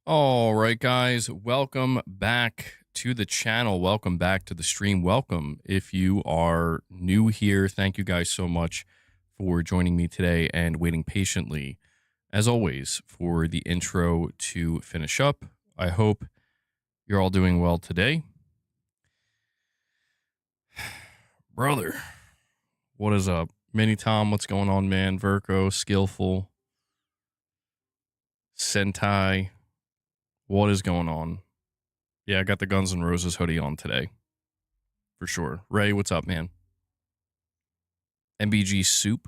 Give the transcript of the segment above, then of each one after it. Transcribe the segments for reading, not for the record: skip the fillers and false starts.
All right, guys, welcome back to the channel. Welcome back to the stream. Welcome if you are new here. Thank you guys so much for joining me today and waiting patiently, as always, for the intro to finish up. I hope you're all doing well today. Brother, what is up? Mini Tom, what's going on, man? Virgo, Skillful, Sentai, what is going on? Yeah, I got the Guns N' Roses hoodie on today. For sure. Ray, what's up, man? MBG Soup?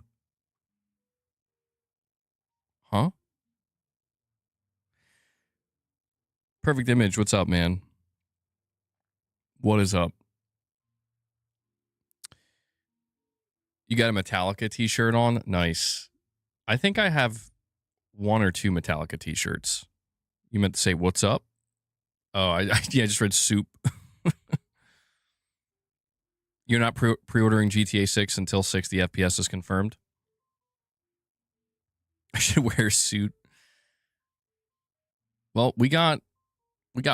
Huh? Perfect Image, what's up, man? What is up? You got a Metallica t-shirt on? Nice. I think I have one or two Metallica t-shirts. You meant to say, what's up? Oh, I just read soup. You're not pre-ordering GTA 6 until 60 FPS is confirmed? I should wear a suit. Well, we got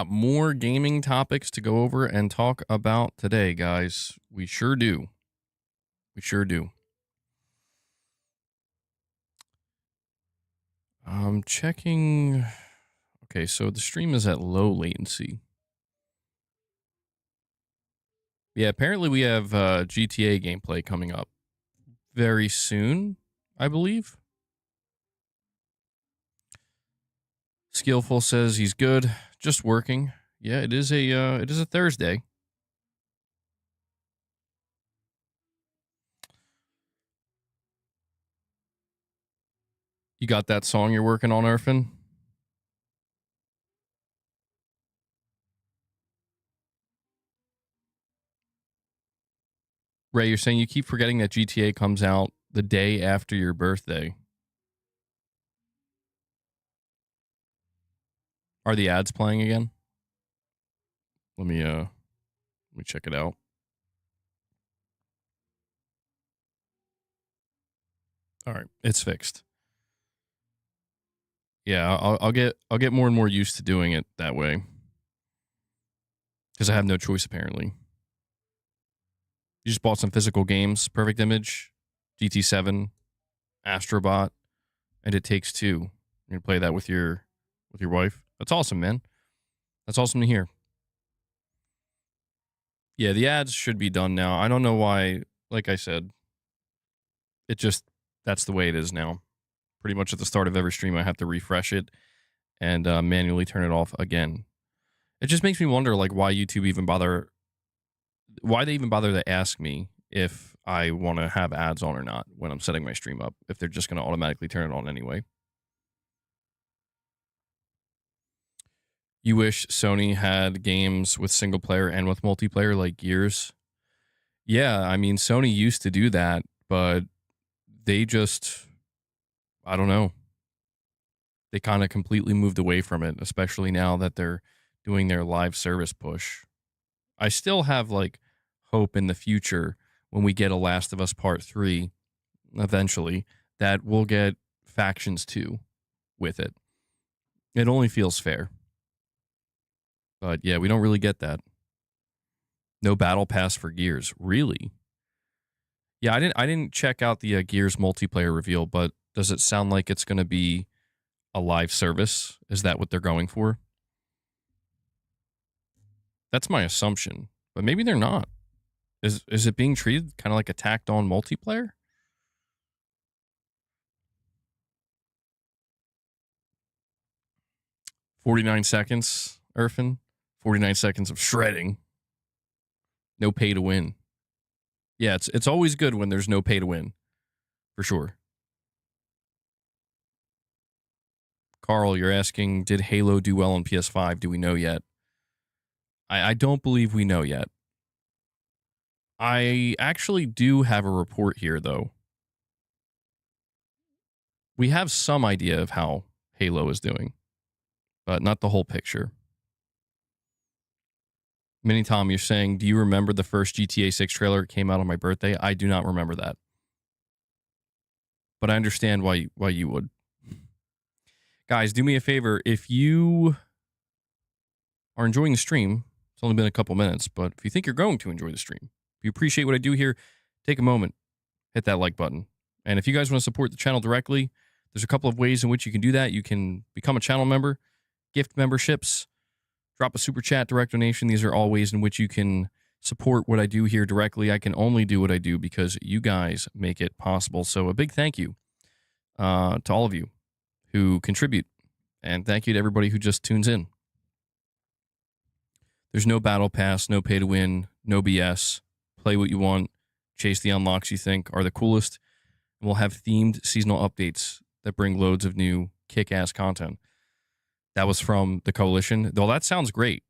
more gaming topics to go over and talk about today, guys. We sure do. We sure do. I'm checking. Okay, so the stream is at low latency. Yeah, apparently we have GTA gameplay coming up very soon, I believe. Skillful says he's good, just working. Yeah, it is a Thursday. You got that song you're working on, Erfan? Ray, you're saying you keep forgetting that GTA comes out the day after your birthday. Are the ads playing again? Let me check it out. All right, it's fixed. Yeah, I'll get more and more used to doing it that way because I have no choice apparently. You just bought some physical games, Perfect Image, GT7, Astrobot, and It Takes Two. You're gonna play that with your wife. That's awesome, man. That's awesome to hear. Yeah, the ads should be done now. I don't know why. Like I said, that's the way it is now. Pretty much at the start of every stream, I have to refresh it and manually turn it off again. It just makes me wonder, like, why YouTube even bother. Why they even bother to ask me if I want to have ads on or not when I'm setting my stream up, if they're just going to automatically turn it on anyway. You wish Sony had games with single player and with multiplayer like Gears? Yeah, I mean, Sony used to do that, but they just, I don't know. They kind of completely moved away from it, especially now that they're doing their live service push. I still have like hope in the future when we get a Last of Us Part 3 eventually that we'll get Factions 2 with it. It only feels fair. But yeah, we don't really get that. No battle pass for Gears. Really? Yeah, I didn't check out the Gears multiplayer reveal, but does it sound like it's going to be a live service? Is that what they're going for? That's my assumption, but maybe they're not. Is it being treated kind of like a tacked on multiplayer? $49 seconds, Erfan. 49 seconds of shredding. No pay to win. Yeah, it's always good when there's no pay to win. For sure. Carl, you're asking, did Halo do well on PS5? Do we know yet? I don't believe we know yet. I actually do have a report here, though. We have some idea of how Halo is doing, but not the whole picture. Mini Tom, you're saying, do you remember the first GTA 6 trailer came out on my birthday? I do not remember that. But I understand why you would. Guys, do me a favor. If you are enjoying the stream, it's only been a couple minutes, but if you think you're going to enjoy the stream, if you appreciate what I do here, take a moment, hit that like button. And if you guys want to support the channel directly, there's a couple of ways in which you can do that. You can become a channel member, gift memberships, drop a super chat, direct donation. These are all ways in which you can support what I do here directly. I can only do what I do because you guys make it possible. So a big thank you to all of you who contribute. And thank you to everybody who just tunes in. There's no battle pass, no pay to win, no BS. Play what you want. Chase the unlocks you think are the coolest. And we'll have themed seasonal updates that bring loads of new kick-ass content. That was from the Coalition. Though that sounds great.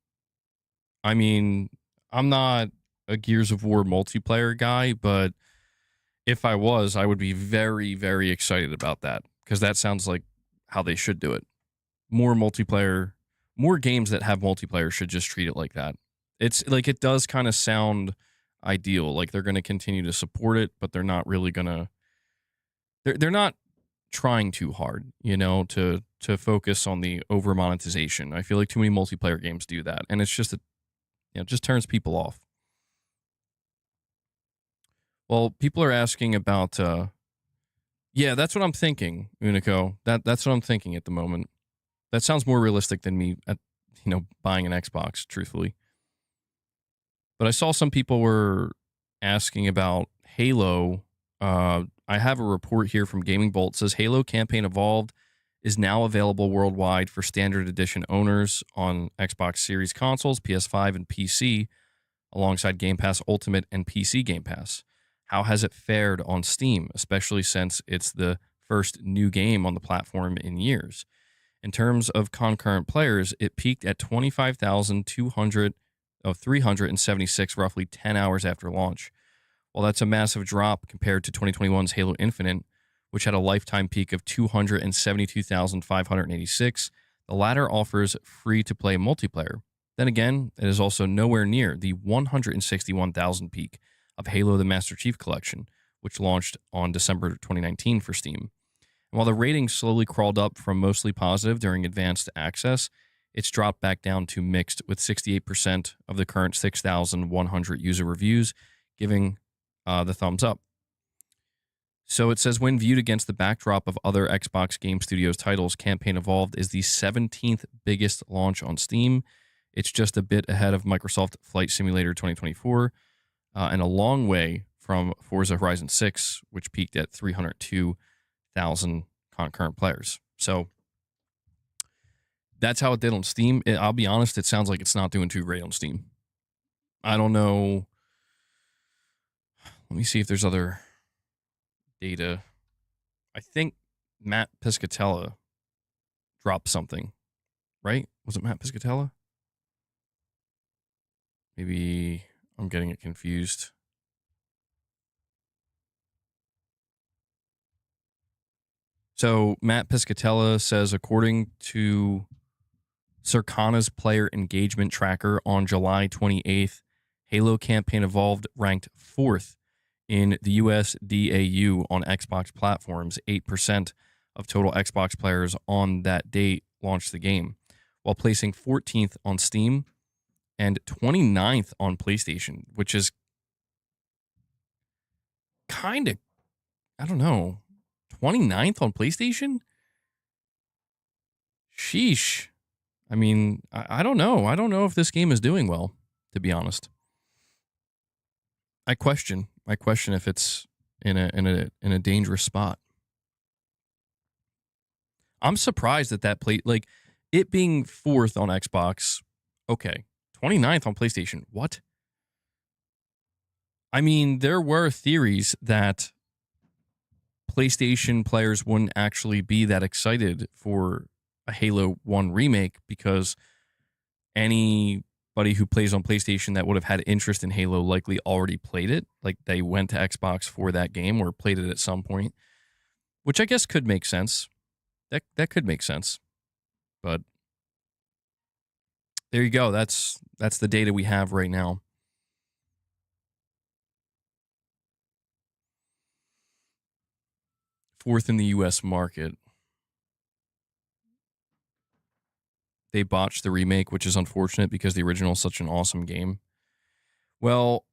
I mean, I'm not a Gears of War multiplayer guy, but if I was, I would be very, very excited about that because that sounds like how they should do it. More multiplayer, more games that have multiplayer should just treat it like that. It's like it does kind of sound ideal. Like they're going to continue to support it, but they're not really going to. They're not trying too hard, you know, to focus on the over monetization. I feel like too many multiplayer games do that, and it's just it just turns people off. Well, people are asking about. Yeah, that's what I'm thinking, Unico. That's what I'm thinking at the moment. That sounds more realistic than me, buying an Xbox, truthfully. But I saw some people were asking about Halo. I have a report here from Gaming Bolt. It says Halo Campaign Evolved is now available worldwide for standard edition owners on Xbox Series consoles, PS5, and PC, alongside Game Pass Ultimate and PC Game Pass. How has it fared on Steam, especially since it's the first new game on the platform in years? In terms of concurrent players, it peaked at 376 roughly 10 hours after launch. While that's a massive drop compared to 2021's Halo Infinite, which had a lifetime peak of 272,586, the latter offers free-to-play multiplayer. Then again, it is also nowhere near the 161,000 peak of Halo the Master Chief Collection, which launched on December 2019 for Steam. And while the rating slowly crawled up from mostly positive during advanced access, it's dropped back down to mixed, with 68% of the current 6,100 user reviews giving the thumbs up. So it says, when viewed against the backdrop of other Xbox Game Studios titles, Campaign Evolved is the 17th biggest launch on Steam. It's just a bit ahead of Microsoft Flight Simulator 2024, and a long way from Forza Horizon 6, which peaked at 302,000 concurrent players. So that's how it did on Steam. I'll be honest, it sounds like it's not doing too great on Steam. I don't know. Let me see if there's other data. I think Matt Piscatella dropped something, right? Was it Matt Piscatella? Maybe I'm getting it confused. So Matt Piscatella says, according to Circana's player engagement tracker on July 28th, Halo Campaign Evolved ranked 4th in the US DAU on Xbox platforms. 8% of total Xbox players on that date launched the game, while placing 14th on Steam and 29th on PlayStation, which is kind of, I don't know, 29th on PlayStation? Sheesh. I mean, I don't know. I don't know if this game is doing well, to be honest. I question if it's in a dangerous spot. I'm surprised that play, like it being 4th on Xbox. Okay. 29th on PlayStation. What? I mean, there were theories that PlayStation players wouldn't actually be that excited for a Halo 1 remake because anybody who plays on PlayStation that would have had interest in Halo likely already played it. Like they went to Xbox for that game or played it at some point, which I guess could make sense. That could make sense. But there you go. That's the data we have right now. Fourth in the US market. they botched the remake, which is unfortunate because the original is such an awesome game. Well,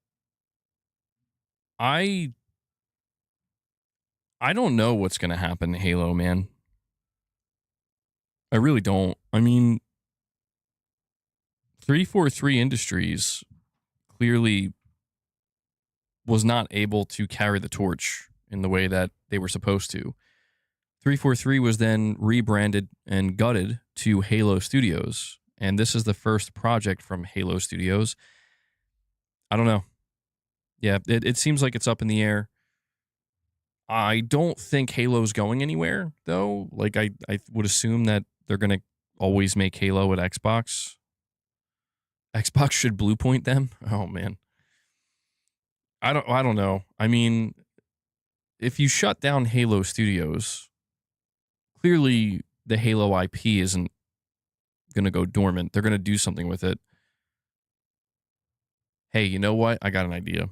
I don't know what's going to happen to Halo, man. I really don't. I mean, 343 Industries clearly was not able to carry the torch in the way that they were supposed to. 343 was then rebranded and gutted to Halo Studios, and this is the first project from Halo Studios. I don't know. Yeah, it seems like it's up in the air. I don't think Halo's going anywhere, though. Like, I would assume that they're going to always make Halo at Xbox. Xbox should Bluepoint them? Oh, man. I don't know. I mean, if you shut down Halo Studios, clearly the Halo IP isn't going to go dormant. They're going to do something with it. Hey, you know what? I got an idea.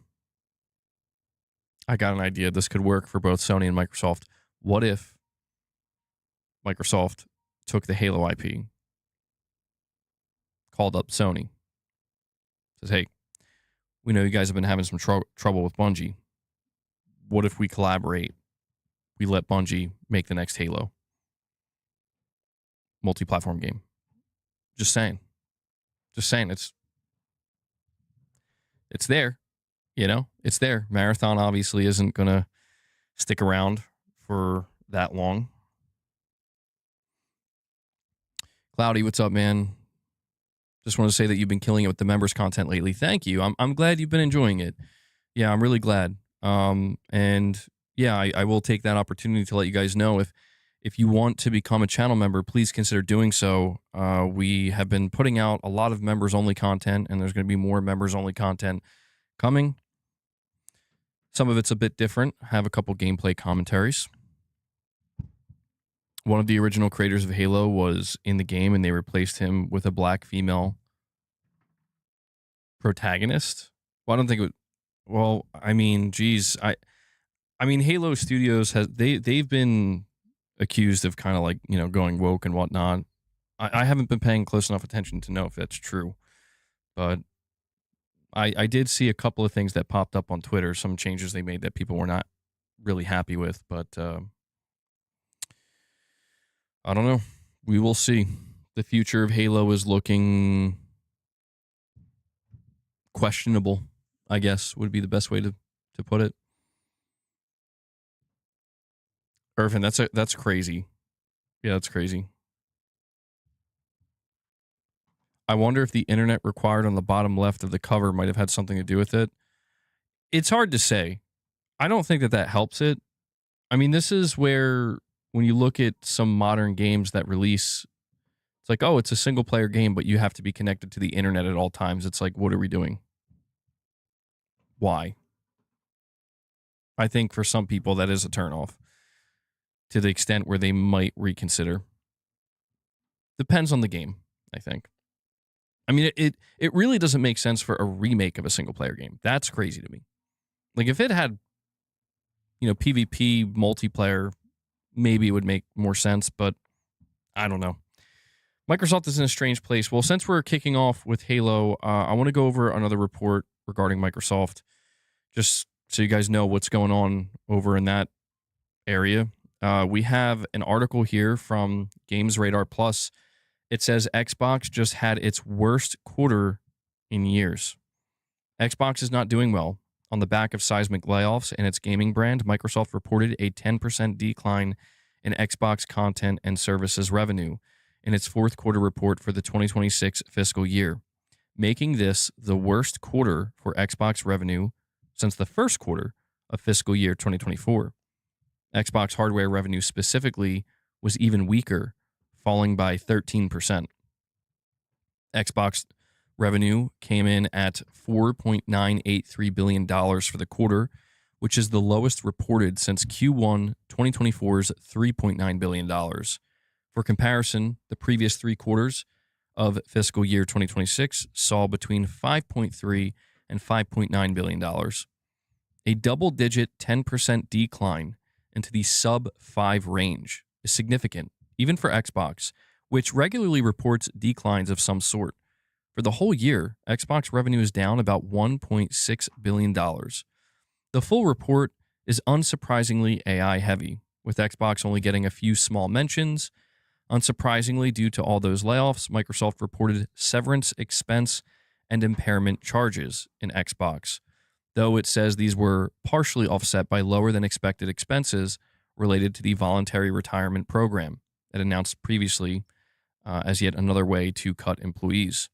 This could work for both Sony and Microsoft. What if Microsoft took the Halo IP, called up Sony, says, hey, we know you guys have been having some trouble with Bungie. What if we collaborate? We let Bungie make the next Halo multi-platform game. Just saying. It's there. You know, it's there. Marathon obviously isn't going to stick around for that long. Cloudy, what's up, man? Just want to say that you've been killing it with the members content lately. Thank you. I'm glad you've been enjoying it. Yeah, I'm really glad. And yeah, I will take that opportunity to let you guys know if you want to become a channel member, please consider doing so. We have been putting out a lot of members only content, and there's going to be more members only content coming. Some of it's a bit different. I have a couple gameplay commentaries. One of the original creators of Halo was in the game, and they replaced him with a black female protagonist. Well, I don't think it would. Well, I mean, geez, I mean, Halo Studios they've been accused of kind of like, you know, going woke and whatnot. I haven't been paying close enough attention to know if that's true, but I did see a couple of things that popped up on Twitter, some changes they made that people were not really happy with, but I don't know. We will see. The future of Halo is looking questionable, I guess, would be the best way to put it. Erfan, that's crazy. Yeah, that's crazy. I wonder if the internet required on the bottom left of the cover might have had something to do with it. It's hard to say. I don't think that helps it. I mean, this is where when you look at some modern games that release, it's like, oh, it's a single player game, but you have to be connected to the internet at all times. It's like, what are we doing? Why? I think for some people that is a turnoff to the extent where they might reconsider. Depends on the game, I think. I mean, it really doesn't make sense for a remake of a single player game. That's crazy to me. Like if it had, you know, PvP multiplayer, maybe it would make more sense, but I don't know. Microsoft is in a strange place. Well, since we're kicking off with Halo, I want to go over another report regarding Microsoft, just so you guys know what's going on over in that area. We have an article here from Games Radar Plus. It says Xbox just had its worst quarter in years. Xbox is not doing well. On the back of seismic layoffs in its gaming brand, Microsoft reported a 10% decline in Xbox content and services revenue in its fourth quarter report for the 2026 fiscal year, making this the worst quarter for Xbox revenue since the first quarter of fiscal year 2024. Xbox hardware revenue specifically was even weaker, falling by 13%. Xbox revenue came in at $4.983 billion for the quarter, which is the lowest reported since Q1 2024's $3.9 billion. For comparison, the previous three quarters of fiscal year 2026 saw between $5.3 and $5.9 billion. A double-digit 10% decline into the sub-5 range is significant, even for Xbox, which regularly reports declines of some sort. For the whole year, Xbox revenue is down about $1.6 billion. The full report is unsurprisingly AI heavy, with Xbox only getting a few small mentions. Unsurprisingly, due to all those layoffs, Microsoft reported severance expense and impairment charges in Xbox, though it says these were partially offset by lower than expected expenses related to the voluntary retirement program it announced previously as yet another way to cut employees.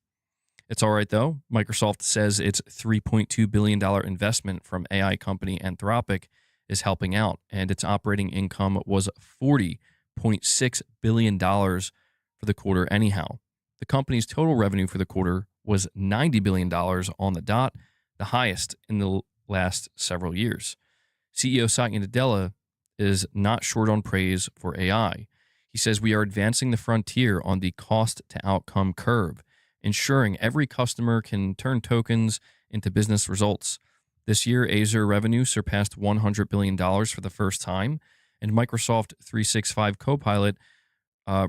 It's all right, though. Microsoft says its $3.2 billion investment from AI company Anthropic is helping out, and its operating income was $40.6 billion for the quarter anyhow. The company's total revenue for the quarter was $90 billion on the dot, the highest in the last several years. CEO Satya Nadella is not short on praise for AI. He says we are advancing the frontier on the cost-to-outcome curve, ensuring every customer can turn tokens into business results. This year, Azure revenue surpassed $100 billion for the first time, and Microsoft 365 Copilot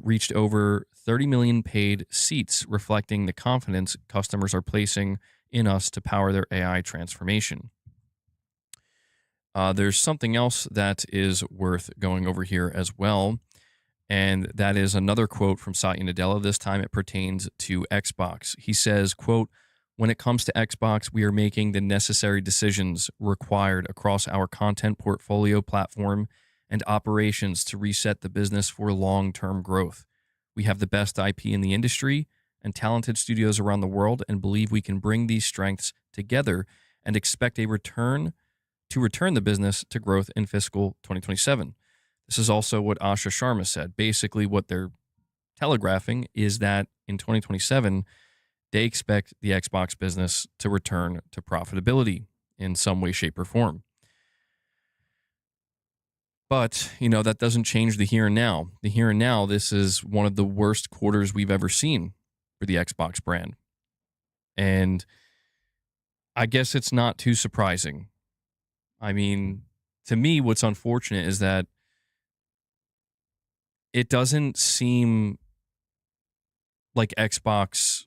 reached over 30 million paid seats, reflecting the confidence customers are placing in us to power their AI transformation. There's something else that is worth going over here as well, and that is another quote from Satya Nadella. This time it pertains to Xbox. He says, quote, "When it comes to Xbox, we are making the necessary decisions required across our content portfolio, platform, and operations to reset the business for long-term growth. We have the best IP in the industry and talented studios around the world and believe we can bring these strengths together and expect a return the business to growth in fiscal 2027. This is also what Asha Sharma said. Basically, what they're telegraphing is that in 2027, they expect the Xbox business to return to profitability in some way, shape, or form. But, that doesn't change the here and now. The here and now, this is one of the worst quarters we've ever seen for the Xbox brand. And I guess it's not too surprising. I mean, to me, what's unfortunate is that it doesn't seem like Xbox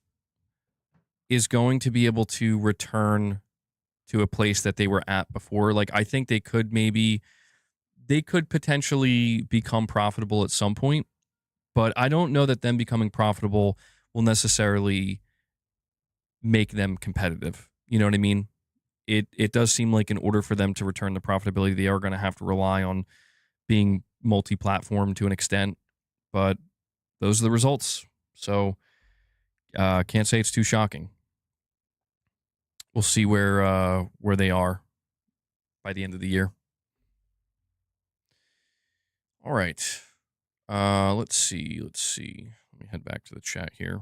is going to be able to return to a place that they were at before. Like, I think they could potentially become profitable at some point, but I don't know that them becoming profitable will necessarily make them competitive. You know what I mean? It does seem like in order for them to return to profitability, they are going to have to rely on being multi-platform to an extent, but those are the results. So can't say it's too shocking. We'll see where they are by the end of the year. All right. Let's see. Let me head back to the chat here.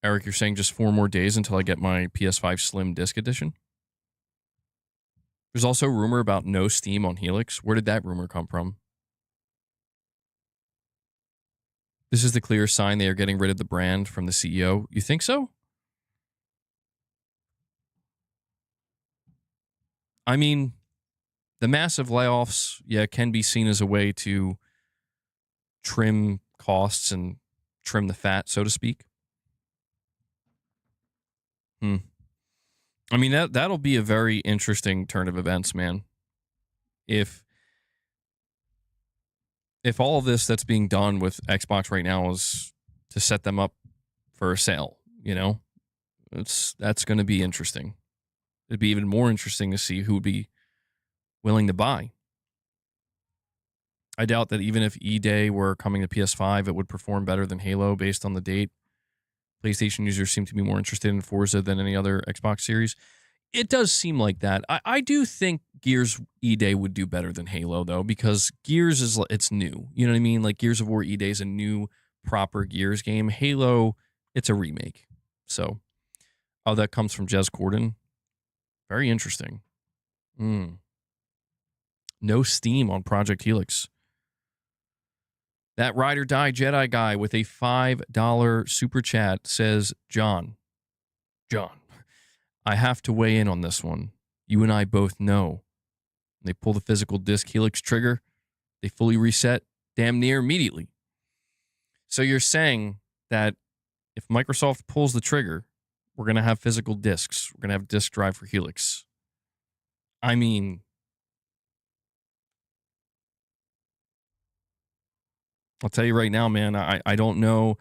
Eric, you're saying just 4 more days until I get my PS5 Slim Disc Edition? There's also rumor about no Steam on Helix. Where did that rumor come from? This is the clear sign they are getting rid of the brand from the CEO. You think so? I mean, the massive layoffs, can be seen as a way to trim costs and trim the fat, so to speak. I mean, that'll be a very interesting turn of events, man. If all of this that's being done with Xbox right now is to set them up for a sale, that's going to be interesting. It'd be even more interesting to see who would be willing to buy. I doubt that even if E-Day were coming to PS5, it would perform better than Halo based on the date. PlayStation users seem to be more interested in Forza than any other Xbox series. It does seem like that. I do think Gears E-Day would do better than Halo, though, because Gears it's new. You know what I mean? Like, Gears of War E-Day is a new, proper Gears game. Halo, it's a remake. So, that comes from Jez Corden. Very interesting. No Steam on Project Helix. That Ride or Die Jedi guy with a $5 super chat says, John, I have to weigh in on this one. You and I both know They pull the physical disc Helix trigger. They fully reset damn near immediately. So you're saying that if Microsoft pulls the trigger, we're going to have physical discs. We're going to have disk drive for Helix. I mean, I'll tell you right now, man, I don't know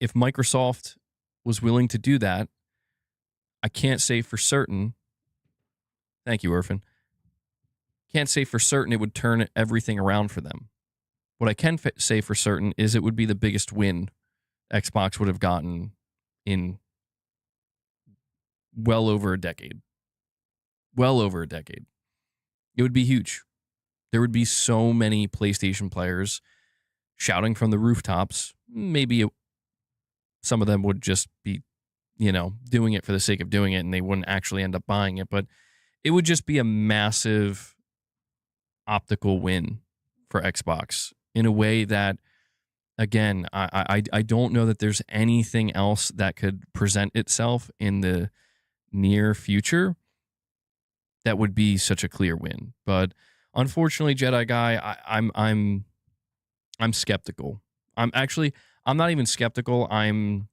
if Microsoft was willing to do that. I can't say for certain. Thank you, Erfan. Can't say for certain it would turn everything around for them. What I can say for certain is it would be the biggest win Xbox would have gotten in well over a decade. Well over a decade. It would be huge. There would be so many PlayStation players shouting from the rooftops. Maybe some of them would just be, doing it for the sake of doing it, and they wouldn't actually end up buying it. But it would just be a massive optical win for Xbox in a way that, again, I don't know that there's anything else that could present itself in the near future that would be such a clear win. But unfortunately, Jedi Guy, I'm skeptical. I'm not even skeptical. I'm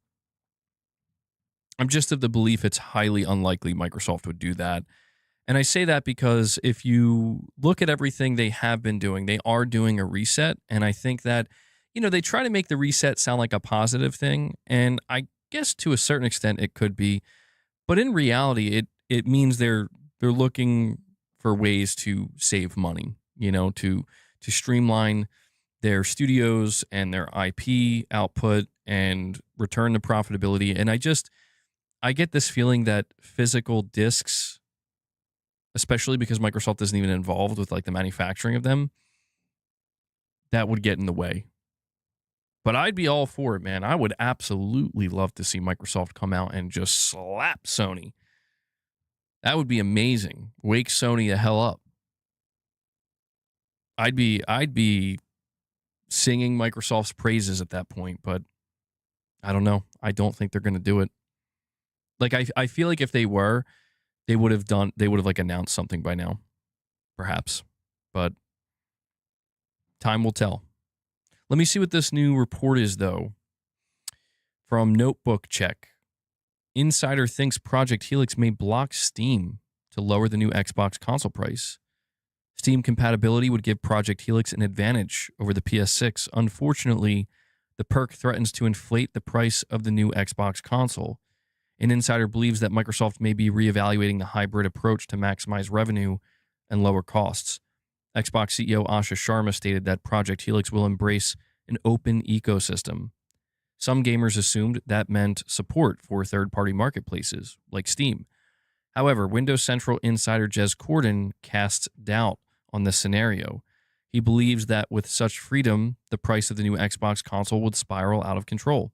just of the belief it's highly unlikely Microsoft would do that. And I say that because if you look at everything they have been doing, they are doing a reset. And I think that, they try to make the reset sound like a positive thing. And I guess to a certain extent it could be. But in reality, it means they're looking for ways to save money, to streamline their studios and their IP output and return to profitability. And I get this feeling that physical discs, especially because Microsoft isn't even involved with like the manufacturing of them, that would get in the way. But I'd be all for it, man. I would absolutely love to see Microsoft come out and just slap Sony. That would be amazing. Wake Sony the hell up. I'd be singing Microsoft's praises at that point, but I don't know. I don't think they're going to do it. Like I feel like if they were, they would have like announced something by now, perhaps. But time will tell. Let me see what this new report is, though. From Notebook Check. Insider thinks Project Helix may block Steam to lower the new Xbox console price. Steam compatibility would give Project Helix an advantage over the PS6. Unfortunately, the perk threatens to inflate the price of the new Xbox console. An insider believes that Microsoft may be reevaluating the hybrid approach to maximize revenue and lower costs. Xbox CEO Asha Sharma stated that Project Helix will embrace an open ecosystem. Some gamers assumed that meant support for third-party marketplaces like Steam. However, Windows Central insider Jez Corden casts doubt on this scenario. He believes that with such freedom, the price of the new Xbox console would spiral out of control.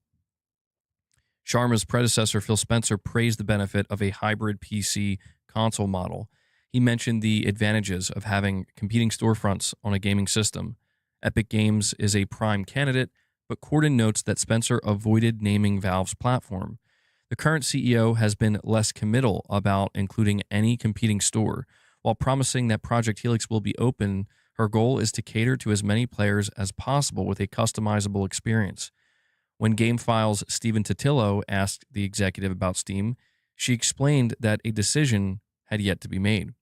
Sharma's predecessor, Phil Spencer, praised the benefit of a hybrid PC console model. He mentioned the advantages of having competing storefronts on a gaming system. Epic Games is a prime candidate, but Corden notes that Spencer avoided naming Valve's platform. The current CEO has been less committal about including any competing store. While promising that Project Helix will be open, her goal is to cater to as many players as possible with a customizable experience. When GameFile's Stephen Totillo asked the executive about Steam, she explained that a decision had yet to be made.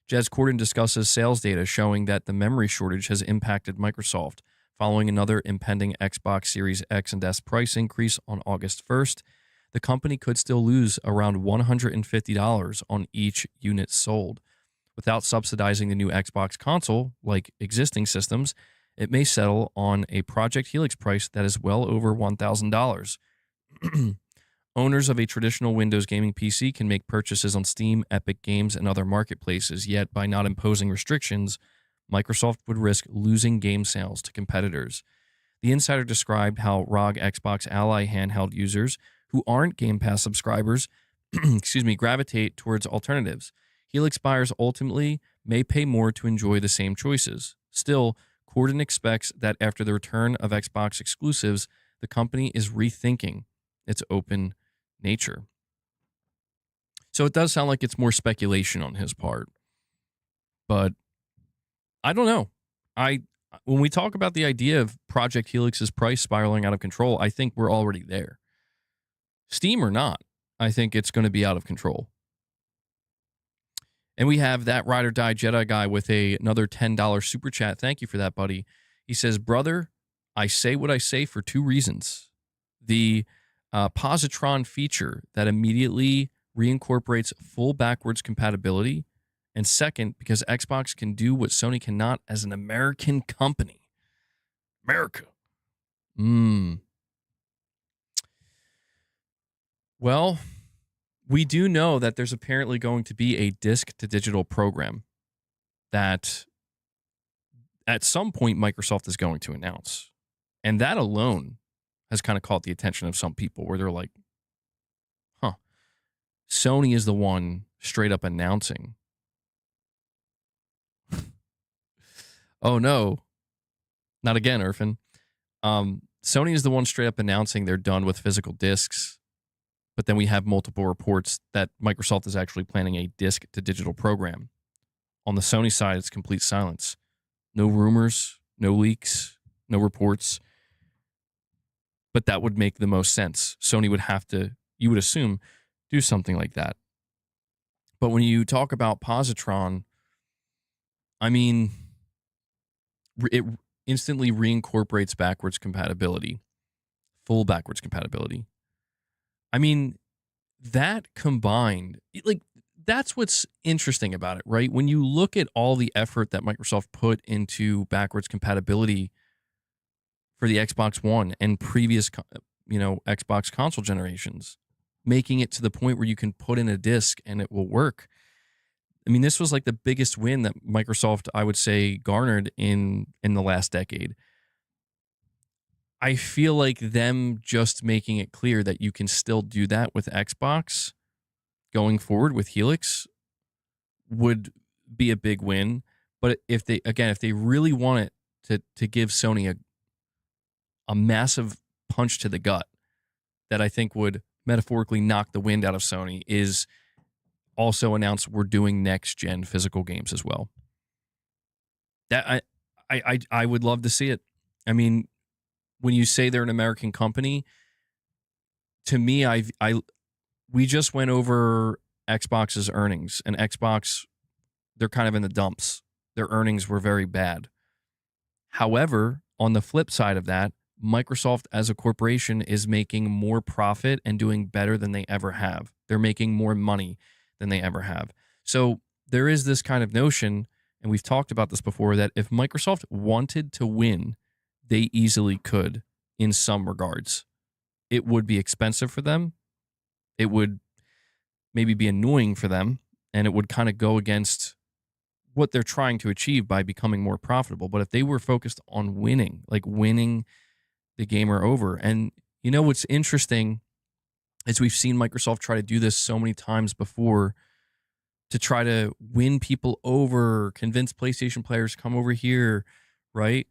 Jez Corden discusses sales data showing that the memory shortage has impacted Microsoft. Following another impending Xbox Series X and S price increase on August 1st, the company could still lose around $150 on each unit sold. Without subsidizing the new Xbox console, like existing systems, it may settle on a Project Helix price that is well over $1,000. Owners of a traditional Windows gaming PC can make purchases on Steam, Epic Games, and other marketplaces, yet by not imposing restrictions, Microsoft would risk losing game sales to competitors. The insider described how ROG Xbox Ally handheld users who aren't Game Pass subscribers gravitate towards alternatives. Helix buyers ultimately may pay more to enjoy the same choices. Still, Corden expects that after the return of Xbox exclusives, the company is rethinking its open nature. So it does sound like it's more speculation on his part. But I don't know. When we talk about the idea of Project Helix's price spiraling out of control, I think we're already there. Steam or not, I think it's going to be out of control. And we have that Ride or Die Jedi guy with another $10 super chat. Thank you for that, buddy. He says, brother, I say what I say for two reasons. The positron feature that immediately reincorporates full backwards compatibility. And second, because Xbox can do what Sony cannot as an American company. America. Well, we do know that there's apparently going to be a disc-to-digital program that at some point Microsoft is going to announce. And that alone has kind of caught the attention of some people where they're like, huh, Sony is the one straight up announcing. Oh, no. Not again, Erfan. Sony is the one straight up announcing they're done with physical discs. But then we have multiple reports that Microsoft is actually planning a disc-to-digital program. On the Sony side, it's complete silence. No rumors, no leaks, no reports. But that would make the most sense. Sony would have to, you would assume, do something like that. But when you talk about positron, I mean, it instantly reincorporates backwards compatibility, full backwards compatibility. I mean, that combined, like, that's what's interesting about it, right? When you look at all the effort that Microsoft put into backwards compatibility for the Xbox One and previous, Xbox console generations, making it to the point where you can put in a disc and it will work. I mean, this was like the biggest win that Microsoft, I would say, garnered in the last decade. I feel like them just making it clear that you can still do that with Xbox going forward with Helix would be a big win. But if they really want it to give Sony a massive punch to the gut that I think would metaphorically knock the wind out of Sony, is also announce we're doing next gen physical games as well. That I would love to see it. I mean, when you say they're an American company, to me, we just went over Xbox's earnings, and Xbox, they're kind of in the dumps. Their earnings were very bad. However, on the flip side of that, Microsoft as a corporation is making more profit and doing better than they ever have. They're making more money than they ever have. So there is this kind of notion, and we've talked about this before, that if Microsoft wanted to win, they easily could in some regards. It would be expensive for them. It would maybe be annoying for them, and it would kind of go against what they're trying to achieve by becoming more profitable. But if they were focused on winning, like winning the gamer over, and what's interesting is we've seen Microsoft try to do this so many times before to try to win people over, convince PlayStation players come over here, right?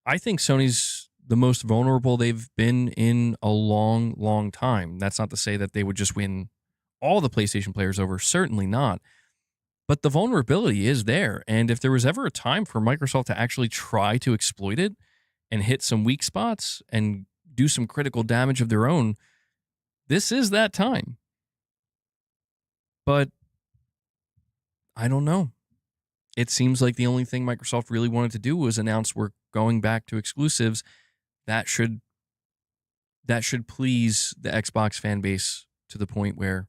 I think Sony's the most vulnerable they've been in a long, long time. That's not to say that they would just win all the PlayStation players over. Certainly not. But the vulnerability is there. And if there was ever a time for Microsoft to actually try to exploit it and hit some weak spots and do some critical damage of their own, this is that time. But I don't know. It seems like the only thing Microsoft really wanted to do was announce we're going back to exclusives. That should please the Xbox fan base to the point where,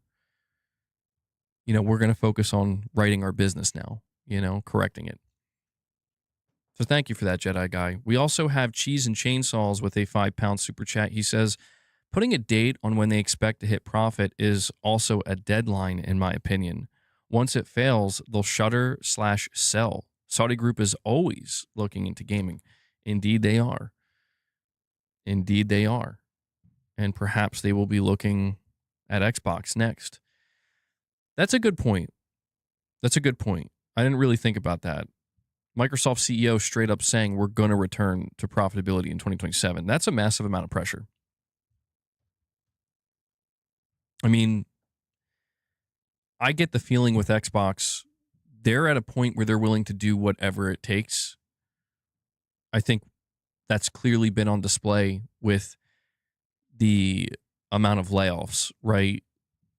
we're going to focus on writing our business now, correcting it. So thank you for that, Jedi guy. We also have Cheese and Chainsaws with a £5 super chat. He says, putting a date on when they expect to hit profit is also a deadline, in my opinion. Once it fails, they'll shutter/sell. Saudi Group is always looking into gaming. Indeed, they are. Indeed, they are. And perhaps they will be looking at Xbox next. That's a good point. I didn't really think about that. Microsoft CEO straight up saying we're going to return to profitability in 2027. That's a massive amount of pressure. I mean, I get the feeling with Xbox they're at a point where they're willing to do whatever it takes. I think that's clearly been on display with the amount of layoffs, right?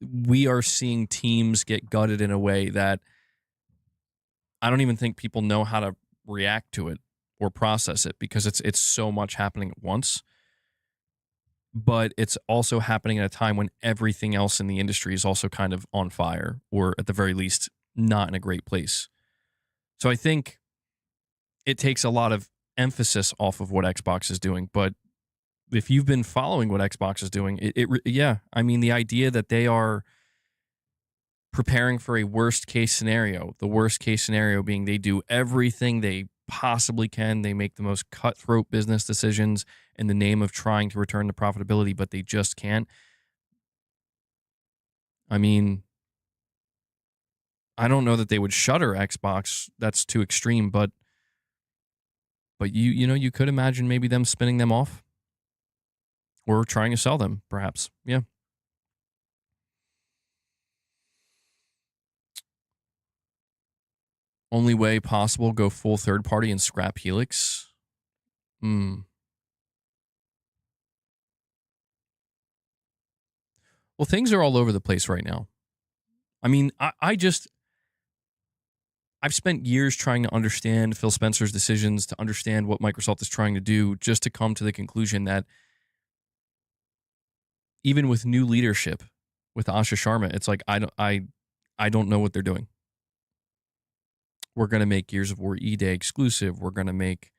We are seeing teams get gutted in a way that I don't even think people know how to react to it or process it, because it's so much happening at once. But it's also happening at a time when everything else in the industry is also kind of on fire, or at the very least, not in a great place. So I think it takes a lot of emphasis off of what Xbox is doing. But if you've been following what Xbox is doing, yeah, I mean, the idea that they are preparing for a worst case scenario, the worst case scenario being they do everything they possibly can. They make the most cutthroat business decisions in the name of trying to return to profitability, but they just can't. I mean, I don't know that they would shutter Xbox. That's too extreme, but you could imagine maybe them spinning them off or trying to sell them, perhaps. Yeah. Only way possible, go full third party and scrap Helix. Well, things are all over the place right now. I mean, I've spent years trying to understand Phil Spencer's decisions, to understand what Microsoft is trying to do, just to come to the conclusion that even with new leadership, with Asha Sharma, it's like I don't know what they're doing. We're going to make Gears of War E-Day exclusive. We're going to make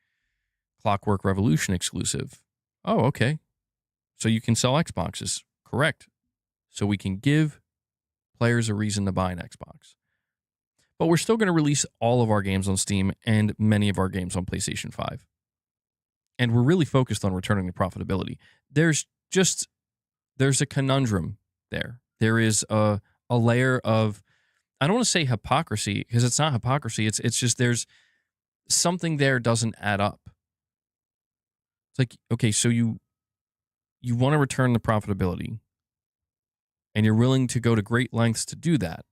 Clockwork Revolution exclusive. Oh, okay. So you can sell Xboxes. Correct. So we can give players a reason to buy an Xbox. But we're still going to release all of our games on Steam and many of our games on PlayStation 5. And we're really focused on returning to profitability. There's a conundrum there. There is a layer of, I don't want to say hypocrisy, because it's not hypocrisy. It's just there's something there doesn't add up. It's like, okay, so you want to return to profitability, and you're willing to go to great lengths to do that.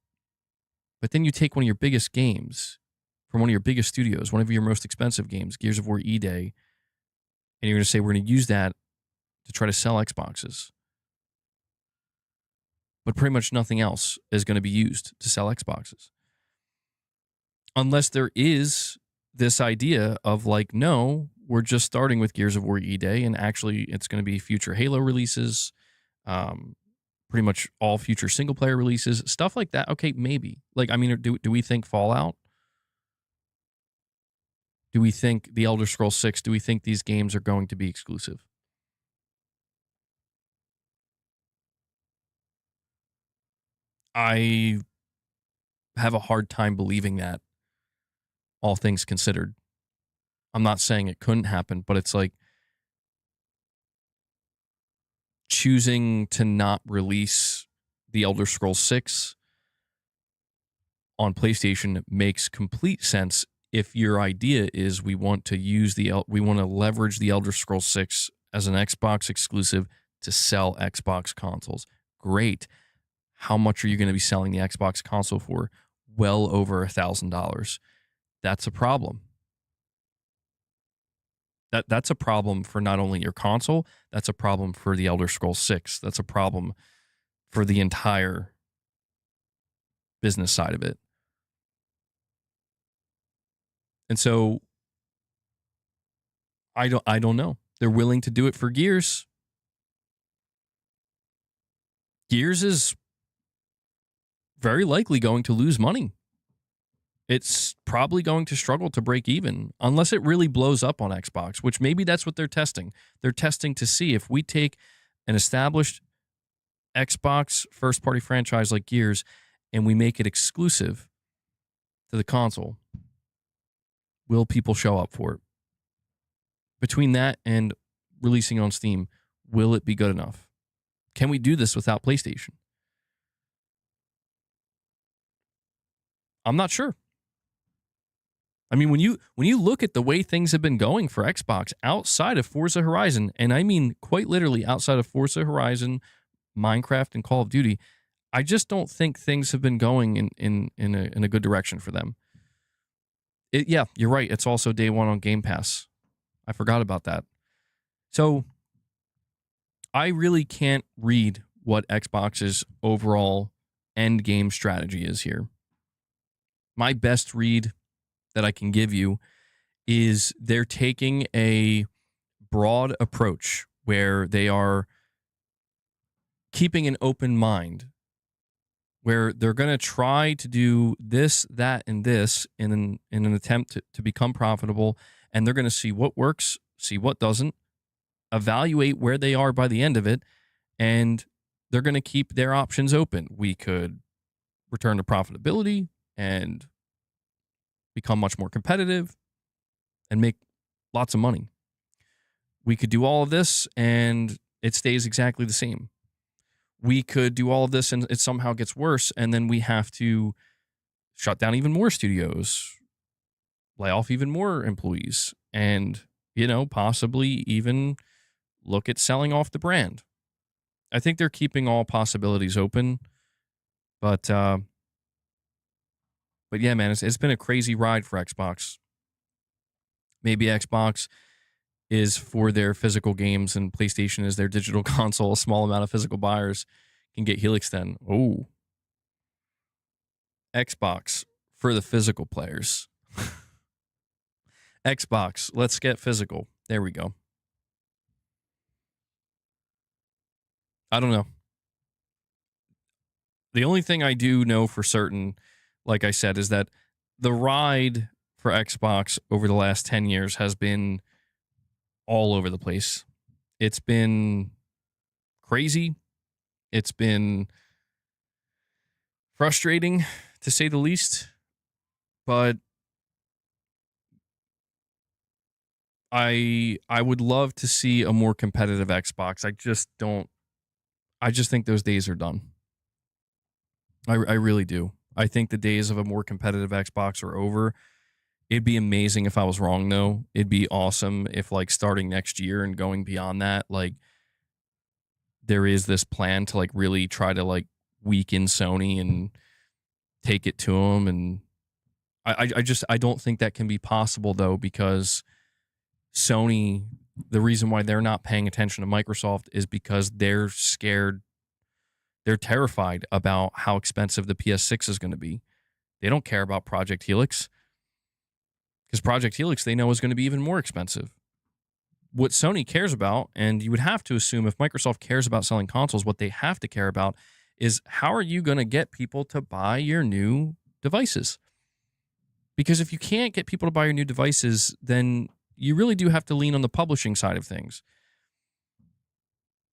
But then you take one of your biggest games from one of your biggest studios, one of your most expensive games, Gears of War E-Day, and you're going to say, we're going to use that to try to sell Xboxes. But pretty much nothing else is going to be used to sell Xboxes. Unless there is this idea of like, no, we're just starting with Gears of War E-Day, and actually it's going to be future Halo releases, pretty much all future single-player releases, stuff like that. Okay, maybe. Like, I mean, do we think Fallout? Do we think The Elder Scrolls 6? Do we think these games are going to be exclusive? I have a hard time believing that, all things considered. I'm not saying it couldn't happen, but it's like choosing to not release The Elder Scrolls 6 on PlayStation makes complete sense if your idea is we want to leverage The Elder Scrolls 6 as an Xbox exclusive to sell Xbox consoles. Great. How much are you going to be selling the Xbox console for? Well over $1,000. That's a problem. That's a problem for not only your console, that's a problem for the Elder Scrolls 6. That's a problem for the entire business side of it. And so I don't know. They're willing to do it for Gears. Gears is very likely going to lose money. It's probably going to struggle to break even unless it really blows up on Xbox, which maybe that's what they're testing. They're testing to see if we take an established Xbox first-party franchise like Gears and we make it exclusive to the console, will people show up for it? Between that and releasing on Steam, will it be good enough? Can we do this without PlayStation? I'm not sure. I mean, when you look at the way things have been going for Xbox outside of Forza Horizon, and I mean quite literally outside of Forza Horizon, Minecraft, and Call of Duty, I just don't think things have been going in a good direction for them. Yeah, you're right. It's also day one on Game Pass. I forgot about that. So I really can't read what Xbox's overall end game strategy is here. My best read that I can give you is they're taking a broad approach where they are keeping an open mind, where they're going to try to do this, that, and this in an attempt to become profitable. And they're going to see what works, see what doesn't, evaluate where they are by the end of it, and they're going to keep their options open. We could return to profitability and become much more competitive and make lots of money. We could do all of this and it stays exactly the same. We could do all of this and it somehow gets worse, and then we have to shut down even more studios, lay off even more employees, and, possibly even look at selling off the brand. I think they're keeping all possibilities open, but yeah, man, it's been a crazy ride for Xbox. Maybe Xbox is for their physical games and PlayStation is their digital console. A small amount of physical buyers can get Helix then. Oh, Xbox for the physical players. Xbox, let's get physical. There we go. I don't know. The only thing I do know for certain, like I said, is that the ride for Xbox over the last 10 years has been all over the place. It's been crazy. It's been frustrating, to say the least. But I would love to see a more competitive Xbox. I just think those days are done. I really do. I think the days of a more competitive Xbox are over. It'd be amazing if I was wrong, though. It'd be awesome if, like, starting next year and going beyond that, like, there is this plan to, like, really try to, like, weaken Sony and take it to them. And I don't think that can be possible, though, because Sony, the reason why they're not paying attention to Microsoft is because they're scared. They're terrified about how expensive the PS6 is going to be. They don't care about Project Helix, because Project Helix they know is going to be even more expensive. What Sony cares about, and you would have to assume if Microsoft cares about selling consoles, what they have to care about is how are you going to get people to buy your new devices? Because if you can't get people to buy your new devices, then you really do have to lean on the publishing side of things.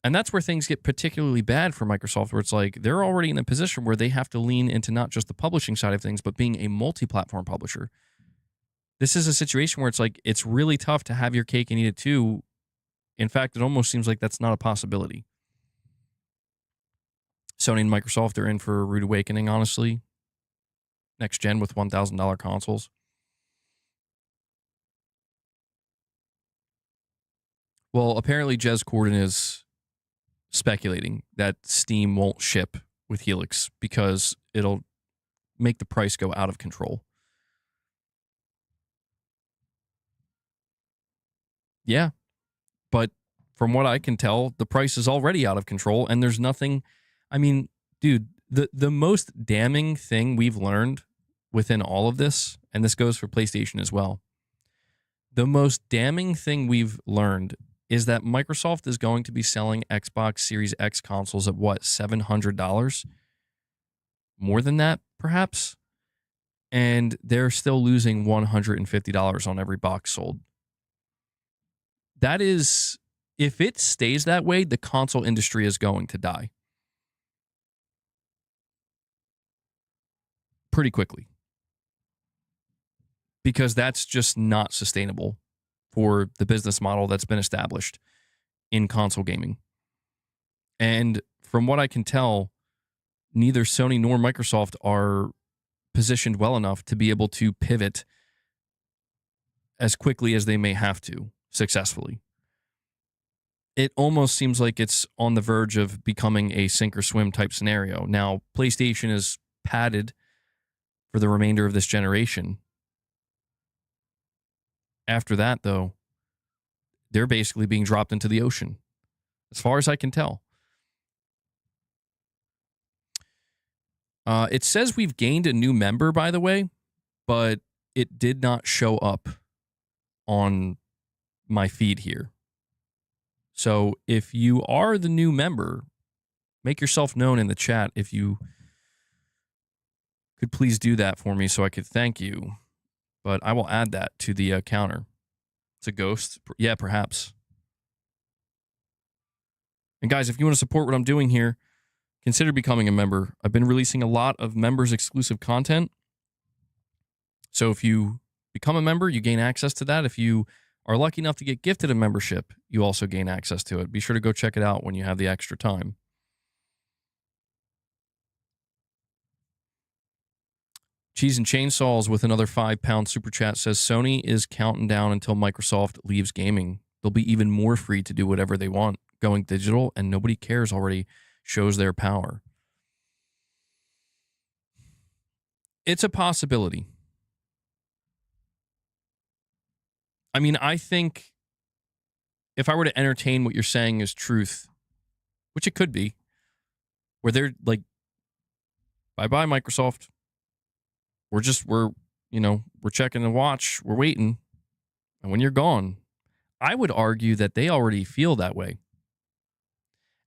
And that's where things get particularly bad for Microsoft, where it's like they're already in a position where they have to lean into not just the publishing side of things, but being a multi-platform publisher. This is a situation where it's like it's really tough to have your cake and eat it too. In fact, it almost seems like that's not a possibility. Sony and Microsoft are in for a rude awakening, honestly. Next gen with $1,000 consoles. Well, apparently Jez Corden is speculating that Steam won't ship with Helix because it'll make the price go out of control. Yeah, but from what I can tell, the price is already out of control, and there's nothing. I mean, dude, the most damning thing we've learned within all of this, and this goes for PlayStation as well, the most damning thing we've learned is that Microsoft is going to be selling Xbox Series X consoles at what, $700? More than that, perhaps? And they're still losing $150 on every box sold. That is, if it stays that way, the console industry is going to die pretty quickly, because that's just not sustainable for the business model that's been established in console gaming. And from what I can tell, neither Sony nor Microsoft are positioned well enough to be able to pivot as quickly as they may have to successfully. it almost seems like it's on the verge of becoming a sink or swim type scenario. Now, PlayStation is padded for the remainder of this generation. After that, though, they're basically being dropped into the ocean, as far as I can tell. It says we've gained a new member, by the way, but it did not show up on my feed here. So if you are the new member, make yourself known in the chat. If you could please do that for me so I could thank you. But I will add that to the counter. It's a ghost. Yeah, perhaps. And guys, if you want to support what I'm doing here, consider becoming a member. I've been releasing a lot of members exclusive content. So if you become a member, you gain access to that. If you are lucky enough to get gifted a membership, you also gain access to it. Be sure to go check it out when you have the extra time. Cheese and Chainsaws with another £5 super chat says Sony is counting down until Microsoft leaves gaming. They'll be even more free to do whatever they want. Going digital and nobody cares already shows their power. It's a possibility. I mean, I think if I were to entertain what you're saying as truth, which it could be, where they're like, bye-bye, Microsoft. We're checking the watch. We're waiting. And when you're gone, I would argue that they already feel that way.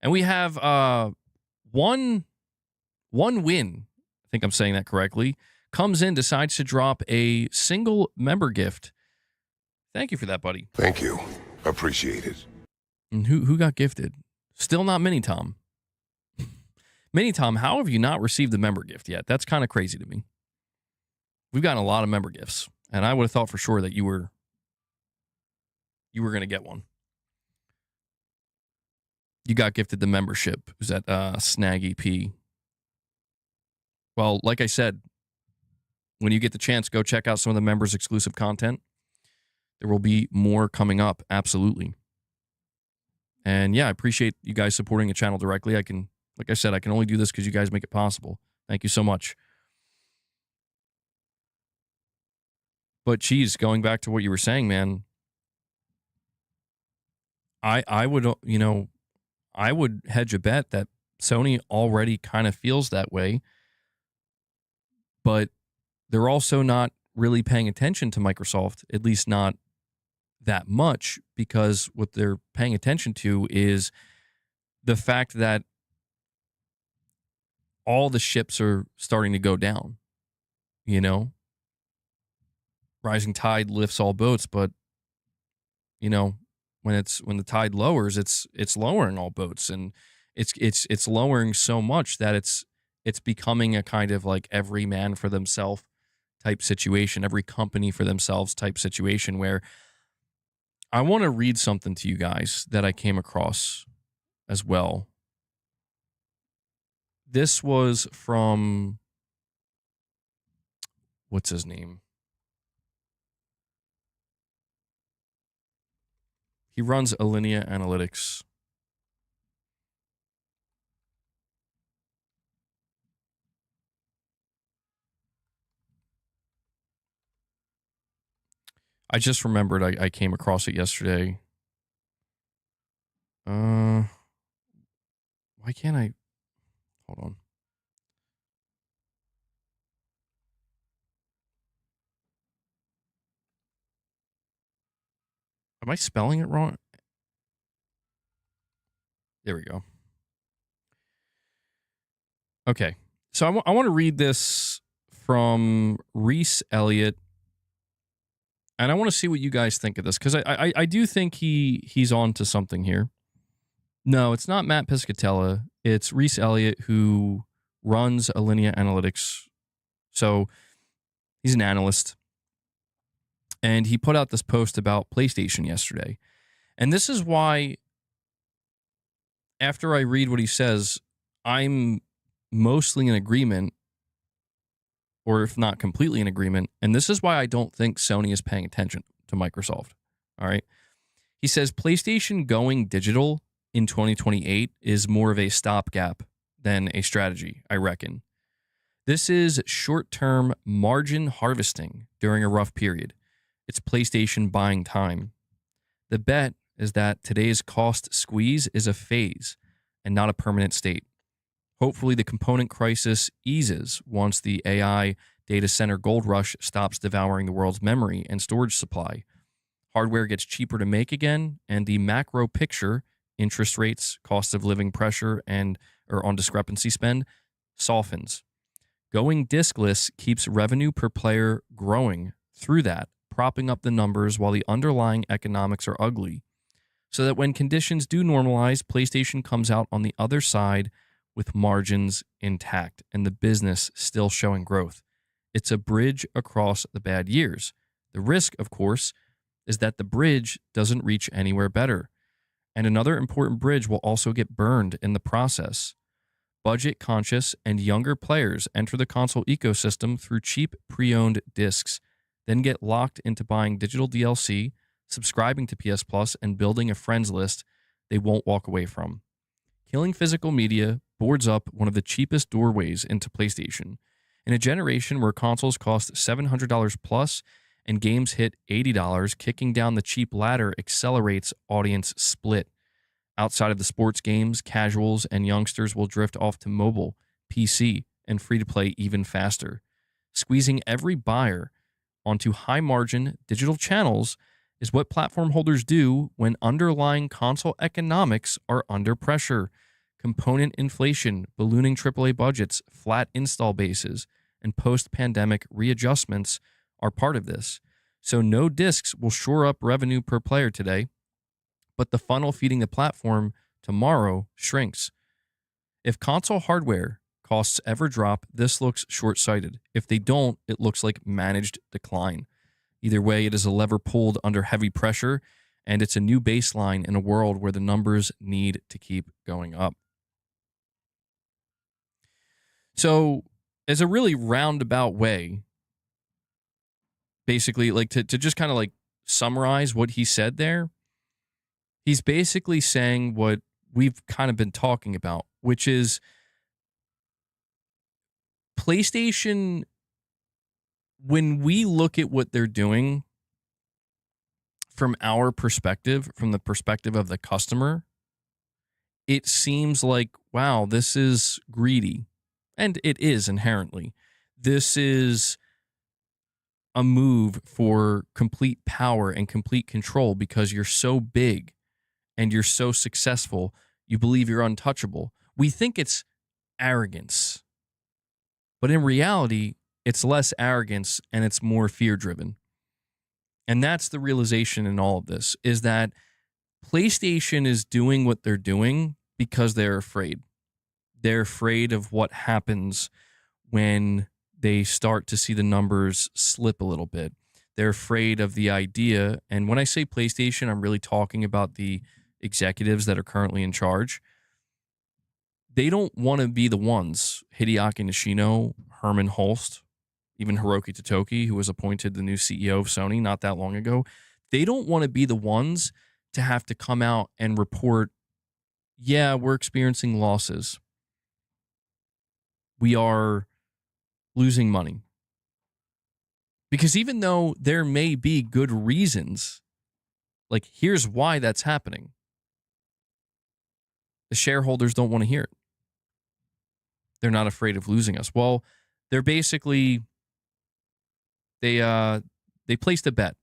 And we have one win, I think I'm saying that correctly, comes in, decides to drop a single member gift. Thank you for that, buddy. Thank you. Appreciate it. And who got gifted? Still not Mini Tom. Mini Tom, how have you not received the member gift yet? That's kind of crazy to me. We've gotten a lot of member gifts, and I would have thought for sure that you were going to get one. You got gifted the membership. Who's that? Snaggy P. Well, like I said, when you get the chance, go check out some of the members' exclusive content. There will be more coming up, absolutely. And yeah, I appreciate you guys supporting the channel directly. Like I said, I can only do this because you guys make it possible. Thank you so much. But geez, going back to what you were saying, man, I would hedge a bet that Sony already kind of feels that way, but they're also not really paying attention to Microsoft, at least not that much, because what they're paying attention to is the fact that all the ships are starting to go down, you know? Rising tide lifts all boats, but you know, when the tide lowers, it's lowering all boats, and it's lowering so much that it's becoming a kind of like every man for themselves type situation, every company for themselves type situation, where I want to read something to you guys that I came across as well. This was from, what's his name? He runs Alinea Analytics. I just remembered I came across it yesterday. Why can't I? Hold on. Am I spelling it wrong? There we go. Okay. So I want to read this from Reese Elliott, and I want to see what you guys think of this, because I do think he's on to something here. No, it's not Matt Piscatella. It's Reese Elliott, who runs Alinea Analytics. So he's an analyst. And he put out this post about PlayStation yesterday. And this is why, after I read what he says, I'm mostly in agreement, or if not completely in agreement. And this is why I don't think Sony is paying attention to Microsoft. All right. He says PlayStation going digital in 2028 is more of a stopgap than a strategy, I reckon. This is short-term margin harvesting during a rough period. It's PlayStation buying time. The bet is that today's cost squeeze is a phase and not a permanent state. Hopefully, the component crisis eases once the AI data center gold rush stops devouring the world's memory and storage supply. Hardware gets cheaper to make again, and the macro picture, interest rates, cost of living pressure, and or on discrepancy spend, softens. Going diskless keeps revenue per player growing through that, propping up the numbers while the underlying economics are ugly. So that when conditions do normalize, PlayStation comes out on the other side with margins intact and the business still showing growth. It's a bridge across the bad years. The risk, of course, is that the bridge doesn't reach anywhere better. And another important bridge will also get burned in the process. Budget conscious and younger players enter the console ecosystem through cheap pre-owned discs, then get locked into buying digital DLC, subscribing to PS Plus, and building a friends list they won't walk away from. Killing physical media boards up one of the cheapest doorways into PlayStation. In a generation where consoles cost $700 plus and games hit $80, kicking down the cheap ladder accelerates audience split. Outside of the sports games, casuals and youngsters will drift off to mobile, PC, and free-to-play even faster. Squeezing every buyer onto high-margin digital channels is what platform holders do when underlying console economics are under pressure. Component inflation, ballooning AAA budgets, flat install bases, and post-pandemic readjustments are part of this. So no discs will shore up revenue per player today, but the funnel feeding the platform tomorrow shrinks. If console hardware costs ever drop, this looks short-sighted. If they don't, it looks like managed decline. Either way, it is a lever pulled under heavy pressure, and it's a new baseline in a world where the numbers need to keep going up. So, as a really roundabout way, basically, like to just kind of like summarize what he said there, he's basically saying what we've kind of been talking about, which is PlayStation, when we look at what they're doing from our perspective, from the perspective of the customer, it seems like, wow, this is greedy. And it is inherently. This is a move for complete power and complete control because you're so big and you're so successful, you believe you're untouchable. We think it's arrogance. But in reality, it's less arrogance and it's more fear-driven. And that's the realization in all of this, is that PlayStation is doing what they're doing because they're afraid. They're afraid of what happens when they start to see the numbers slip a little bit. They're afraid of the idea. And when I say PlayStation, I'm really talking about the executives that are currently in charge. They don't want to be the ones, Hideaki Nishino, Herman Holst, even Hiroki Totoki, who was appointed the new CEO of Sony not that long ago. They don't want to be the ones to have to come out and report, yeah, we're experiencing losses. We are losing money. Because even though there may be good reasons, like here's why that's happening, the shareholders don't want to hear it. They're not afraid of losing us. Well, they're basically, they placed a bet.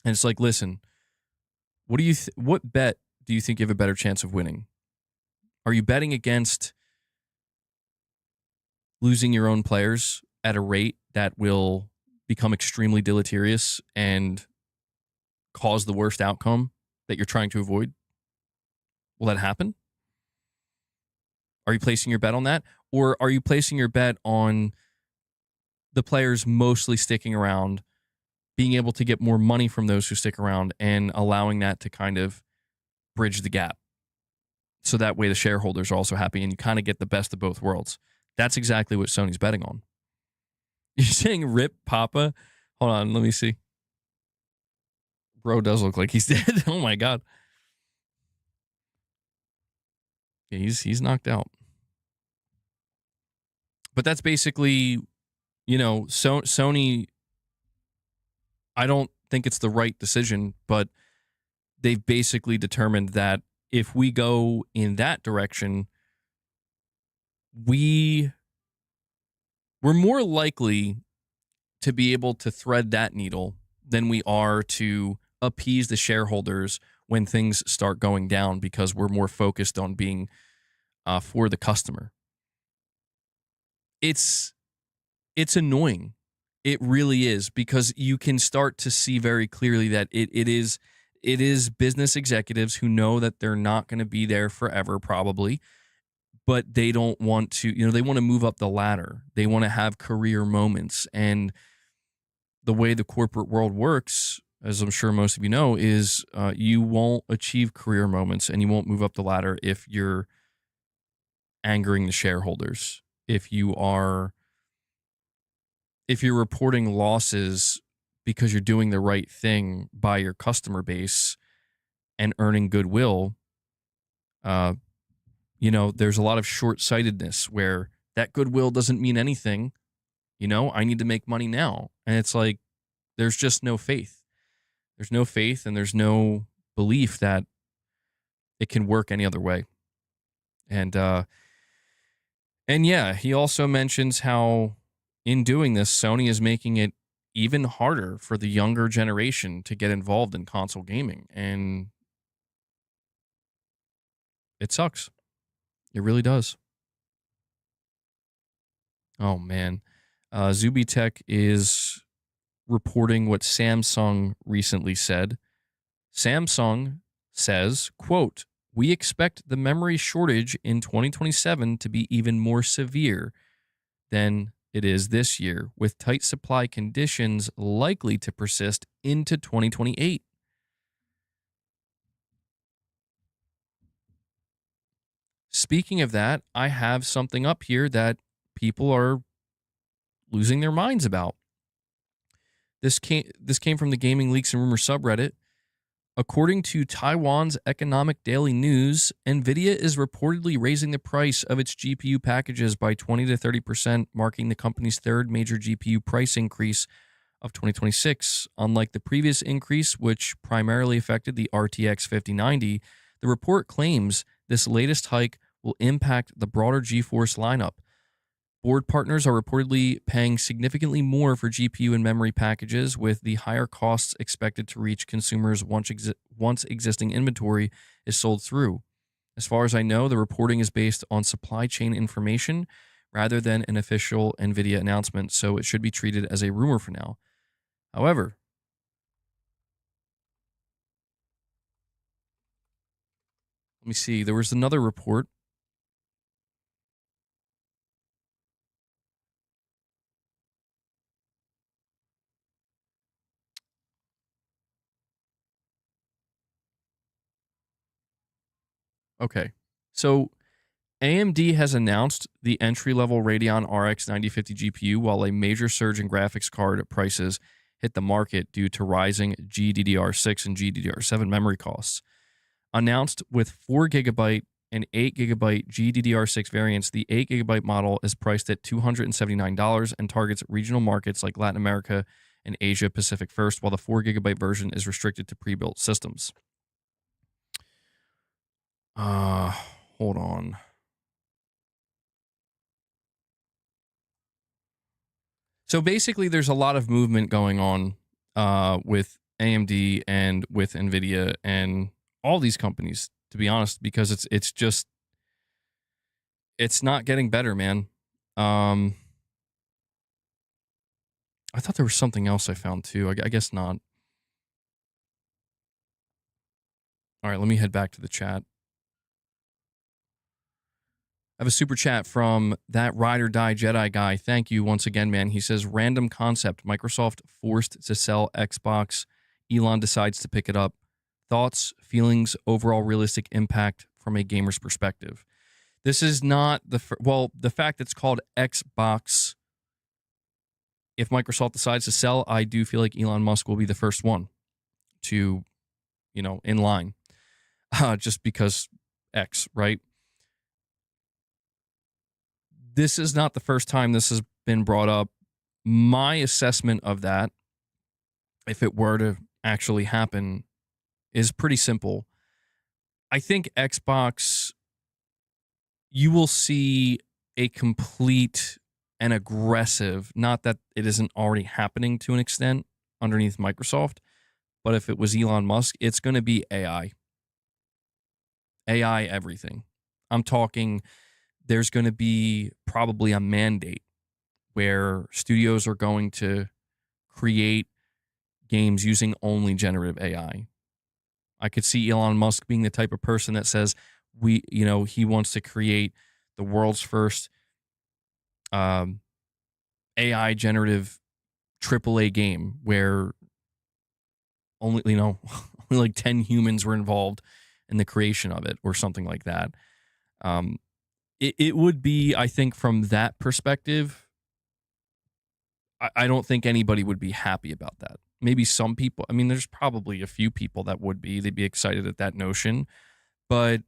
And it's like, listen, what bet do you think you have a better chance of winning? Are you betting against losing your own players at a rate that will become extremely deleterious and cause the worst outcome that you're trying to avoid? Will that happen? Are you placing your bet on that? Or are you placing your bet on the players mostly sticking around, being able to get more money from those who stick around and allowing that to kind of bridge the gap? So that way the shareholders are also happy and you kind of get the best of both worlds. That's exactly what Sony's betting on. You're saying rip Papa? Hold on, let me see. Bro does look like he's dead. Oh my god. Yeah, he's knocked out. But that's basically, Sony. I don't think it's the right decision, but they've basically determined that if we go in that direction, we're more likely to be able to thread that needle than we are to appease the shareholders when things start going down, because we're more focused on being for the customer. It's annoying. It really is, because you can start to see very clearly that it is business executives who know that they're not going to be there forever, probably, but they don't want to, they want to move up the ladder. They want to have career moments. And the way the corporate world works, as I'm sure most of you know, is you won't achieve career moments and you won't move up the ladder if you're angering the shareholders. If you're reporting losses because you're doing the right thing by your customer base and earning goodwill, there's a lot of short-sightedness where that goodwill doesn't mean anything. I need to make money now. And it's like, there's just no faith. There's no faith and there's no belief that it can work any other way. And yeah, he also mentions how in doing this, Sony is making it even harder for the younger generation to get involved in console gaming. And it sucks. It really does. Oh, man. Zubitech is reporting what Samsung recently said. Samsung says, quote, "We expect the memory shortage in 2027 to be even more severe than it is this year, with tight supply conditions likely to persist into 2028. Speaking of that, I have something up here that people are losing their minds about. This came from the Gaming Leaks and Rumors subreddit. According to Taiwan's Economic Daily News, NVIDIA is reportedly raising the price of its GPU packages by 20 to 30%, marking the company's third major GPU price increase of 2026. Unlike the previous increase, which primarily affected the RTX 5090, the report claims this latest hike will impact the broader GeForce lineup. Board partners are reportedly paying significantly more for GPU and memory packages, with the higher costs expected to reach consumers once existing inventory is sold through. As far as I know, the reporting is based on supply chain information rather than an official NVIDIA announcement, so it should be treated as a rumor for now. However, let me see. There was another report. Okay. So AMD has announced the entry-level Radeon RX 9050 GPU, while a major surge in graphics card prices hit the market due to rising GDDR6 and GDDR7 memory costs. Announced with 4GB and 8GB GDDR6 variants, the 8GB model is priced at $279 and targets regional markets like Latin America and Asia Pacific first, while the 4GB version is restricted to pre-built systems. Hold on. So basically, there's a lot of movement going on with AMD and with NVIDIA and all these companies, to be honest, because it's not getting better, man. I thought there was something else I found too. I guess not. All right, let me head back to the chat. I have a super chat from that Ride or Die Jedi guy. Thank you once again, man. He says, random concept. Microsoft forced to sell Xbox. Elon decides to pick it up. Thoughts, feelings, overall realistic impact from a gamer's perspective. This is not the fact that it's called Xbox. If Microsoft decides to sell, I do feel like Elon Musk will be the first one to, in line, just because X, right? This is not the first time this has been brought up. My assessment of that, if it were to actually happen, is pretty simple. I think Xbox, you will see a complete and aggressive, not that it isn't already happening to an extent underneath Microsoft, but if it was Elon Musk, it's going to be AI. AI everything. I'm talking, there's going to be probably a mandate where studios are going to create games using only generative AI. I could see Elon Musk being the type of person that says he wants to create the world's first AI generative AAA game where only only like 10 humans were involved in the creation of it or something like that. It would be, I think, from that perspective, I don't think anybody would be happy about that. Maybe some people, there's probably a few people that would be. They'd be excited at that notion. But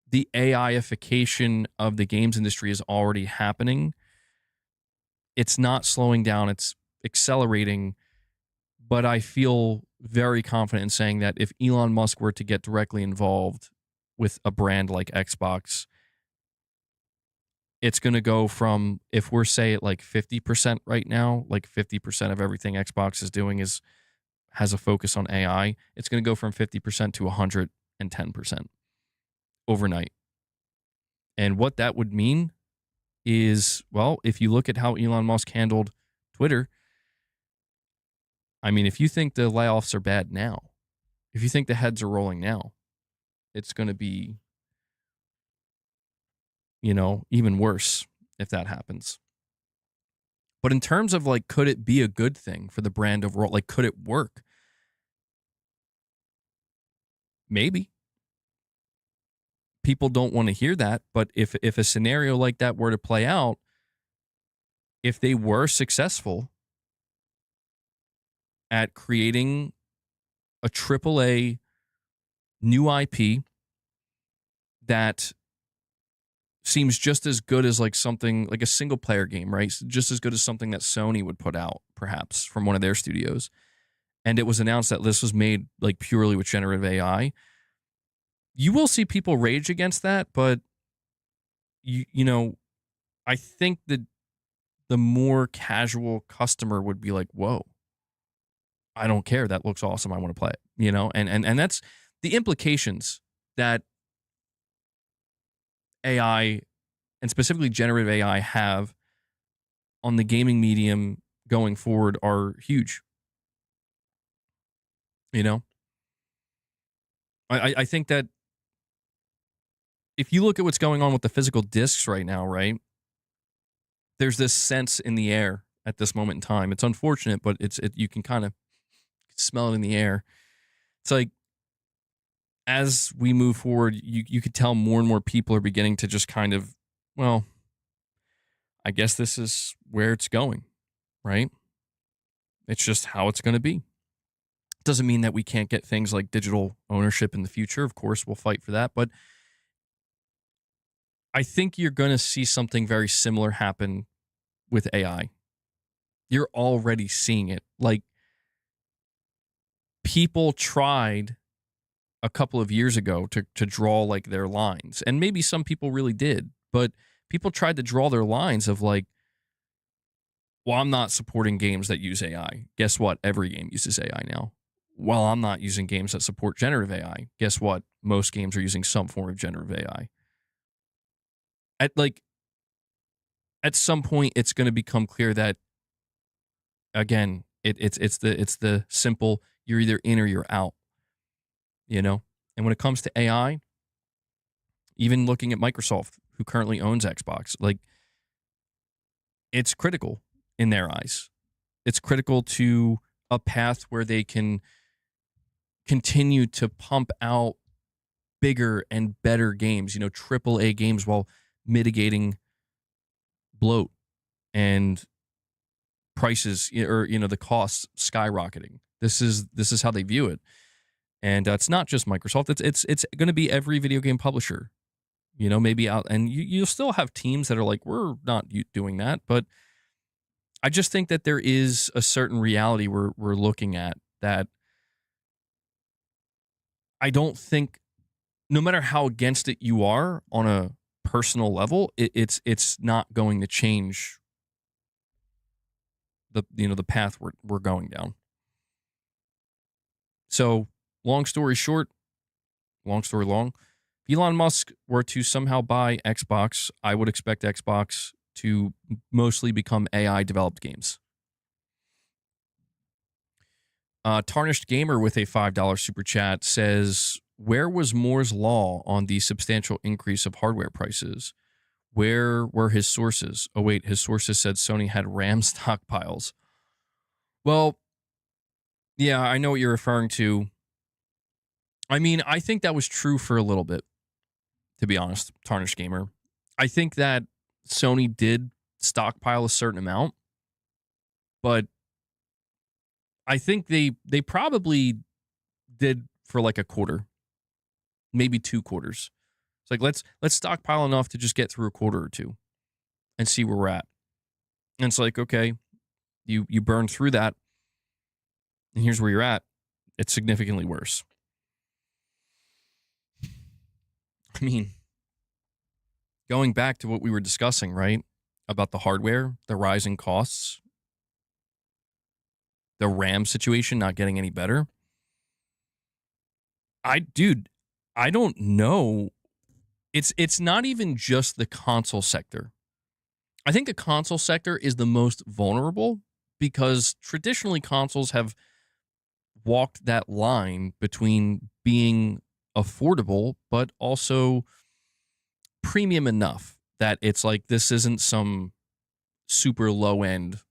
the AIification of the games industry is already happening. It's not slowing down. It's accelerating. But I feel very confident in saying that if Elon Musk were to get directly involved with a brand like Xbox, it's going to go from, if we're say at like 50% right now, like 50% of everything Xbox is doing has a focus on AI. It's going to go from 50% to 110% overnight. And what that would mean is, well, if you look at how Elon Musk handled Twitter, if you think the layoffs are bad now, if you think the heads are rolling now, it's going to be, even worse if that happens. But in terms of like, could it be a good thing for the brand overall? Like, could it work? Maybe. People don't want to hear that, but if a scenario like that were to play out, if they were successful at creating a AAA new IP that seems just as good as like something like a single player game, right? Just as good as something that Sony would put out, perhaps from one of their studios. And it was announced that this was made like purely with generative AI. You will see people rage against that, but I think that the more casual customer would be like, whoa, I don't care. That looks awesome. I want to play it, and that's the implications that AI and specifically generative AI have on the gaming medium going forward are huge. I think that if you look at what's going on with the physical discs right now, right, there's this sense in the air at this moment in time. It's unfortunate, but you can kind of smell it in the air. It's like, as we move forward, you could tell more and more people are beginning to just kind of, well, I guess this is where it's going, right? It's just how it's going to be. Doesn't mean that we can't get things like digital ownership in the future. Of course, we'll fight for that. But I think you're going to see something very similar happen with AI. You're already seeing it. Like, people tried a couple of years ago to draw like their lines. And maybe some people really did. But people tried to draw their lines of like, well, I'm not supporting games that use AI. Guess what? Every game uses AI now. Well, I'm not using games that support generative AI. Guess what? Most games are using some form of generative AI. At some point, it's going to become clear that, again, it's the simple, you're either in or you're out. And when it comes to AI, even looking at Microsoft, who currently owns Xbox, like, it's critical in their eyes. It's critical to a path where they can continue to pump out bigger and better games, AAA games, while mitigating bloat and prices, or the costs skyrocketing. This is how they view it. And it's not just Microsoft. It's going to be every video game publisher. Maybe out, and you'll still have teams that are like, we're not doing that. But I just think that there is a certain reality we're looking at that I don't think, no matter how against it you are on a personal level, it's not going to change the path we're going down. So, long story short, long story long, if Elon Musk were to somehow buy Xbox, I would expect Xbox to mostly become AI developed games. Tarnished Gamer with a $5 super chat says, where was Moore's Law on the substantial increase of hardware prices? Where were his sources? Oh, wait, his sources said Sony had RAM stockpiles. Well, yeah, I know what you're referring to. I mean, I think that was true for a little bit, to be honest, Tarnished Gamer. I think that Sony did stockpile a certain amount, but I think they probably did for like a quarter, maybe 2 quarters. It's like, let's stockpile enough to just get through a quarter or two and see where we're at. And it's like, okay, you burn through that, and here's where you're at. It's significantly worse. I mean, going back to what we were discussing, right? About the hardware, the rising costs, the RAM situation not getting any better. I don't know. It's not even just the console sector. I think the console sector is the most vulnerable because traditionally consoles have walked that line between being affordable but also premium enough that it's like, this isn't some super low end,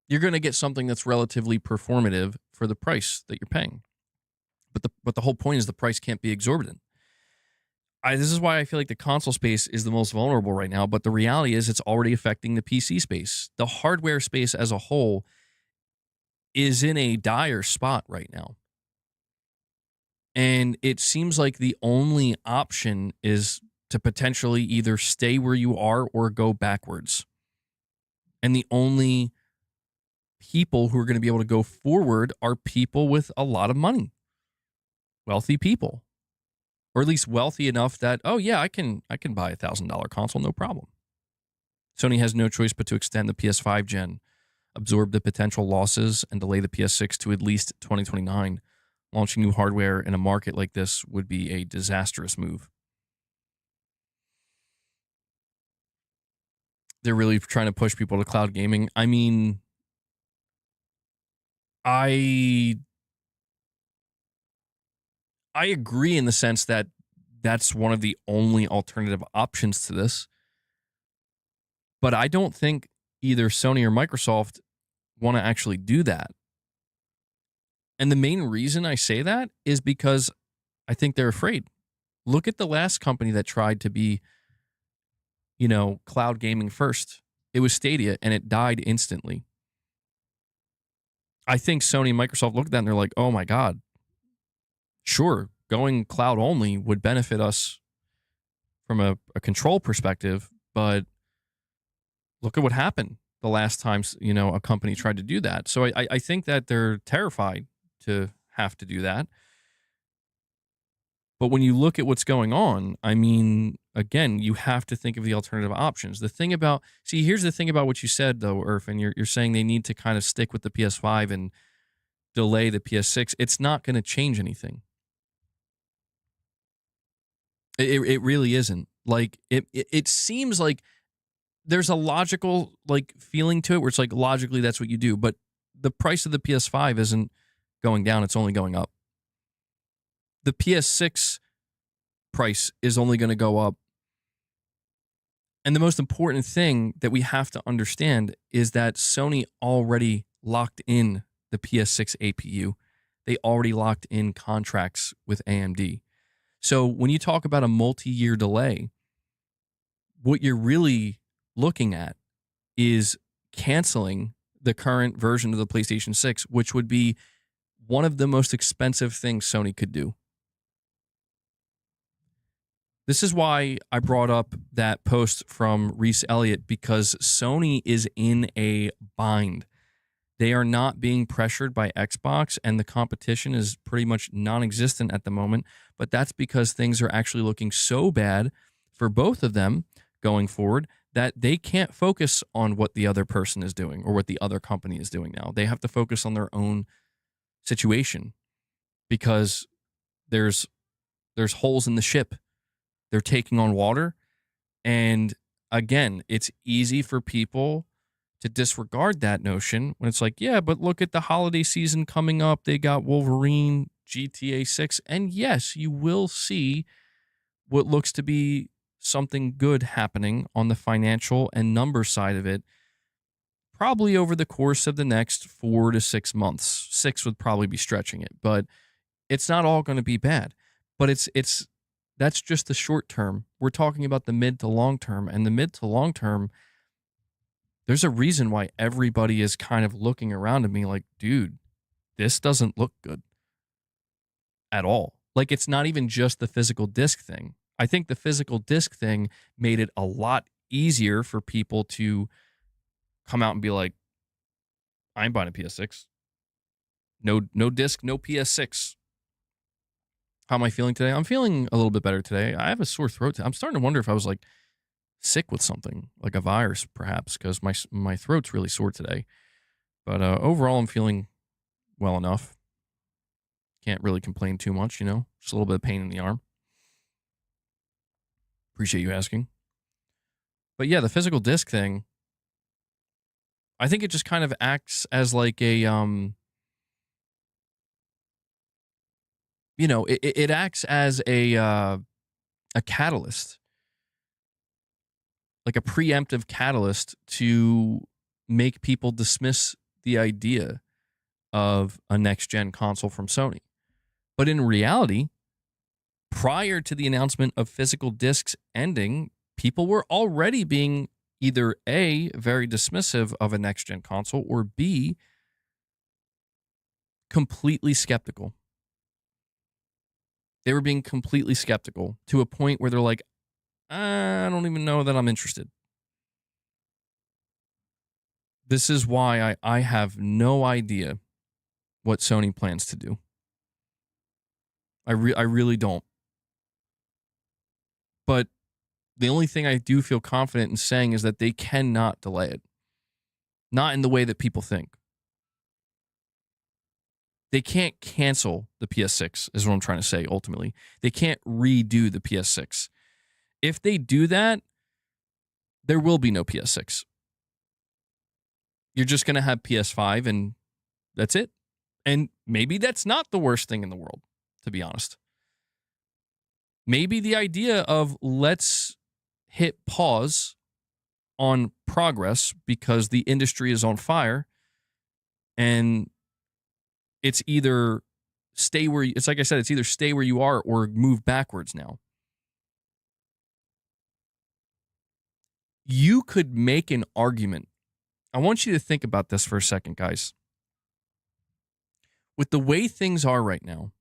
you're going to get something that's relatively performative for the price that you're paying. But the whole point is the price can't be exorbitant. This is why I feel like the console space is the most vulnerable right now, but the reality is it's already affecting the PC space. The hardware space as a whole is in a dire spot right now. And it seems like the only option is to potentially either stay where you are or go backwards. And the only people who are going to be able to go forward are people with a lot of money. Wealthy people. Or at least wealthy enough that, oh yeah, I can buy a $1,000 console, no problem. Sony has no choice but to extend the PS5 gen, absorb the potential losses, and delay the PS6 to at least 2029. Launching new hardware in a market like this would be a disastrous move. They're really trying to push people to cloud gaming. I mean, I agree in the sense that that's one of the only alternative options to this. But I don't think either Sony or Microsoft want to actually do that. And the main reason I say that is because I think they're afraid. Look at the last company that tried to be, cloud gaming first. It was Stadia, and it died instantly. I think Sony and Microsoft look at that and they're like, oh my God, sure, going cloud only would benefit us from a control perspective, but look at what happened the last time, a company tried to do that. So I think that they're terrified to have to do that. But when you look at what's going on, I mean, again, you have to think of the alternative options. Here's the thing about what you said, though, Erfan. You're saying they need to kind of stick with the PS5 and delay the PS6. It's not going to change anything. It really isn't. Like, it seems like there's a logical, feeling to it where it's like, logically, that's what you do. But the price of the PS5 isn't going down. It's only going up. The PS6 price is only going to go up. And the most important thing that we have to understand is that Sony already locked in the PS6 APU. They already locked in contracts with AMD. So when you talk about a multi-year delay, what you're really looking at is canceling the current version of the PlayStation 6, which would be one of the most expensive things Sony could do. This is why I brought up that post from Reese Elliott, because Sony is in a bind. They are not being pressured by Xbox, and the competition is pretty much non-existent at the moment. But that's because things are actually looking so bad for both of them going forward that they can't focus on what the other person is doing or what the other company is doing now. They have to focus on their own situation because there's holes in the ship. They're taking on water. And again, it's easy for people to disregard that notion when it's like, yeah, but look at the holiday season coming up. They got Wolverine, GTA 6. And yes, you will see what looks to be something good happening on the financial and number side of it, probably over the course of the next 4 to 6 months. 6 would probably be stretching it, but it's not all going to be bad. But that's just the short term. We're talking about the mid to long term, and the mid to long term, there's a reason why everybody is kind of looking around at me like, dude, this doesn't look good at all. Like, it's not even just the physical disc thing. I think the physical disc thing made it a lot easier for people to come out and be like, I ain't buying a PS6. No disc, no PS6. How am I feeling today? I'm feeling a little bit better today. I have a sore throat. I'm starting to wonder if I was like sick with something, like a virus perhaps, because my throat's really sore today. But overall, I'm feeling well enough. Can't really complain too much, you know? Just a little bit of pain in the arm. Appreciate you asking. But yeah, the physical disc thing, I think it just kind of acts as like a, it acts as a catalyst, like a preemptive catalyst to make people dismiss the idea of a next-gen console from Sony. But in reality, prior to the announcement of physical discs ending, people were already being either A, very dismissive of a next-gen console, or B, completely skeptical. They were being completely skeptical to a point where they're like, I don't even know that I'm interested. This is why I have no idea what Sony plans to do. I really don't. But the only thing I do feel confident in saying is that they cannot delay it. Not in the way that people think. They can't cancel the PS6, is what I'm trying to say, ultimately. They can't redo the PS6. If they do that, there will be no PS6. You're just going to have PS5, and that's it. And maybe that's not the worst thing in the world, to be honest. Maybe the idea of let's hit pause on progress because the industry is on fire, and it's either it's like I said, it's either stay where you are or move backwards now. You could make an argument. I want you to think about this for a second, guys. With the way things are right now,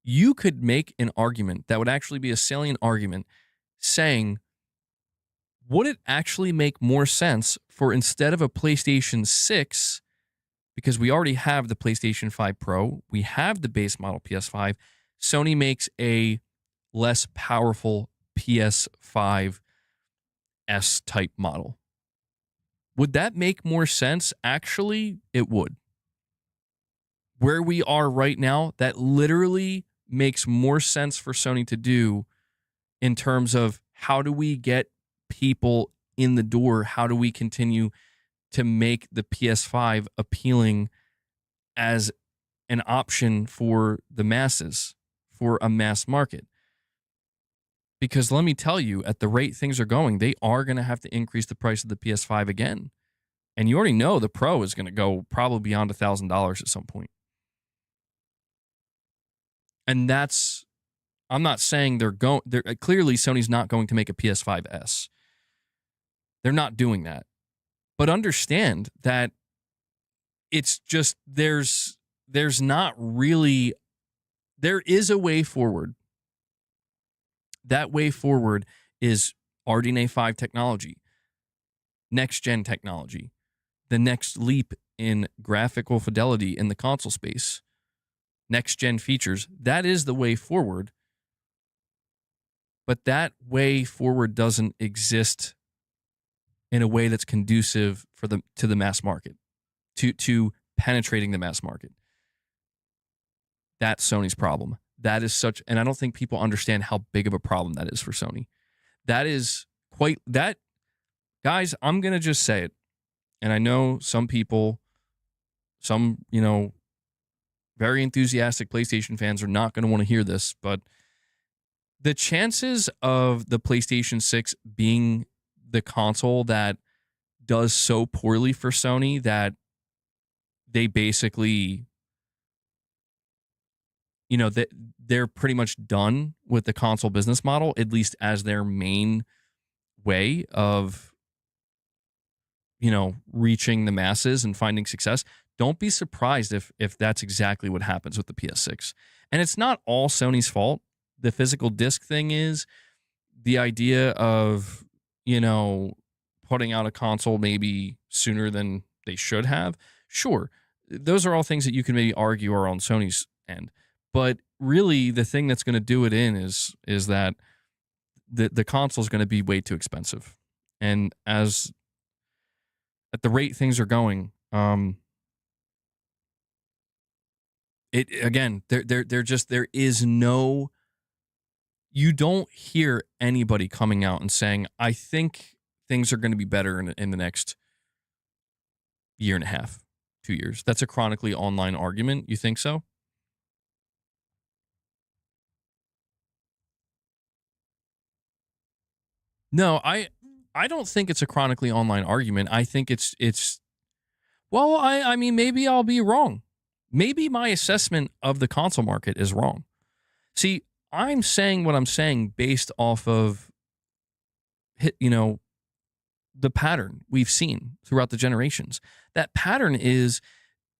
you could make an argument that would actually be a salient argument saying, would it actually make more sense for, instead of a PlayStation 6, because we already have the PlayStation 5 Pro, we have the base model PS5, Sony makes a less powerful PS5 S-type model. Would that make more sense? Actually, it would. Where we are right now, that literally makes more sense for Sony to do in terms of how do we get people in the door? How do we continue to make the PS5 appealing as an option for the masses, for a mass market? Because let me tell you, at the rate things are going, they are going to have to increase the price of the PS5 again. And you already know the Pro is going to go probably beyond $1,000 at some point. And that's, I'm not saying clearly Sony's not going to make a PS5S. They're not doing that. But understand that it's just there's not really, there is a way forward. That way forward is RDNA 5 technology, next gen technology, the next leap in graphical fidelity in the console space, next gen features. That is the way forward. But that way forward doesn't exist in a way that's conducive to the mass market, to penetrating the mass market. That's Sony's problem. That is such, and I don't think people understand how big of a problem that is for Sony. That is quite that, guys. I'm gonna just say it, and I know some people, some very enthusiastic PlayStation fans are not going to want to hear this, but the chances of the PlayStation 6 being the console that does so poorly for Sony that they basically, that they're pretty much done with the console business model, at least as their main way of, reaching the masses and finding success. Don't be surprised if that's exactly what happens with the PS6. And it's not all Sony's fault. The physical disc thing is the idea of, putting out a console maybe sooner than they should have. Sure, those are all things that you can maybe argue are on Sony's end. But really, the thing that's going to do it in is that the console is going to be way too expensive. And at the rate things are going, there is no, you don't hear anybody coming out and saying, I think things are going to be better in the next year and a half, 2 years. That's a chronically online argument. You think so? No, I don't think it's a chronically online argument. I think it's well, I mean, maybe I'll be wrong. Maybe my assessment of the console market is wrong. See, I'm saying what I'm saying based off of, the pattern we've seen throughout the generations. That pattern is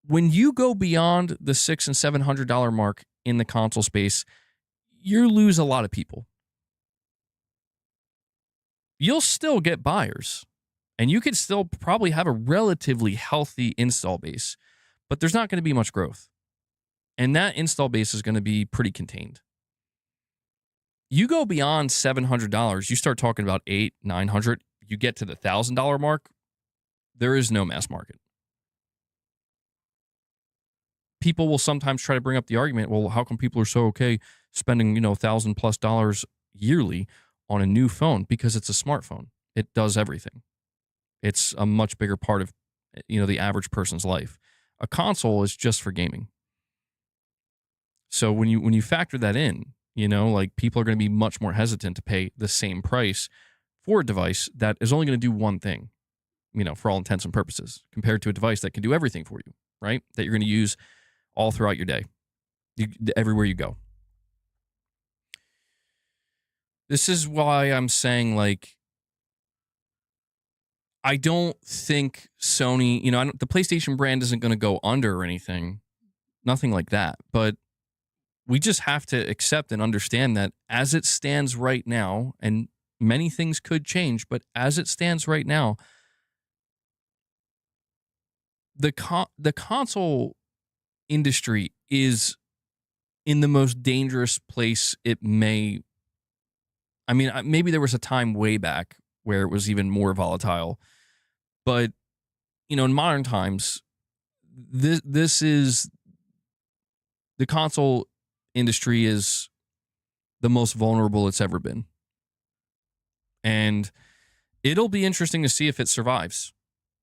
when you go beyond the $600 and $700 mark in the console space, you lose a lot of people. You'll still get buyers, and you could still probably have a relatively healthy install base, but there's not going to be much growth. And that install base is going to be pretty contained. You go beyond $700, you start talking about $800, $900, you get to the $1,000 mark, there is no mass market. People will sometimes try to bring up the argument, well, how come people are so okay spending, $1,000+ yearly on a new phone? Because it's a smartphone. It does everything. It's a much bigger part of, the average person's life. A console is just for gaming. So when you factor that in, people are going to be much more hesitant to pay the same price for a device that is only going to do one thing, for all intents and purposes, compared to a device that can do everything for you, right? That you're going to use all throughout your day, everywhere you go. This is why I'm saying, I don't think Sony, the PlayStation brand isn't going to go under or anything, nothing like that. But we just have to accept and understand that as it stands right now, and many things could change, but as it stands right now, the console industry is in the most dangerous place it may. I mean, maybe there was a time way back where it was even more volatile, but in modern times, this is the console industry is the most vulnerable it's ever been, and it'll be interesting to see if it survives,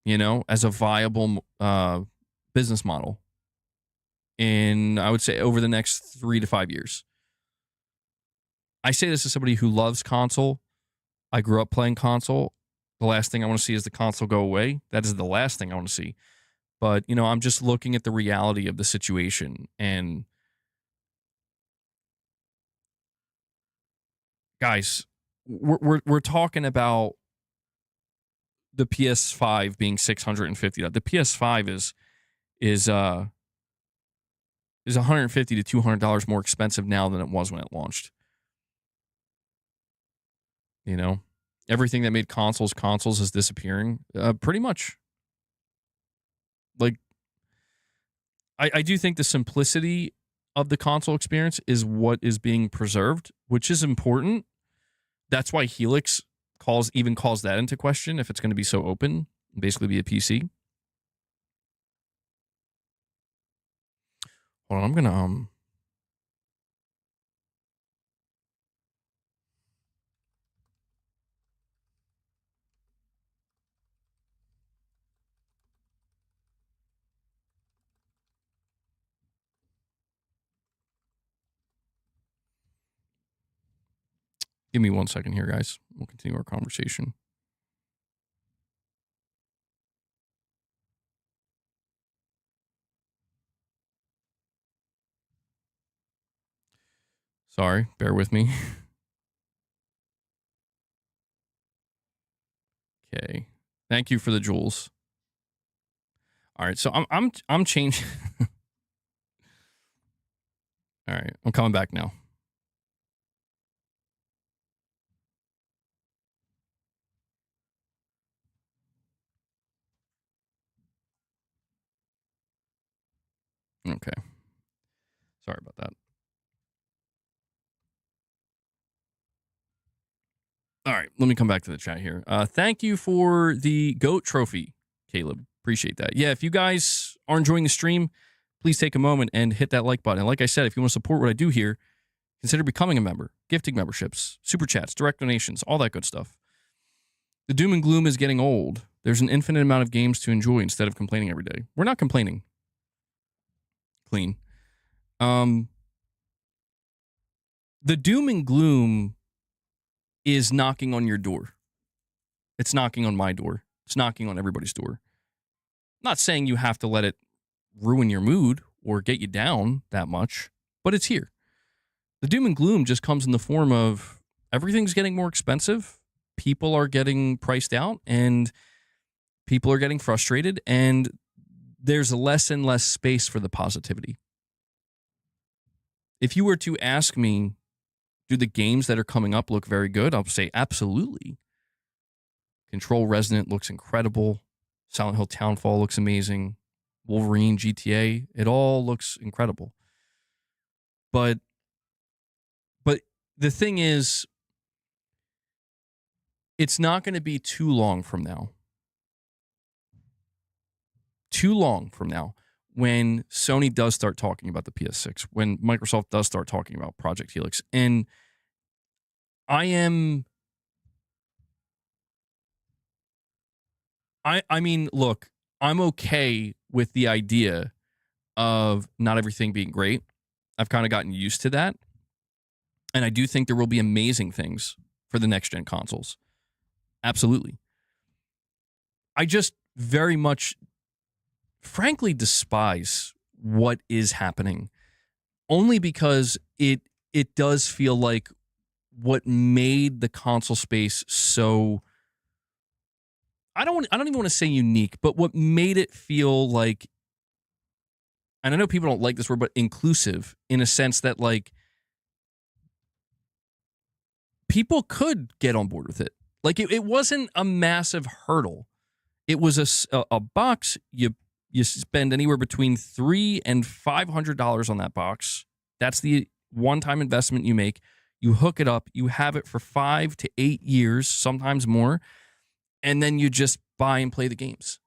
as a viable business model in, I would say, over the next 3 to 5 years. I say this as somebody who loves console. I grew up playing console. The last thing I want to see is the console go away. That is the last thing I want to see. But, I'm just looking at the reality of the situation. And guys, we're talking about the PS5 being $650. The PS5 is $150 to $200 more expensive now than it was when it launched. You know, everything that made consoles is disappearing. Pretty much. Like, I do think the simplicity of the console experience is what is being preserved, which is important. That's why Helix calls that into question if it's going to be so open, basically be a PC. Hold on, I'm gonna give me 1 second here, guys. We'll continue our conversation. Sorry, bear with me. Okay. Thank you for the jewels. All right, so I'm changing. All right, I'm coming back now. Okay. Sorry about that. All right, let me come back to the chat here. Thank you for the GOAT trophy, Caleb. Appreciate that. Yeah, if you guys are enjoying the stream, please take a moment and hit that like button. And like I said, if you want to support what I do here, consider becoming a member, gifting memberships, super chats, direct donations, all that good stuff. The doom and gloom is getting old. There's an infinite amount of games to enjoy instead of complaining every day. We're not complaining. Clean. The doom and gloom is knocking on your door. It's knocking on my door. It's knocking on everybody's door. I'm not saying you have to let it ruin your mood or get you down that much, but it's here. The doom and gloom just comes in the form of everything's getting more expensive. People are getting priced out and people are getting frustrated, and there's less and less space for the positivity. If you were to ask me, do the games that are coming up look very good? I'll say absolutely. Control Resonant looks incredible. Silent Hill Townfall looks amazing. Wolverine, GTA, it all looks incredible. But the thing is, it's not going to be too long from now. Too long from now when Sony does start talking about the PS6, when Microsoft does start talking about Project Helix. And I mean, look, I'm okay with the idea of not everything being great. I've kind of gotten used to that. And I do think there will be amazing things for the next gen consoles. Absolutely. I just very much, frankly, despise what is happening, only because it does feel like what made the console space so, I don't even want to say unique, but what made it feel like, and I know people don't like this word, but inclusive, in a sense that like people could get on board with it. Like it wasn't a massive hurdle. It was a box. You spend anywhere between $300 and $500 on that box. That's the one-time investment you make. You hook it up. You have it for 5 to 8 years, sometimes more, and then you just buy and play the games.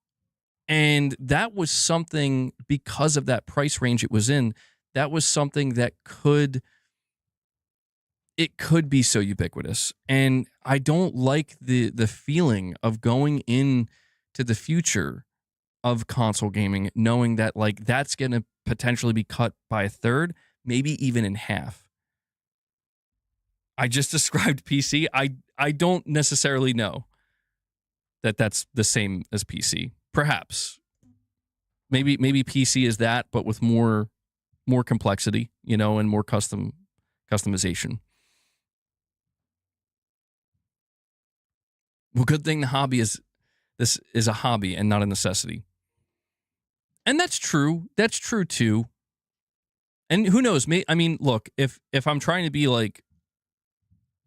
And that was something, because of that price range it was in, that was something that could be so ubiquitous. And I don't like the feeling of going in to the future of console gaming knowing that like that's going to potentially be cut by a third, maybe even in half. I just described PC. I don't necessarily know that that's the same as PC. Perhaps. Maybe PC is that, but with more complexity, you know, and more customization. Well, good thing this is a hobby and not a necessity. And that's true. That's true too. And who knows? I mean, look, if I'm trying to be like,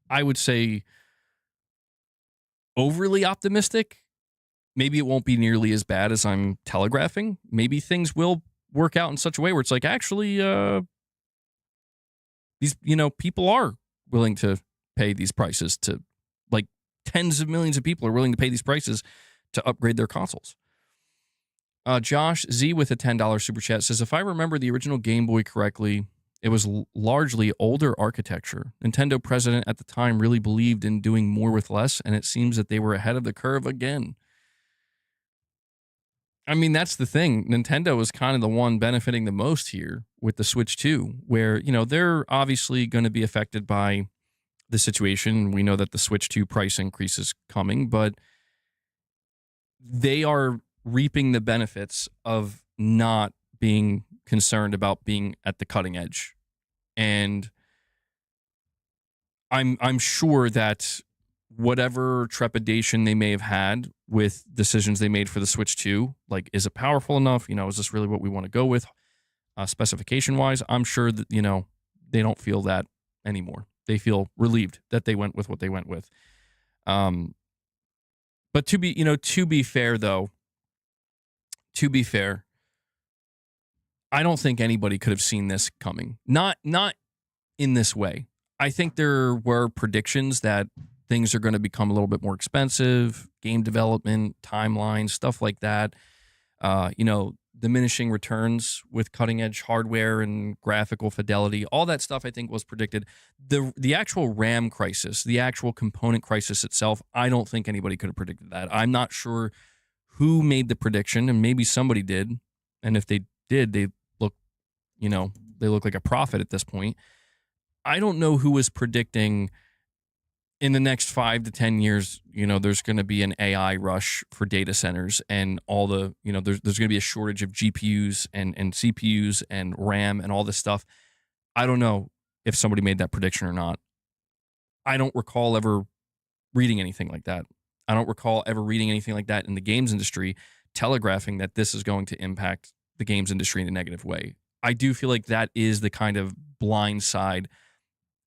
I would say overly optimistic, maybe it won't be nearly as bad as I'm telegraphing. Maybe things will work out in such a way where it's like, actually, these, people are willing to pay these prices to, like, tens of millions of people are willing to pay these prices to upgrade their consoles. Josh Z with a $10 super chat says, if I remember the original Game Boy correctly, it was largely older architecture. Nintendo president at the time really believed in doing more with less, and it seems that they were ahead of the curve again. I mean, that's the thing. Nintendo is kind of the one benefiting the most here with the Switch 2, where, they're obviously going to be affected by the situation. We know that the Switch 2 price increase is coming, but they are reaping the benefits of not being concerned about being at the cutting edge. And I'm sure that whatever trepidation they may have had with decisions they made for the Switch 2, like, is it powerful enough? Is this really what we want to go with specification wise? I'm sure that, they don't feel that anymore. They feel relieved that they went with what they went with. But to be fair though, I don't think anybody could have seen this coming. Not in this way. I think there were predictions that things are going to become a little bit more expensive, game development, timelines, stuff like that. Diminishing returns with cutting edge hardware and graphical fidelity. All that stuff I think was predicted. The actual RAM crisis, the actual component crisis itself, I don't think anybody could have predicted that. I'm not sure who made the prediction, and maybe somebody did. And if they did, they look like a prophet at this point. I don't know who was predicting in the next 5 to 10 years, there's going to be an AI rush for data centers, and all the, there's going to be a shortage of GPUs and CPUs and RAM and all this stuff. I don't know if somebody made that prediction or not. I don't recall ever reading anything like that. I don't recall ever reading anything like that in the games industry telegraphing that this is going to impact the games industry in a negative way. I do feel like that is the kind of blind side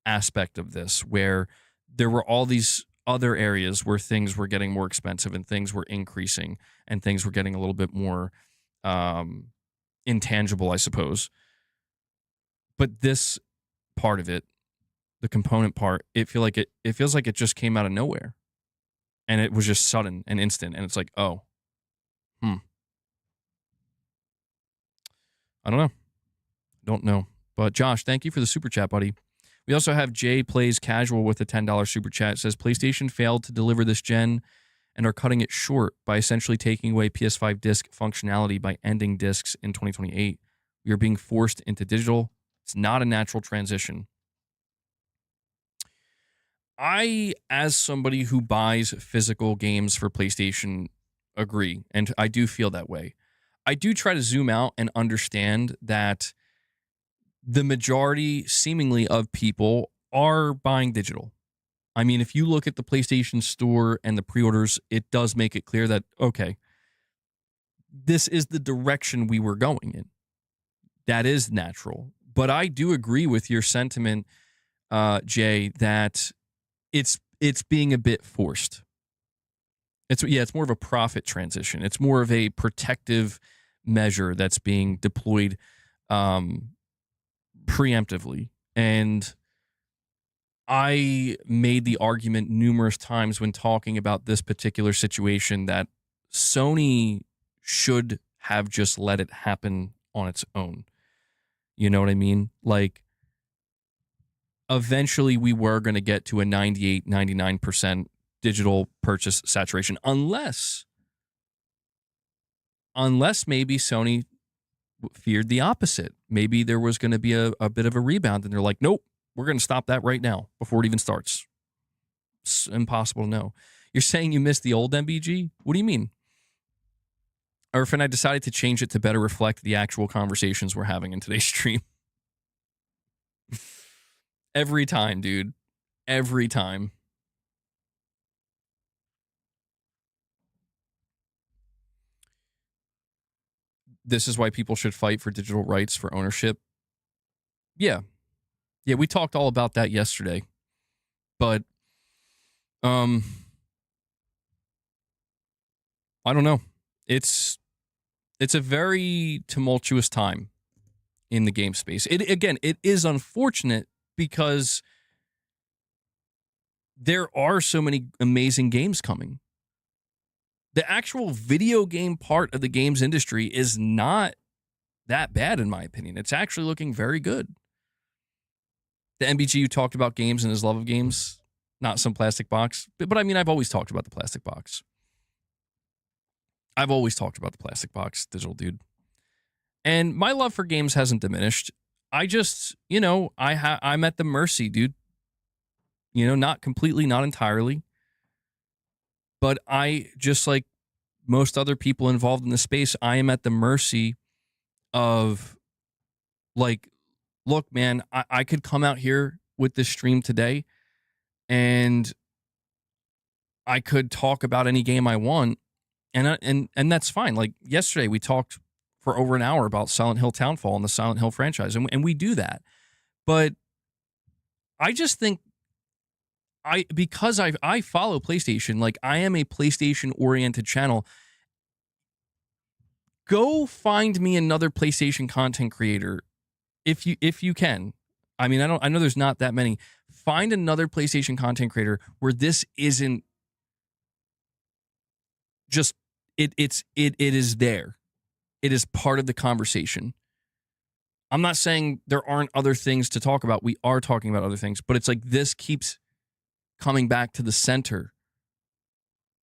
aspect of this, where there were all these other areas where things were getting more expensive and things were increasing and things were getting a little bit more intangible, I suppose. But this part of it, the component part, it feels like it just came out of nowhere. And it was just sudden and instant. And it's like, oh, I don't know. But Josh, thank you for the super chat, buddy. We also have Jay Plays Casual with a $10 super chat. It says, PlayStation failed to deliver this gen and are cutting it short by essentially taking away PS5 disc functionality by ending discs in 2028. We are being forced into digital. It's not a natural transition. I, as somebody who buys physical games for PlayStation, agree, and I do feel that way. I do try to zoom out and understand that the majority, seemingly, of people are buying digital. I mean, if you look at the PlayStation Store and the pre-orders, it does make it clear that, okay, this is the direction we were going in. That is natural. But I do agree with your sentiment, Jay, that it's being a bit forced. It's more of a profit transition. It's more of a protective measure that's being deployed preemptively. And I made the argument numerous times when talking about this particular situation that Sony should have just let it happen on its own. You know what I mean? Like, eventually we were going to get to a 98, 99% digital purchase saturation, unless maybe Sony feared the opposite. Maybe there was going to be a bit of a rebound, and they're like, nope, we're going to stop that right now before it even starts. It's impossible to know. You're saying you missed the old MBG? What do you mean? Erfan, I decided to change it to better reflect the actual conversations we're having in today's stream. Every time, dude. Every time. this is why people should fight for digital rights for ownership. Yeah. Yeah, we talked all about that yesterday. But I don't know. It's a very tumultuous time in the game space. It is unfortunate because there are so many amazing games coming. The actual video game part of the games industry is not that bad, in my opinion. It's actually looking very good. The MBGU talked about games and his love of games, not some plastic box. But I mean, I've always talked about the plastic box. I've always talked about the plastic box, digital dude. And my love for games hasn't diminished. I just, I'm at the mercy, dude. Not completely, not entirely. But I, just like most other people involved in the space, I am at the mercy of, like, look, man, I could come out here with this stream today and I could talk about any game I want, and that's fine. Like yesterday, we talked for over an hour about Silent Hill Townfall and the Silent Hill franchise, and we do that. But I just think because I follow PlayStation, like I am a PlayStation-oriented channel. Go find me another PlayStation content creator if you can. I mean, I know there's not that many. Find another PlayStation content creator where this isn't just it is there. It is part of the conversation. I'm not saying there aren't other things to talk about. We are talking about other things, but it's like this keeps coming back to the center.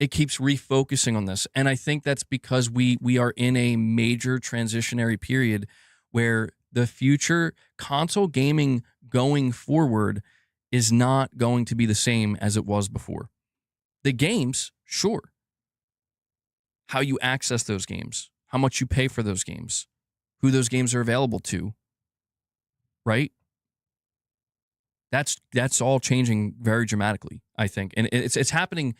It keeps refocusing on this. And I think that's because we are in a major transitionary period where the future console gaming going forward is not going to be the same as it was before. The games, sure. How you access those games, how much you pay for those games, who those games are available to, right? That's all changing very dramatically, I think. And it's happening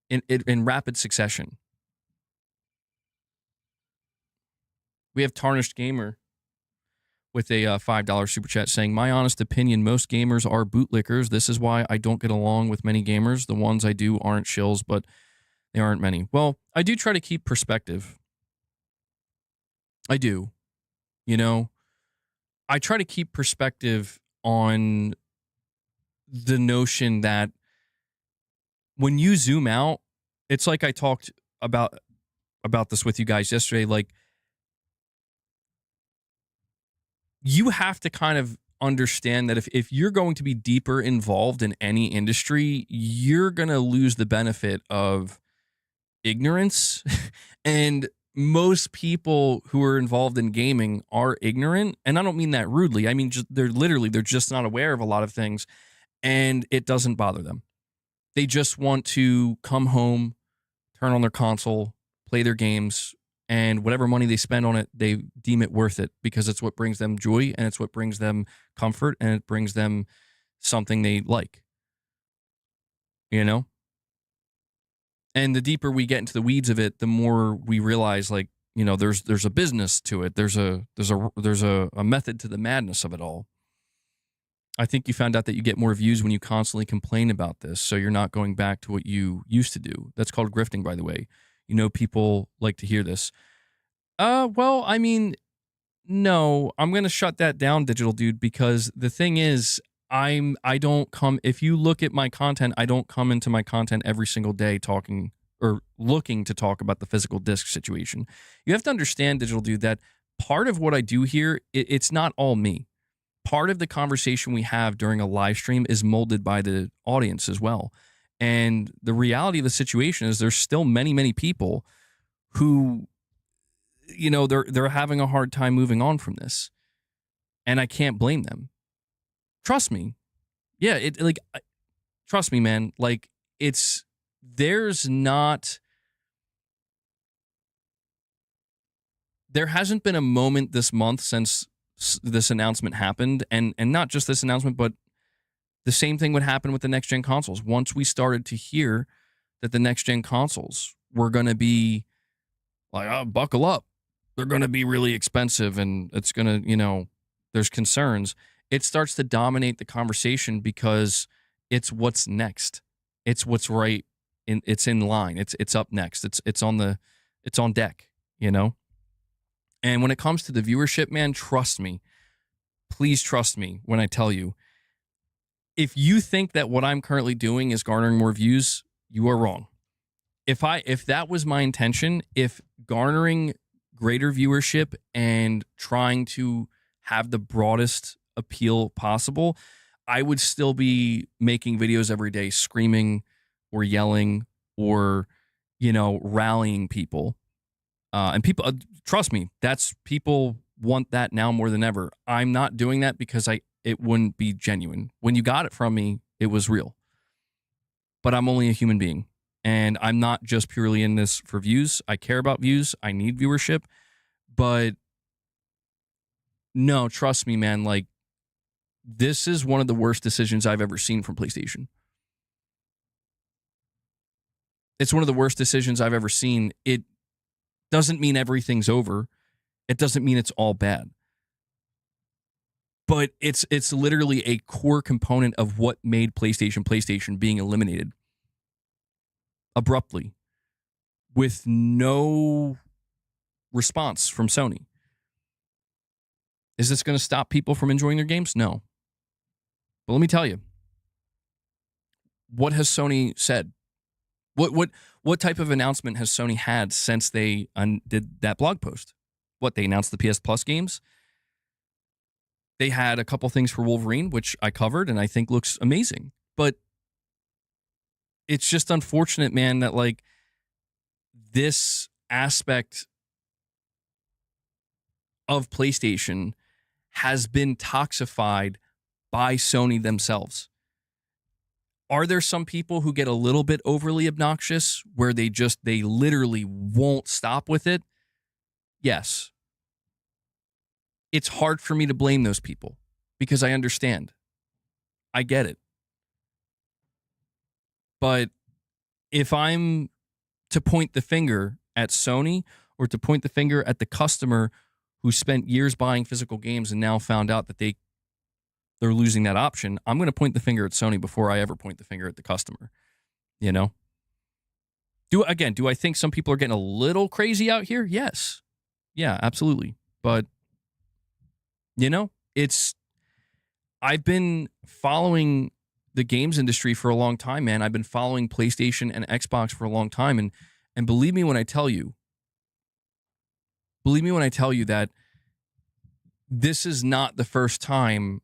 in rapid succession. We have Tarnished Gamer with a $5 super chat saying, my honest opinion, most gamers are bootlickers. This is why I don't get along with many gamers. The ones I do aren't shills, but they aren't many. Well, I do try to keep perspective. I do. I try to keep perspective on the notion that when you zoom out, it's like I talked about this with you guys yesterday. Like, you have to kind of understand that if you're going to be deeper involved in any industry, you're going to lose the benefit of ignorance. And most people who are involved in gaming are ignorant. And I don't mean that rudely. I mean, they're just not aware of a lot of things, and it doesn't bother them. They just want to come home, turn on their console, play their games, and whatever money they spend on it, they deem it worth it because it's what brings them joy and it's what brings them comfort and it brings them something they like. And the deeper we get into the weeds of it, the more we realize, like, there's a business to it. There's a method to the madness of it all. I think you found out that you get more views when you constantly complain about this, so you're not going back to what you used to do. That's called grifting, by the way. People like to hear this. Well, I mean, no, I'm going to shut that down, digital dude, because the thing is, if you look at my content, I don't come into my content every single day talking or looking to talk about the physical disc situation. You have to understand, digital dude, that part of what I do here, it's not all me. Part of the conversation we have during a live stream is molded by the audience as well. And the reality of the situation is there's still many, many people who, they're having a hard time moving on from this. And I can't blame them. Trust me. Yeah, trust me, man. Like, there hasn't been a moment this month since this announcement happened, and not just this announcement, but the same thing would happen with the next-gen consoles. Once we started to hear that the next-gen consoles were going to be like, oh, buckle up. they're going to be really expensive and it's going to, you know, there's concerns. It starts to dominate the conversation because it's what's next. It's what's right it's in line. It's up next. It's on deck, you know? And when it comes to the viewership, man, trust me. Please trust me when I tell you. If you think that what I'm currently doing is garnering more views, you are wrong. If that was my intention, if garnering greater viewership and trying to have the broadest appeal possible, I would still be making videos every day screaming or yelling or, you know, rallying people. And people, trust me, that's people want that now more than ever. I'm not doing that because it wouldn't be genuine. When you got it from me, it was real. But I'm only a human being. And I'm not just purely in this for views. I care about views. I need viewership. But no, trust me, man. Like, this is one of the worst decisions I've ever seen from PlayStation. It's one of the worst decisions I've ever seen. It doesn't mean everything's over. It doesn't mean it's all bad. But it's literally a core component of what made PlayStation being eliminated abruptly with no response from Sony. Is this going to stop people from enjoying their games? No. But let me tell you, what has Sony said? What type of announcement has Sony had since they did that blog post? What, they announced the PS Plus games? They had a couple things for Wolverine, which I covered and I think looks amazing. But it's just unfortunate, man, that like this aspect of PlayStation has been toxified by Sony themselves. Are there some people who get a little bit overly obnoxious where they literally won't stop with it? Yes. It's hard for me to blame those people because I understand. I get it. But if I'm to point the finger at Sony or to point the finger at the customer who spent years buying physical games and now found out that they're losing that option, I'm going to point the finger at Sony before I ever point the finger at the customer. You know? Do I think some people are getting a little crazy out here? Yes. Yeah, absolutely. But, you know, I've been following the games industry for a long time, man. I've been following PlayStation and Xbox for a long time. And believe me when I tell you that this is not the first time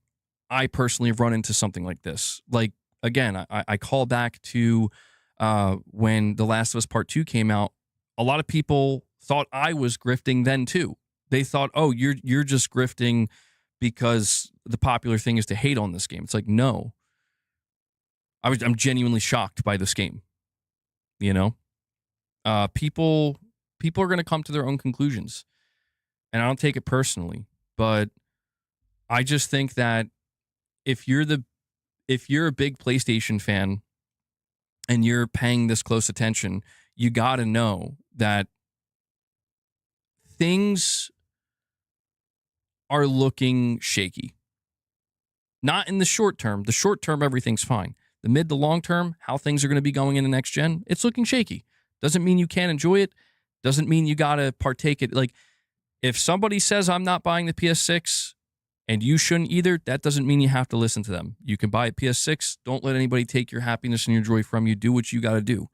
I personally have run into something like this. Like, again, I call back to when The Last of Us Part 2 came out. A lot of people thought I was grifting then too. They thought, oh, you're just grifting because the popular thing is to hate on this game. It's like, no. I'm genuinely shocked by this game. You know? People are going to come to their own conclusions. And I don't take it personally. But I just think that if you're a big PlayStation fan and you're paying this close attention, you got to know that things are looking shaky. Not in the short term. The short term, everything's fine. The mid to long term, how things are going to be going in the next gen, it's looking shaky. Doesn't mean you can't enjoy it. Doesn't mean you got to partake it. Like, if somebody says I'm not buying the PS6 and you shouldn't either, that doesn't mean you have to listen to them. You can buy a PS6. Don't let anybody take your happiness and your joy from you. Do what you got to do.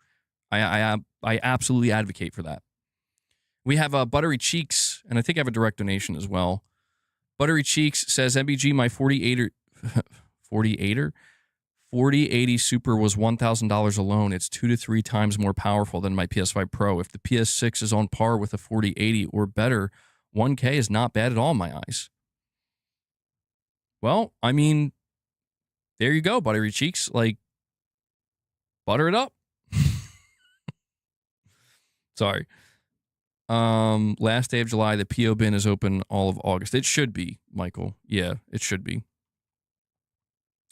I absolutely advocate for that. We have Buttery Cheeks, and I think I have a direct donation as well. Buttery Cheeks says, MBG, my 4080 Super was $1,000 alone. It's 2 to 3 times more powerful than my PS5 Pro. If the PS6 is on par with a 4080 or better, 1K is not bad at all in my eyes. Well, I mean, there you go, Buttery Cheeks. Like, butter it up. Sorry. Last day of July, the PO bin is open all of August. It should be, Michael. Yeah, it should be.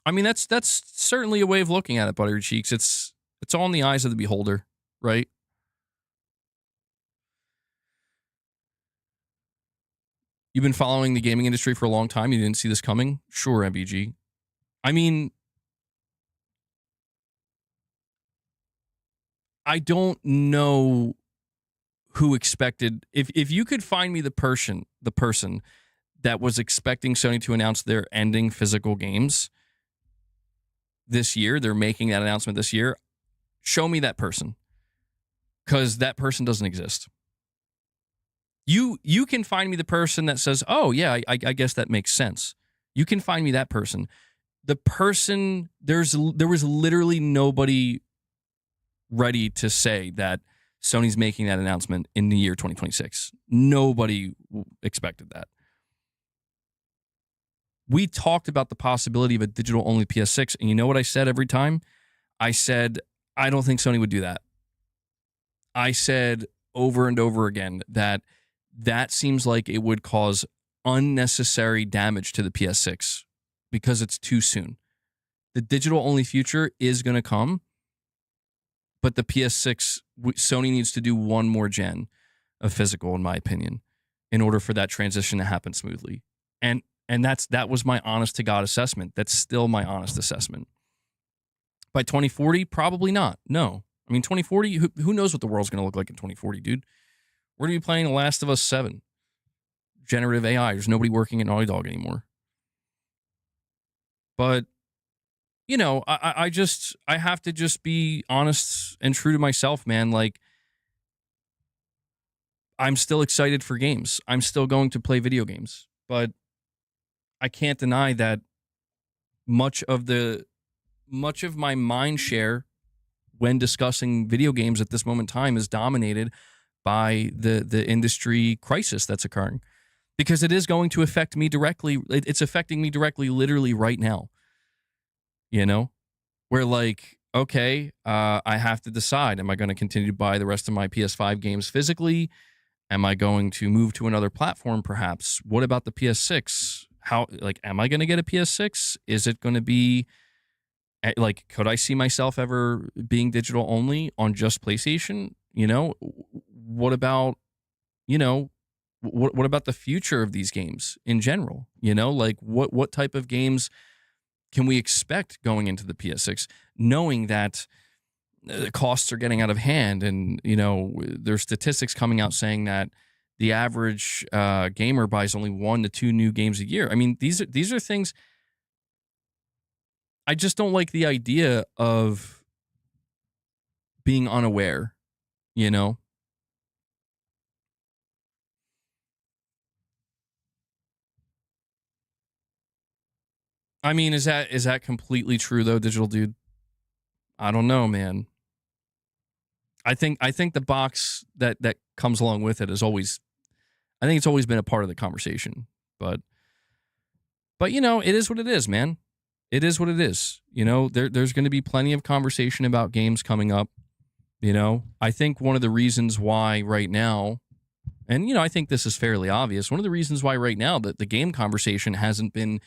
I mean, that's certainly a way of looking at it, Buttery Cheeks. It's all in the eyes of the beholder, right? You've been following the gaming industry for a long time. You didn't see this coming? Sure, MBG. I mean, I don't know who expected if you could find me the person that was expecting Sony to announce they're ending physical games this year, they're making that announcement this year, show me that person. Because that person doesn't exist. You can find me the person that says, oh, yeah, I guess that makes sense. You can find me that person. The person, there was literally nobody ready to say that Sony's making that announcement in the year 2026. Nobody expected that. We talked about the possibility of a digital-only PS6, and you know what I said every time? I said, I don't think Sony would do that. I said over and over again that seems like it would cause unnecessary damage to the PS6 because it's too soon. The digital-only future is going to come, but the PS6, Sony needs to do one more gen of physical, in my opinion, in order for that transition to happen smoothly. And that was my honest to God assessment. That's still my honest assessment. By 2040, probably not. No. I mean, 2040, who knows what the world's going to look like in 2040, dude? We're going to be playing The Last of Us 7. Generative AI. There's nobody working at Naughty Dog anymore. But, you know, I have to just be honest and true to myself, man. Like, I'm still excited for games. I'm still going to play video games. But I can't deny that much of my mind share when discussing video games at this moment in time is dominated by the industry crisis that's occurring, because it is going to affect me directly. It's affecting me directly, literally right now. You know, where like, okay, I have to decide: am I going to continue to buy the rest of my PS5 games physically? Am I going to move to another platform? Perhaps. What about the PS6? Am I going to get a PS6? Is it going to be like, could I see myself ever being digital only on just PlayStation? You know, what about, you know, what about the future of these games in general? You know, like what type of games can we expect going into the PS6, knowing that the costs are getting out of hand, and you know, there's statistics coming out saying that the average gamer buys only 1 to 2 new games a year. I mean, these are things. I just don't like the idea of being unaware, you know? I mean, is that completely true though, Digital Dude? I don't know, man. I think the box that comes along with it is always, I think it's always been a part of the conversation. But you know, it is what it is, man. It is what it is. You know, there's going to be plenty of conversation about games coming up. You know, I think one of the reasons why right now, and you know, I think this is fairly obvious, one of the reasons why right now that the game conversation hasn't been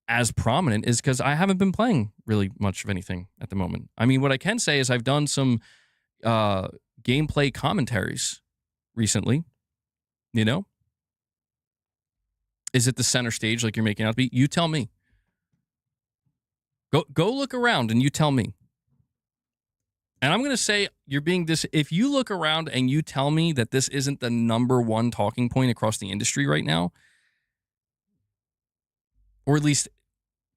as prominent is because I haven't been playing really much of anything at the moment. I mean, what I can say is I've done some gameplay commentaries recently. You know, is it the center stage like you're making out to be? You tell me. Go look around and you tell me. And I'm going to say you're being this. If you look around and you tell me that this isn't the number one talking point across the industry right now, or at least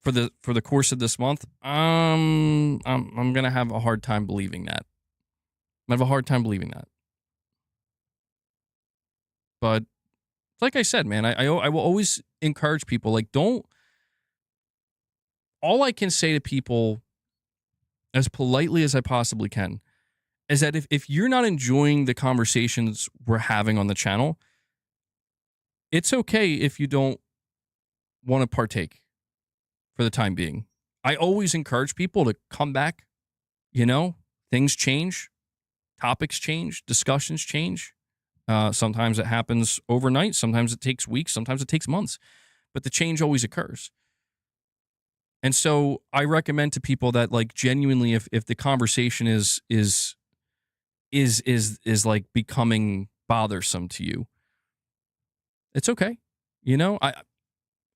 for the course of this month, I'm going to have a hard time believing that. I have a hard time believing that. But like I said, man, I will always encourage people, like, don't. All I can say to people, as politely as I possibly can, is that if you're not enjoying the conversations we're having on the channel, it's okay if you don't want to partake for the time being. I always encourage people to come back. You know, things change, topics change, discussions change. Sometimes it happens overnight. Sometimes it takes weeks. Sometimes it takes months. But the change always occurs. And so I recommend to people that, like, genuinely, if the conversation is like becoming bothersome to you, it's okay. You know,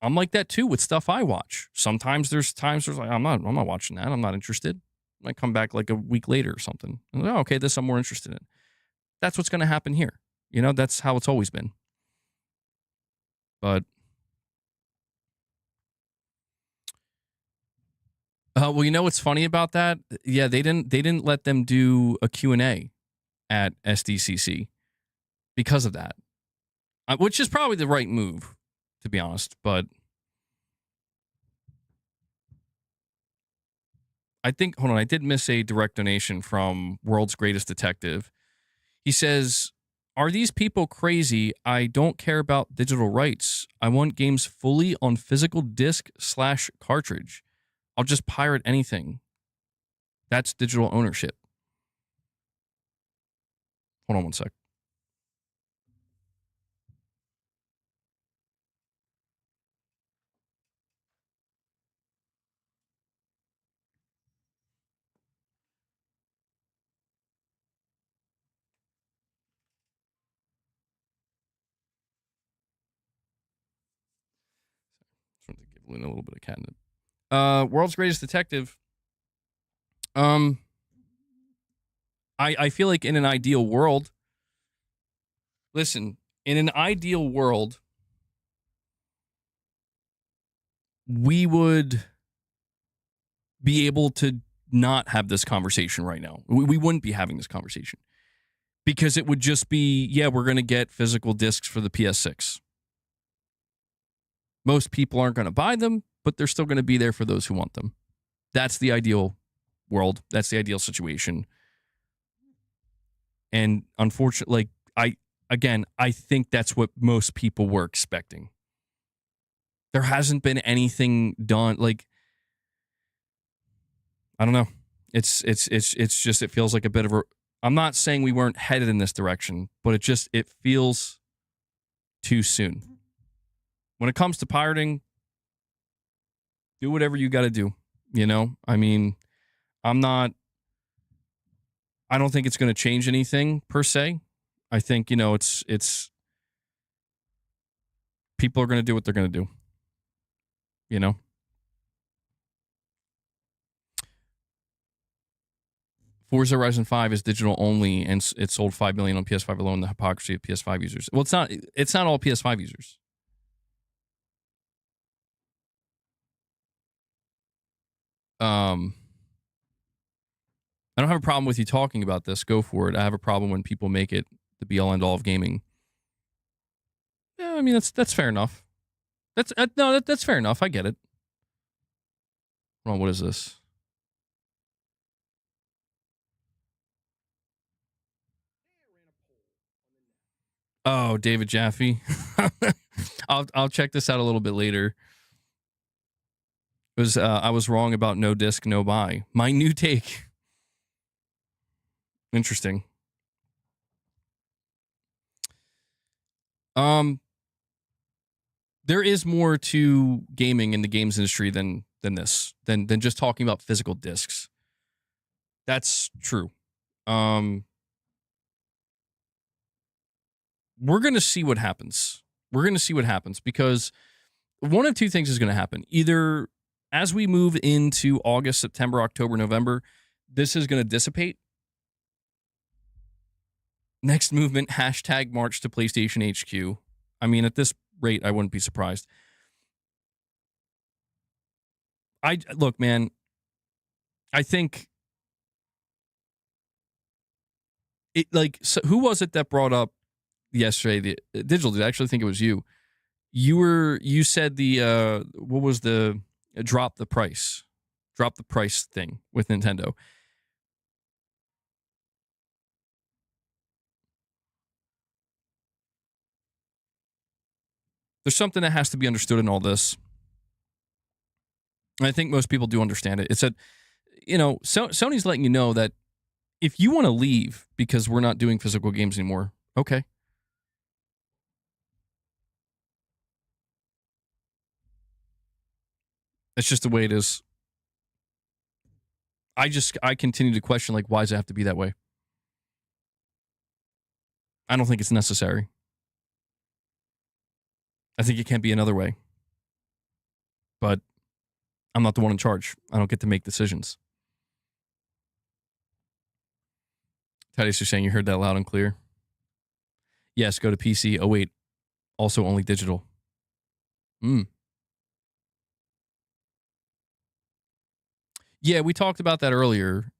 I'm like that too with stuff I watch. Sometimes there's times there's like I'm not watching that. I'm not interested. I might come back like a week later or something. I'm like, oh, okay, this I'm more interested in. That's what's going to happen here. You know, that's how it's always been. But well, you know what's funny about that? Yeah, they didn't let them do a Q&A at SDCC because of that, which is probably the right move, to be honest. But I think, hold on, I did miss a direct donation from World's Greatest Detective. He says, are these people crazy? I don't care about digital rights. I want games fully on physical disc/cartridge. I'll just pirate anything. That's digital ownership. Hold on one sec. Just wanted to give Luna a little bit of catnip. World's Greatest Detective. I feel like in an ideal world, listen, in an ideal world, we would be able to not have this conversation right now. We wouldn't be having this conversation because it would just be, yeah, we're going to get physical discs for the PS6. Most people aren't going to buy them, but they're still going to be there for those who want them. That's the ideal world. That's the ideal situation. And unfortunately, like, I think that's what most people were expecting. There hasn't been anything done. Like, I don't know. It's just, it feels like a bit of a, I'm not saying we weren't headed in this direction, but it feels too soon. When it comes to pirating, do whatever you got to do. You know, I mean, I don't think it's going to change anything per se. I think, you know, it's people are going to do what they're going to do. You know? Forza Horizon 5 is digital only, and it sold 5 million on PS5 alone. The hypocrisy of PS5 users. Well, it's not all PS5 users. I don't have a problem with you talking about this. Go for it. I have a problem when people make it the be all end all of gaming. Yeah, I mean that's fair enough. That's fair enough. I get it. Hold on, what is this? Oh, David Jaffe. I'll check this out a little bit later. It was I was wrong about no disc, no buy. My new take. Interesting. There is more to gaming in the games industry than just talking about physical discs. That's true. We're gonna see what happens. We're gonna see what happens because one of two things is gonna happen. Either as we move into August, September, October, November, this is gonna dissipate. Next movement, hashtag March to PlayStation HQ. I mean, at this rate, I wouldn't be surprised. Look, man, I think it so who was it that brought up yesterday the digital dude? I actually think it was you. You said the what was the drop the price thing with Nintendo. There's something that has to be understood in all this. And I think most people do understand it. It's that, you know, Sony's letting you know that if you want to leave because we're not doing physical games anymore, okay. It's just the way it is. I continue to question, like, why does it have to be that way? I don't think it's necessary. I think it can't be another way. But I'm not the one in charge. I don't get to make decisions. Thaddeus, you're saying you heard that loud and clear? Yes, go to PC. Oh, wait. Also only digital. Yeah, we talked about that earlier.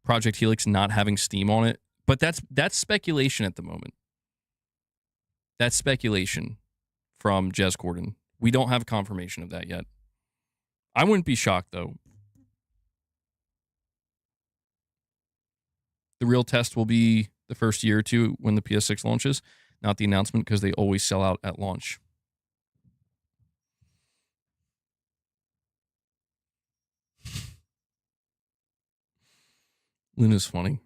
Project Helix not having Steam on it. But that's speculation at the moment. That's speculation from Jez Corden. We don't have confirmation of that yet. I wouldn't be shocked, though. The real test will be the first year or two when the PS6 launches, not the announcement, because they always sell out at launch. Luna's funny.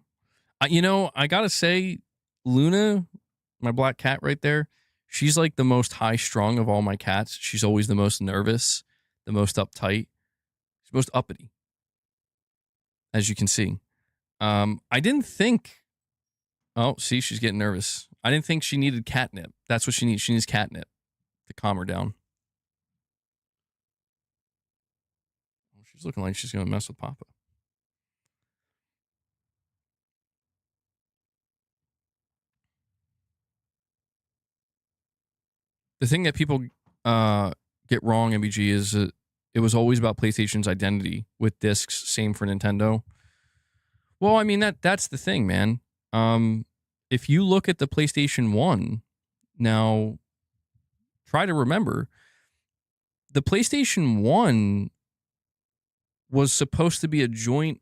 I gotta say, Luna, my black cat right there, she's like the most high-strung of all my cats. She's always the most nervous, the most uptight. She's most uppity, as you can see. I didn't think... Oh, see, she's getting nervous. I didn't think she needed catnip. That's what she needs. She needs catnip to calm her down. She's looking like she's going to mess with Papa. The thing that people get wrong, MBG, is that it was always about PlayStation's identity with discs. Same for Nintendo. Well, I mean, that's the thing, man. If you look at the PlayStation 1, now try to remember, the PlayStation 1 was supposed to be a joint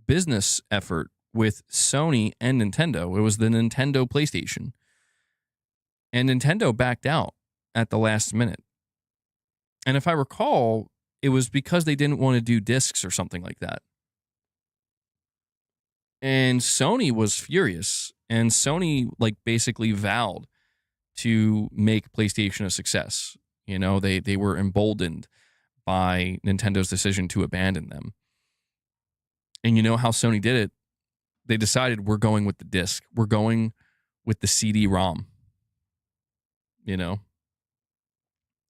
business effort with Sony and Nintendo. It was the Nintendo PlayStation. And Nintendo backed out at the last minute. And if I recall, it was because they didn't want to do discs or something like that. And Sony was furious. And Sony basically vowed to make PlayStation a success. You know, they were emboldened by Nintendo's decision to abandon them. And you know how Sony did it? They decided we're going with the disc. We're going with the CD-ROM. You know?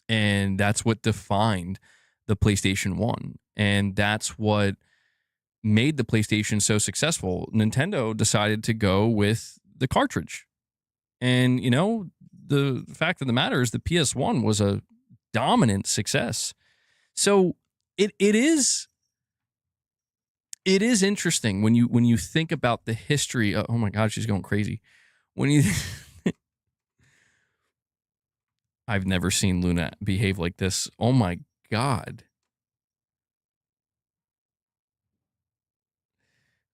And that's what defined the PlayStation 1. And that's what made the PlayStation so successful. Nintendo decided to go with the cartridge. And, you know, the fact of the matter is the PS1 was a dominant success. So it is interesting when you think about the history of, oh my God, she's going crazy. When you I've never seen Luna behave like this. Oh my God.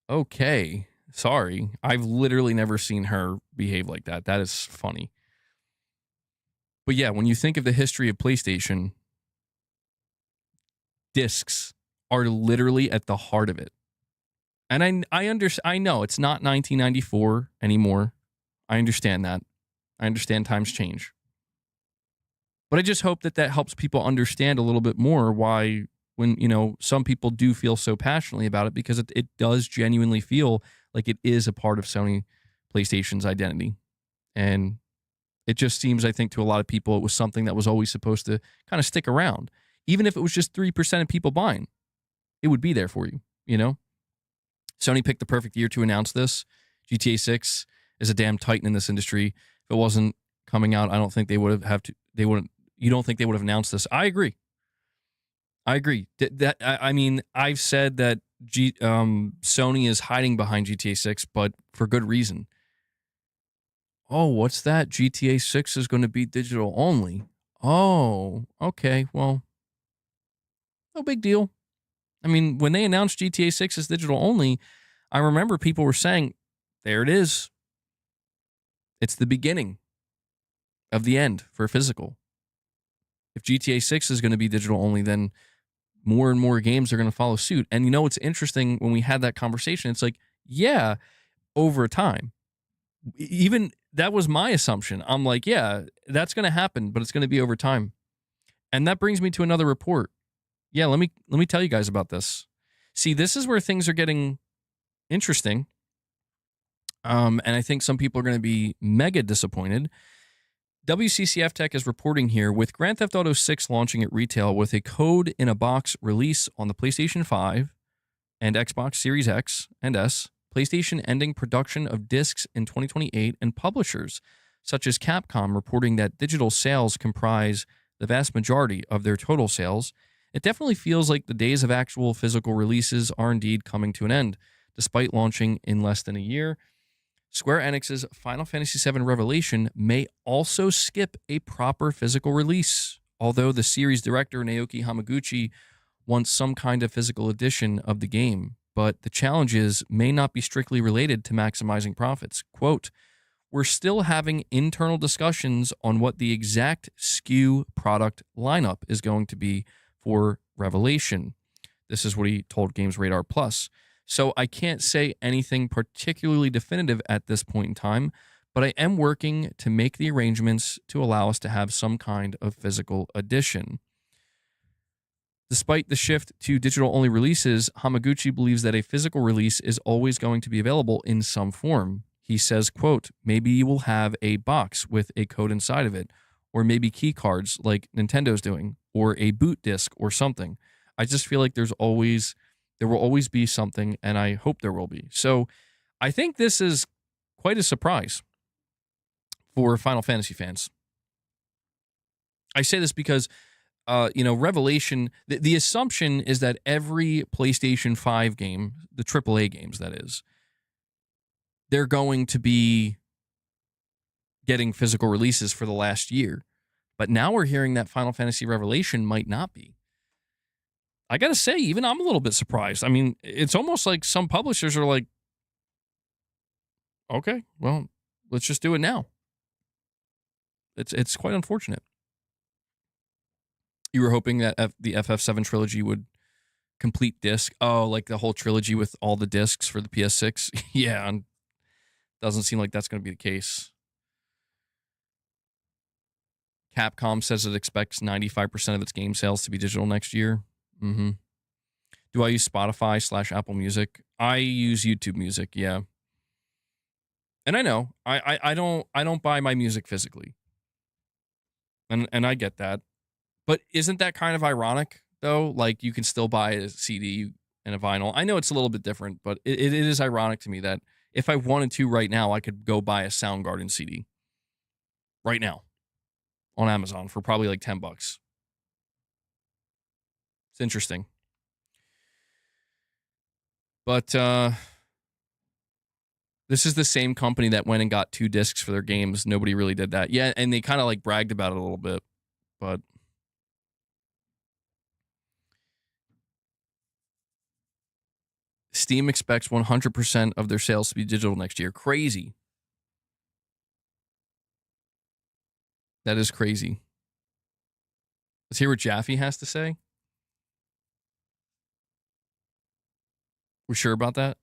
Okay. Sorry. I've literally never seen her behave like that. That is funny. But yeah, when you think of the history of PlayStation, discs are literally at the heart of it. And I know it's not 1994 anymore. I understand that. I understand times change. But I just hope that helps people understand a little bit more why, when, you know, some people do feel so passionately about it, because it does genuinely feel like it is a part of Sony PlayStation's identity. And it just seems, I think, to a lot of people, it was something that was always supposed to kind of stick around. Even if it was just 3% of people buying, it would be there for you, you know? Sony picked the perfect year to announce this. GTA 6 is a damn titan in this industry. If it wasn't coming out, I don't think they would have you don't think they would have announced this? I agree. I mean, I've said that Sony is hiding behind GTA 6, but for good reason. Oh, what's that? GTA 6 is going to be digital only. Oh, okay. Well, no big deal. I mean, when they announced GTA 6 as digital only, I remember people were saying, there it is. It's the beginning of the end for physical. If GTA 6 is going to be digital only, then more and more games are going to follow suit. And you know, it's interesting when we had that conversation, it's like, yeah, over time. Even that was my assumption. I'm like, yeah, that's going to happen, but it's going to be over time. And that brings me to another report. Yeah, let me tell you guys about this. See, this is where things are getting interesting. And I think some people are going to be mega disappointed. WCCF Tech is reporting here, with Grand Theft Auto 6 launching at retail with a code-in-a-box release on the PlayStation 5 and Xbox Series X and S, PlayStation ending production of discs in 2028, and publishers such as Capcom reporting that digital sales comprise the vast majority of their total sales, it definitely feels like the days of actual physical releases are indeed coming to an end, despite launching in less than a year. Square Enix's Final Fantasy VII Revelation may also skip a proper physical release, although the series director Naoki Hamaguchi wants some kind of physical edition of the game. But the challenges may not be strictly related to maximizing profits. Quote, "We're still having internal discussions on what the exact SKU product lineup is going to be for Revelation." This is what he told Games Radar Plus. So I can't say anything particularly definitive at this point in time, but I am working to make the arrangements to allow us to have some kind of physical edition. Despite the shift to digital-only releases, Hamaguchi believes that a physical release is always going to be available in some form. He says, quote, "Maybe you will have a box with a code inside of it, or maybe key cards like Nintendo's doing, or a boot disc or something. I just feel like there will always be something, and I hope there will be." So I think this is quite a surprise for Final Fantasy fans. I say this because, Revelation, the assumption is that every PlayStation 5 game, the AAA games that is, they're going to be getting physical releases for the last year. But now we're hearing that Final Fantasy Revelation might not be. I got to say, even I'm a little bit surprised. I mean, it's almost like some publishers are like, okay, well, let's just do it now. It's quite unfortunate. You were hoping that the FF7 trilogy would complete disc. Oh, like the whole trilogy with all the discs for the PS6? Yeah, and doesn't seem like that's going to be the case. Capcom says it expects 95% of its game sales to be digital next year. Mm-hmm. Do I use Spotify / Apple Music? I use YouTube Music, yeah. And I know I don't buy my music physically, and I get that. But isn't that kind of ironic though? Like, you can still buy a CD and a vinyl. I know it's a little bit different, but it is ironic to me that if I wanted to right now, I could go buy a Soundgarden CD right now on Amazon for probably like $10. It's interesting. But this is the same company that went and got 2 discs for their games. Nobody really did that. Yeah, and they kind of like bragged about it a little bit. But Steam expects 100% of their sales to be digital next year. Crazy. That is crazy. Let's hear what Jaffe has to say. We're sure about that?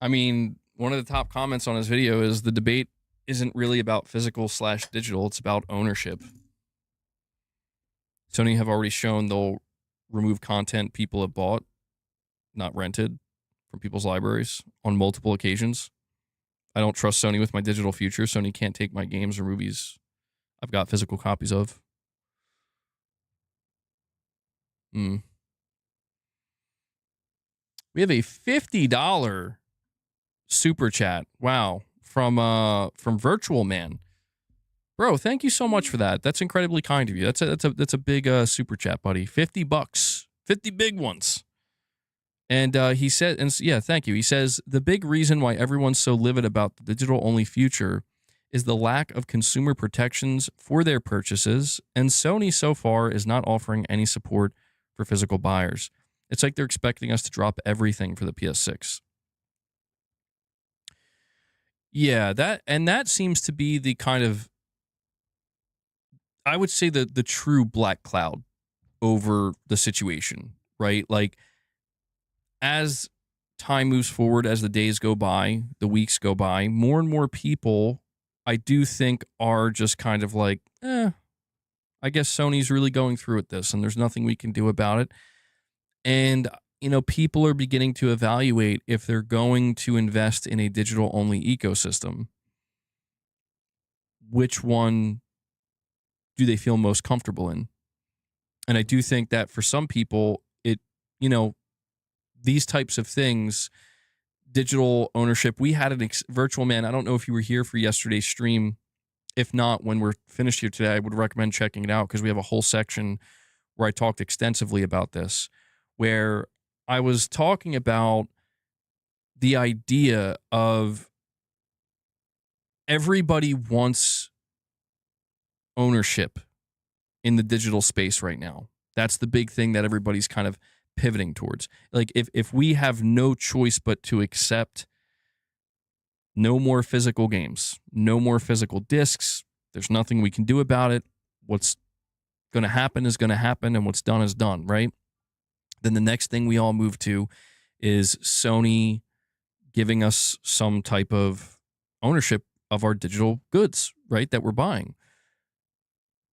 I mean, one of the top comments on his video is the debate isn't really about physical / digital. It's about ownership. Sony have already shown they'll remove content people have bought, not rented, from people's libraries on multiple occasions. I don't trust Sony with my digital future. Sony can't take my games or movies I've got physical copies of. We have a $50 super chat. Wow. From Virtual Man. Bro, thank you so much for that. That's incredibly kind of you. That's a big super chat, buddy. $50. 50 big ones. And he said, and yeah, thank you. He says, the big reason why everyone's so livid about the digital-only future is the lack of consumer protections for their purchases, and Sony so far is not offering any support for physical buyers. It's like they're expecting us to drop everything for the PS6. Yeah, that seems to be the kind of, I would say, the true black cloud over the situation, right? Like, as time moves forward, as the days go by, the weeks go by, more and more people, I do think, are just kind of like, I guess Sony's really going through with this, and there's nothing we can do about it. And people are beginning to evaluate if they're going to invest in a digital only ecosystem, which one do they feel most comfortable in? And I do think that for some people, you know, these types of things, digital ownership, we had an virtual man. I don't know if you were here for yesterday's stream. If not, when we're finished here today, I would recommend checking it out because we have a whole section where I talked extensively about this, where I was talking about the idea of everybody wants ownership in the digital space right now. That's the big thing that everybody's kind of pivoting towards. Like if we have no choice but to accept no more physical games, no more physical discs, there's nothing we can do about it. What's going to happen is going to happen, and what's done is done, right? Then the next thing we all move to is Sony giving us some type of ownership of our digital goods, right, that we're buying.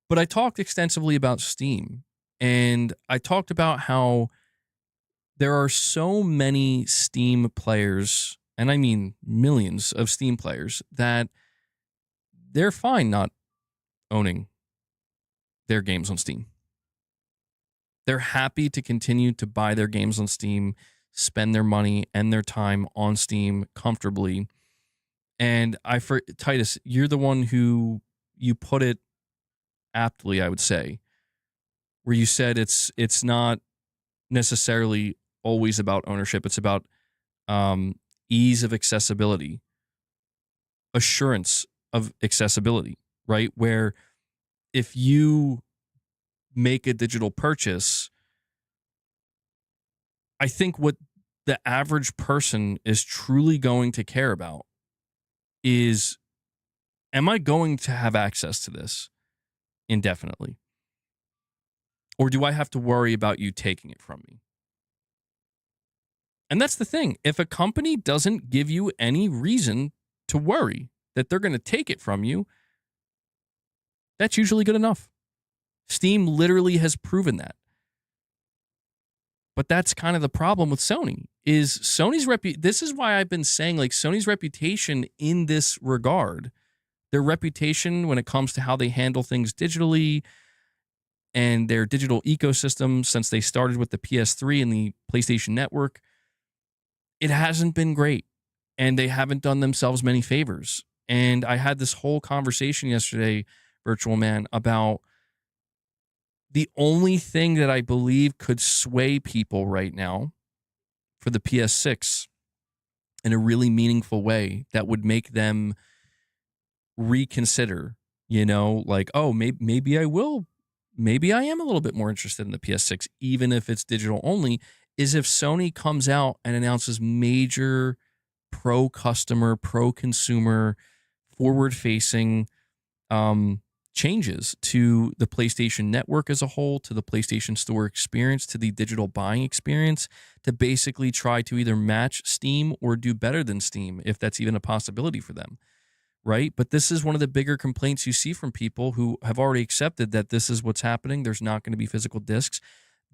But I talked extensively about Steam, and I talked about how there are so many Steam players, and I mean millions of Steam players, that they're fine not owning their games on Steam. They're happy to continue to buy their games on Steam, spend their money and their time on Steam comfortably. And Titus, you're the one who you put it aptly, I would say, where you said it's not necessarily always about ownership. It's about ease of accessibility, assurance of accessibility, right? Where if you make a digital purchase, I think what the average person is truly going to care about is, am I going to have access to this indefinitely? Or do I have to worry about you taking it from me? And that's the thing. If a company doesn't give you any reason to worry that they're going to take it from you, that's usually good enough. Steam literally has proven that. But that's kind of the problem with Sony, is Sony's this is why I've been saying, like, Sony's reputation in this regard, their reputation when it comes to how they handle things digitally and their digital ecosystem since they started with the PS3 and the PlayStation Network, it hasn't been great. And they haven't done themselves many favors. And I had this whole conversation yesterday, Virtual Man, about the only thing that I believe could sway people right now for the PS6 in a really meaningful way that would make them reconsider, like, oh, maybe I will. Maybe I am a little bit more interested in the PS6, even if it's digital only, is if Sony comes out and announces major pro-customer, pro-consumer, forward-facing changes to the PlayStation Network as a whole, to the PlayStation Store experience, to the digital buying experience, to basically try to either match Steam or do better than Steam, if that's even a possibility for them, right? But this is one of the bigger complaints you see from people who have already accepted that this is what's happening. There's not going to be physical discs.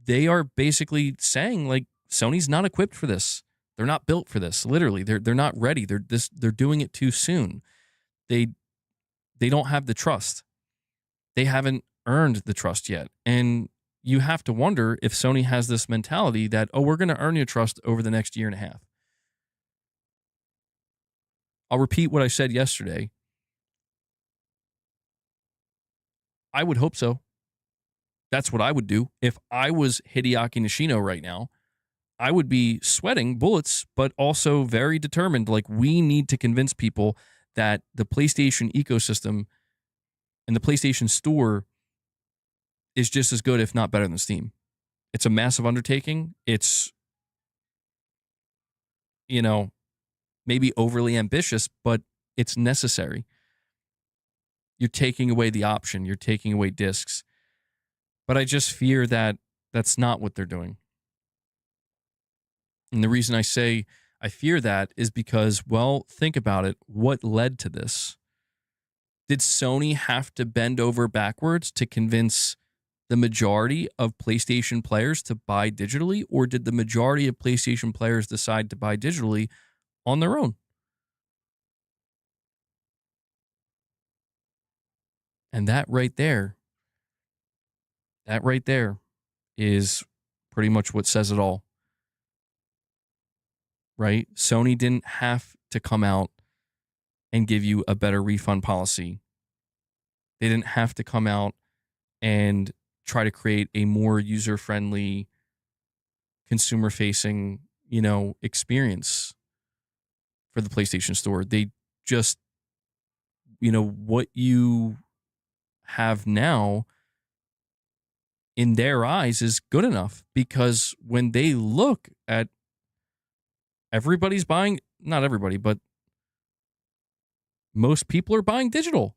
They are basically saying, like, Sony's not equipped for this. They're not built for this. Literally, they're not ready. They're doing it too soon. They don't have the trust. They haven't earned the trust yet. And you have to wonder if Sony has this mentality that, oh, we're going to earn your trust over the next year and a half. I'll repeat what I said yesterday. I would hope so. That's what I would do. If I was Hideaki Nishino right now, I would be sweating bullets, but also very determined. Like, we need to convince people that the PlayStation ecosystem and the PlayStation Store is just as good, if not better, than Steam. It's a massive undertaking. It's, maybe overly ambitious, but it's necessary. You're taking away the option. You're taking away discs. But I just fear that that's not what they're doing. And the reason I say I fear that is because, well, think about it. What led to this? Did Sony have to bend over backwards to convince the majority of PlayStation players to buy digitally, or did the majority of PlayStation players decide to buy digitally on their own? And that right there is pretty much what says it all, right? Sony didn't have to come out and give you a better refund policy. They didn't have to come out and try to create a more user-friendly, consumer-facing, experience for the PlayStation Store. They just, what you have now in their eyes is good enough, because when they look at everybody's buying, not everybody, but most people are buying digital.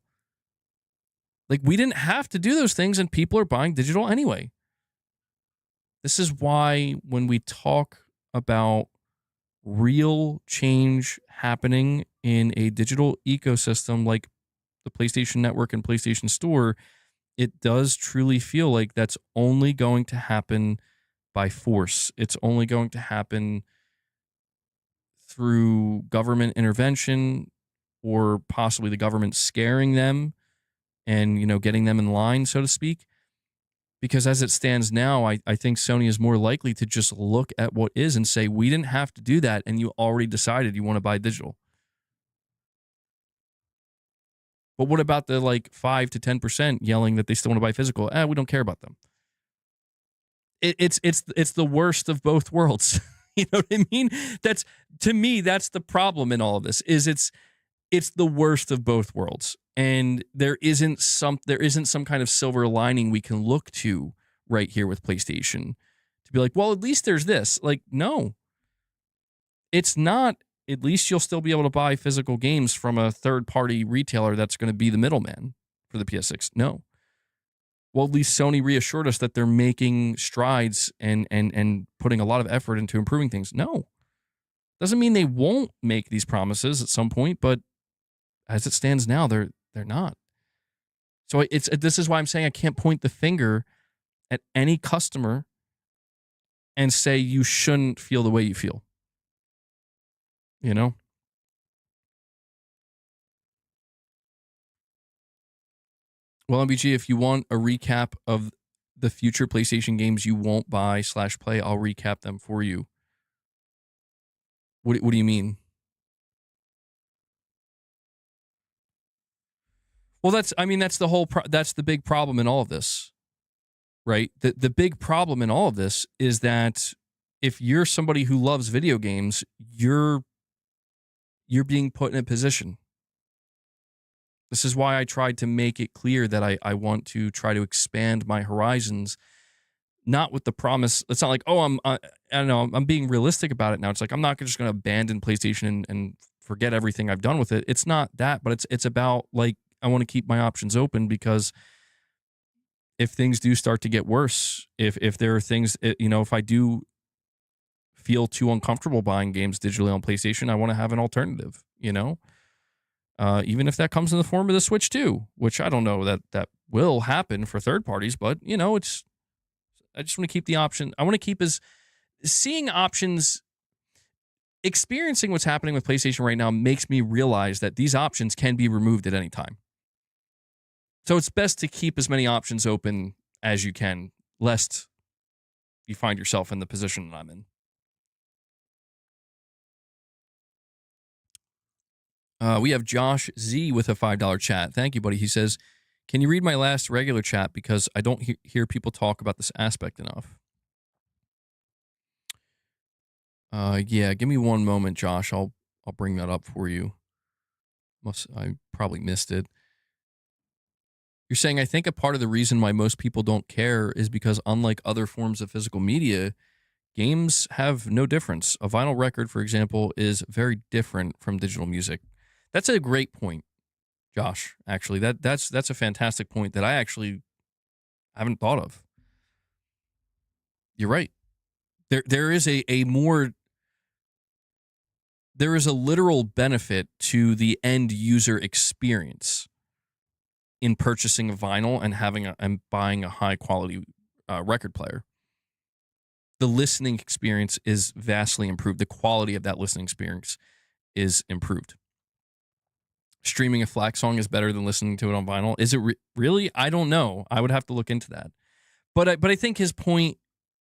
Like, we didn't have to do those things, and people are buying digital anyway. This is why when we talk about real change happening in a digital ecosystem like the PlayStation Network and PlayStation Store, it does truly feel like that's only going to happen by force. It's only going to happen through government intervention, or possibly the government scaring them and, getting them in line, so to speak. Because as it stands now, I think Sony is more likely to just look at what is and say, we didn't have to do that, and you already decided you want to buy digital. But what about the 5 to 10% yelling that they still want to buy physical? We don't care about them. It's the worst of both worlds. You know what I mean? To me, that's the problem in all of this. Is it's the worst of both worlds, and there isn't some kind of silver lining we can look to right here with PlayStation to be like, well, at least there's this. No, it's not. At least you'll still be able to buy physical games from a third-party retailer that's going to be the middleman for the PS6. No. Well, at least Sony reassured us that they're making strides and putting a lot of effort into improving things. No. Doesn't mean they won't make these promises at some point, but as it stands now, they're not. So this is why I'm saying I can't point the finger at any customer and say you shouldn't feel the way you feel. Well, MBG, if you want a recap of the future PlayStation games you won't buy/play, I'll recap them for you. What do you mean? Well, that's the big problem in all of this, right? The big problem in all of this is that if you're somebody who loves video games, you're being put in a position. This is why I tried to make it clear that I want to try to expand my horizons, not with the promise. It's not like, oh, I don't know, I'm being realistic about it now. It's like, I'm not just going to abandon PlayStation and forget everything I've done with it. It's not that, but it's about I want to keep my options open, because if things do start to get worse, if there are things, if I do feel too uncomfortable buying games digitally on PlayStation, I want to have an alternative, even if that comes in the form of the Switch 2, which I don't know that will happen for third parties, but I just want to keep the option. I want to keep seeing options. Experiencing what's happening with PlayStation right now makes me realize that these options can be removed at any time. So it's best to keep as many options open as you can, lest you find yourself in the position that I'm in. We have Josh Z with a $5 chat. Thank you, buddy. He says, can you read my last regular chat, because I don't hear people talk about this aspect enough? Yeah, give me one moment, Josh. I'll bring that up for you. I probably missed it. You're saying, I think a part of the reason why most people don't care is because, unlike other forms of physical media, games have no difference. A vinyl record, for example, is very different from digital music. That's a great point, Josh. Actually, that's a fantastic point that I actually haven't thought of. You're right. There is a literal benefit to the end user experience in purchasing a vinyl and buying a high quality record player. The listening experience is vastly improved. The quality of that listening experience is improved. Streaming a FLAC song is better than listening to it on vinyl. Is it really? I don't know. I would have to look into that. But I think his point,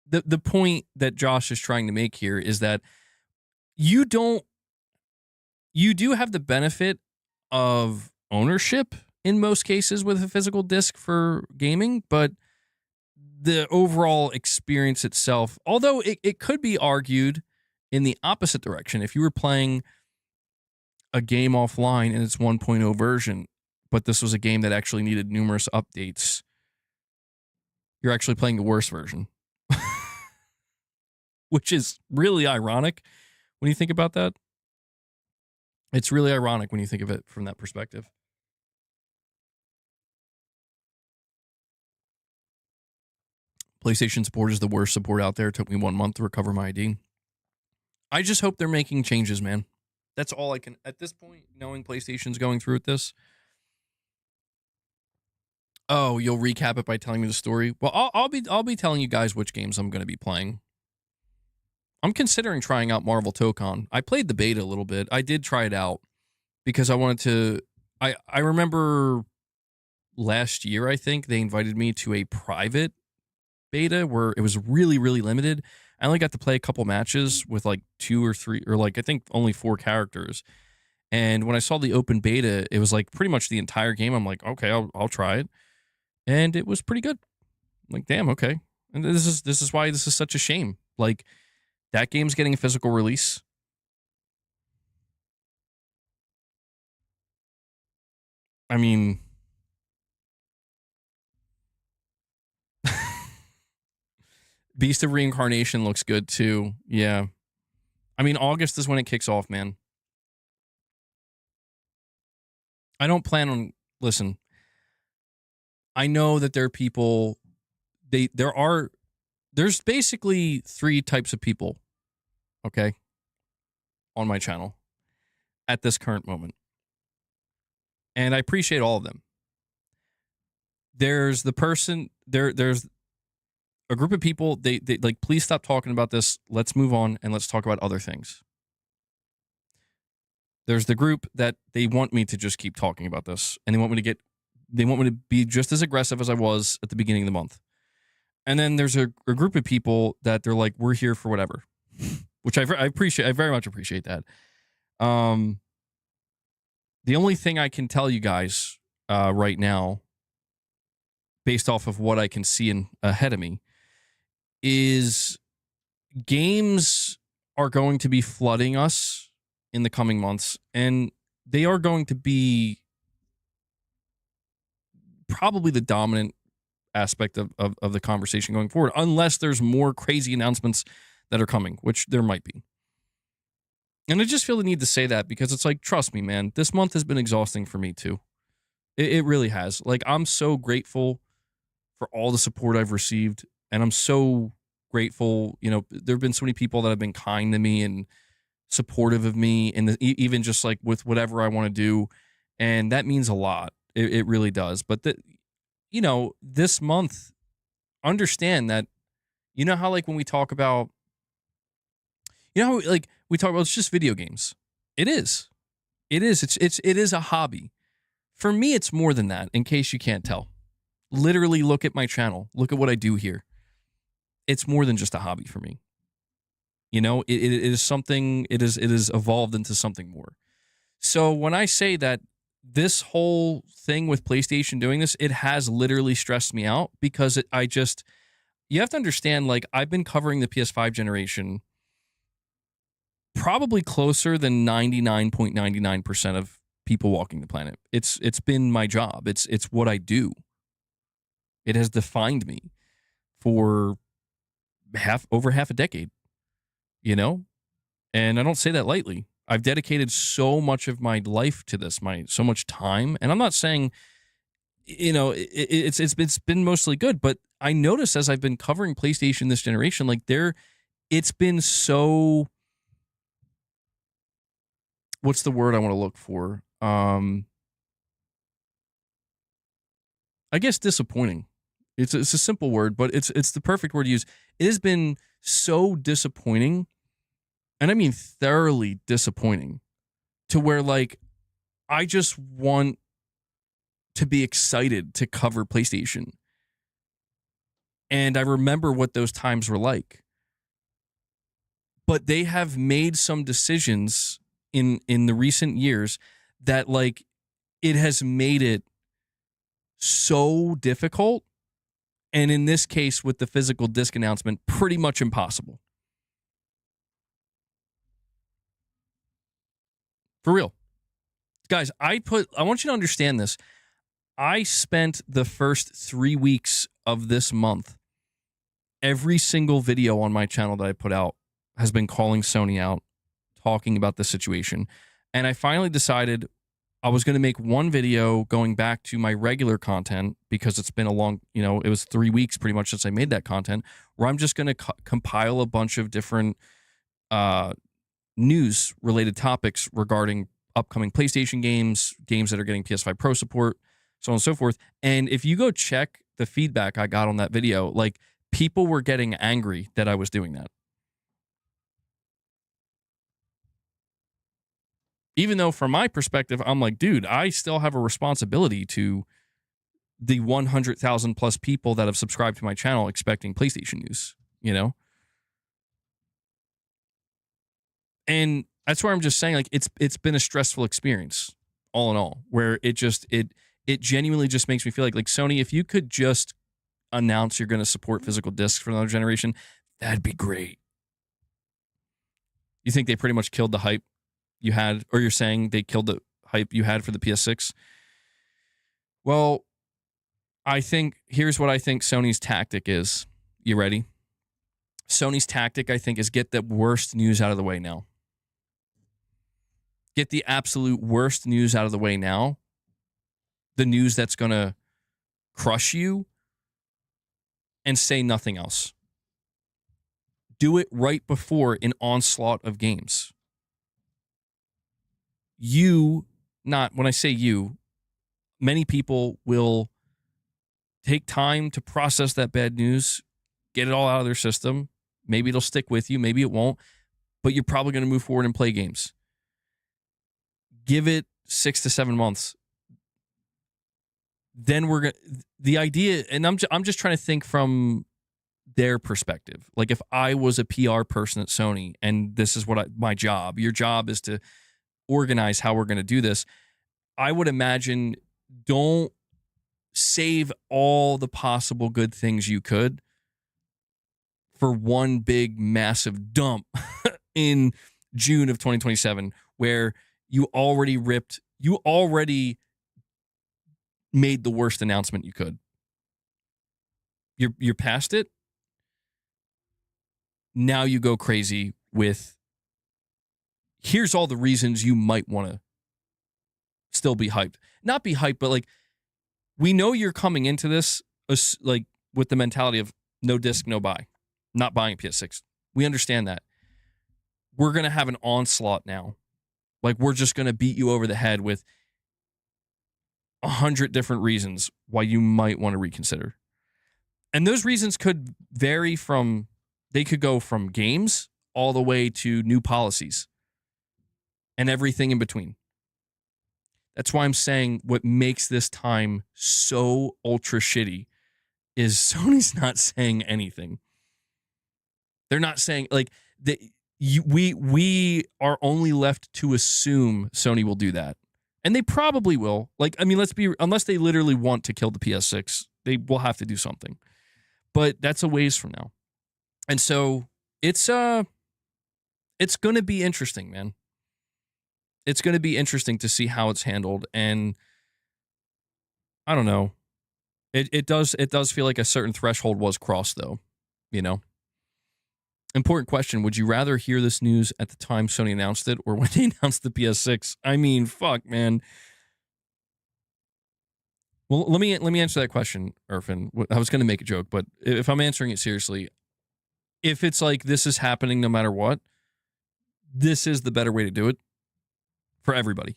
the point that Josh is trying to make here is that you do have the benefit of ownership in most cases with a physical disc for gaming, but the overall experience itself, although it could be argued in the opposite direction. If you were playing a game offline in its 1.0 version, but this was a game that actually needed numerous updates, you're actually playing the worst version. Which is really ironic when you think about that. It's really ironic when you think of it from that perspective. PlayStation support is the worst support out there. It took me 1 month to recover my ID. I just hope they're making changes, man. That's all I can, at this point, knowing PlayStation's going through with this. Oh, you'll recap it by telling me the story? Well, I'll be telling you guys which games I'm going to be playing. I'm considering trying out Marvel Tokon. I played the beta a little bit. I did try it out because I wanted to. I remember last year, I think, they invited me to a private beta where it was really, really limited. I only got to play a couple matches with like 2 or 3, or like I think only 4 characters. And when I saw the open beta, it was like pretty much the entire game. I'm like, okay, I'll try it, and it was pretty good. I'm like, damn, okay. And this is why this is such a shame. Like, that game's getting a physical release. I mean, Beast of Reincarnation looks good too. Yeah. I mean, August is when it kicks off, man. I don't plan on, listen, I know that there are people, there's basically 3 types of people, okay, on my channel at this current moment. And I appreciate all of them. There's the person, there's a group of people, they like, please stop talking about this. Let's move on and let's talk about other things. There's the group that they want me to just keep talking about this, and they want me to be just as aggressive as I was at the beginning of the month. And then there's a group of people that they're like, we're here for whatever, which I appreciate. I very much appreciate that. The only thing I can tell you guys right now, based off of what I can see ahead of me, is games are going to be flooding us in the coming months, and they are going to be probably the dominant aspect of the conversation going forward, unless there's more crazy announcements that are coming, which there might be. And I just feel the need to say that because it's like, trust me, man, this month has been exhausting for me too. It really has. Like, I'm so grateful for all the support I've received, and I'm so grateful. You know, there have been so many people that have been kind to me and supportive of me, and even just like with whatever I want to do, and that means a lot. It really does. But you know, this month, understand that, you know how like when we talk about, you know how like we talk about it's just video games. It is. It is a hobby. For me, it's more than that, in case you can't tell. Literally look at my channel. Look at what I do here. It's more than just a hobby for me. You know, it is something, it is evolved into something more. So when I say that this whole thing with PlayStation doing this, it has literally stressed me out because you have to understand, like, I've been covering the PS5 generation probably closer than 99.99% of people walking the planet. It's been my job. It's what I do. It has defined me for over half a decade, you know? And I don't say that lightly. I've dedicated so much of my life to this, so much time. And I'm not saying, you know, it's been mostly good, but I noticed as I've been covering PlayStation this generation, like it's been so, what's the word I want to look for? I guess disappointing. It's a simple word, but it's the perfect word to use. It has been so disappointing, and I mean thoroughly disappointing, to where like I just want to be excited to cover PlayStation. And I remember what those times were like. But they have made some decisions in the recent years that like it has made it so difficult, and in this case with the physical disc announcement, pretty much impossible. For real. Guys, I want you to understand this. I spent the first 3 weeks of this month, every single video on my channel that I put out has been calling Sony out, talking about the situation. And I finally decided I was going to make one video going back to my regular content, because it's been a long, it was 3 weeks pretty much since I made that content, where I'm just going to compile a bunch of different news related topics regarding upcoming PlayStation games that are getting PS5 Pro support, so on and so forth. And if you go check the feedback I got on that video, like people were getting angry that I was doing that. Even though from my perspective, I'm like, dude, I still have a responsibility to the 100,000 plus people that have subscribed to my channel expecting PlayStation news, And that's where I'm just saying, like, it's been a stressful experience, all in all, where it genuinely just makes me feel like Sony, if you could just announce you're going to support physical discs for another generation, that'd be great. You think they pretty much killed the hype you had, or you're saying they killed the hype you had for the PS6? Well, here's what I think Sony's tactic is. You ready? Sony's tactic, I think, is get the worst news out of the way now. Get the absolute worst news out of the way now. The news that's going to crush you, and say nothing else. Do it right before an onslaught of games. When I say you, many people will take time to process that bad news, get it all out of their system. Maybe it'll stick with you, maybe it won't, but you're probably going to move forward and play games. Give it 6 to 7 months. Then the idea, and I'm just trying to think from their perspective. Like if I was a PR person at Sony and this is my job, your job is to organize how we're going to do this. I would imagine don't save all the possible good things you could for one big massive dump in June of 2027, where you already made the worst announcement you could. You're past it. Now you go crazy with, here's all the reasons you might want to still be hyped. Not be hyped, but we know you're coming into this with the mentality of no disc, no buy. Not buying a PS6. We understand that. We're going to have an onslaught now. We're just going to beat you over the head with 100 different reasons why you might want to reconsider. And those reasons could vary they could go from games all the way to new policies and everything in between. That's why I'm saying what makes this time so ultra shitty is Sony's not saying anything. They're not saying we are only left to assume Sony will do that. And they probably will. Unless they literally want to kill the PS6, they will have to do something. But that's a ways from now. And so it's going to be interesting, man. It's going to be interesting to see how it's handled. And I don't know. It does feel like a certain threshold was crossed, though. Important question. Would you rather hear this news at the time Sony announced it or when they announced the PS6? I mean, fuck, man. Well, let me answer that question, Erfan. I was going to make a joke, but if I'm answering it seriously, if it's this is happening no matter what, this is the better way to do it for everybody.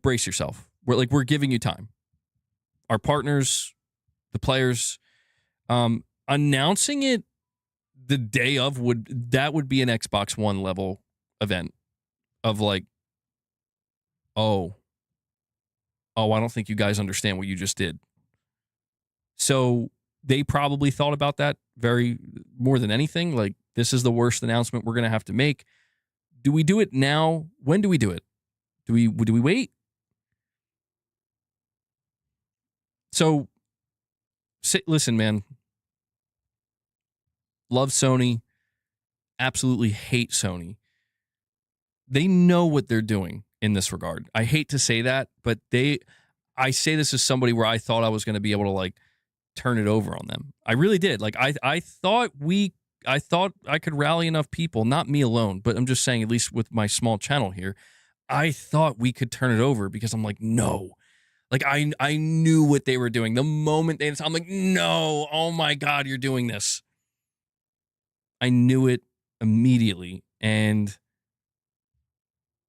Brace yourself. We're giving you time. our partners, the players, announcing it the day of would be an Xbox One level event of like, oh, I don't think you guys understand what you just did. So they probably thought about that very more than anything. Like, this is the worst announcement we're going to have to make. Do we do it now? When do we do it? Do we wait? So, listen, man. Love Sony. Absolutely hate Sony. They know what they're doing in this regard. I hate to say that, but I say this as somebody where I thought I was going to be able to like turn it over on them. I really did. Like I thought I could rally enough people, not me alone, but I'm just saying, at least with my small channel here, I thought we could turn it over because I'm like, no. Like I knew what they were doing. The moment I'm like, no, oh my God, you're doing this. I knew it immediately. And,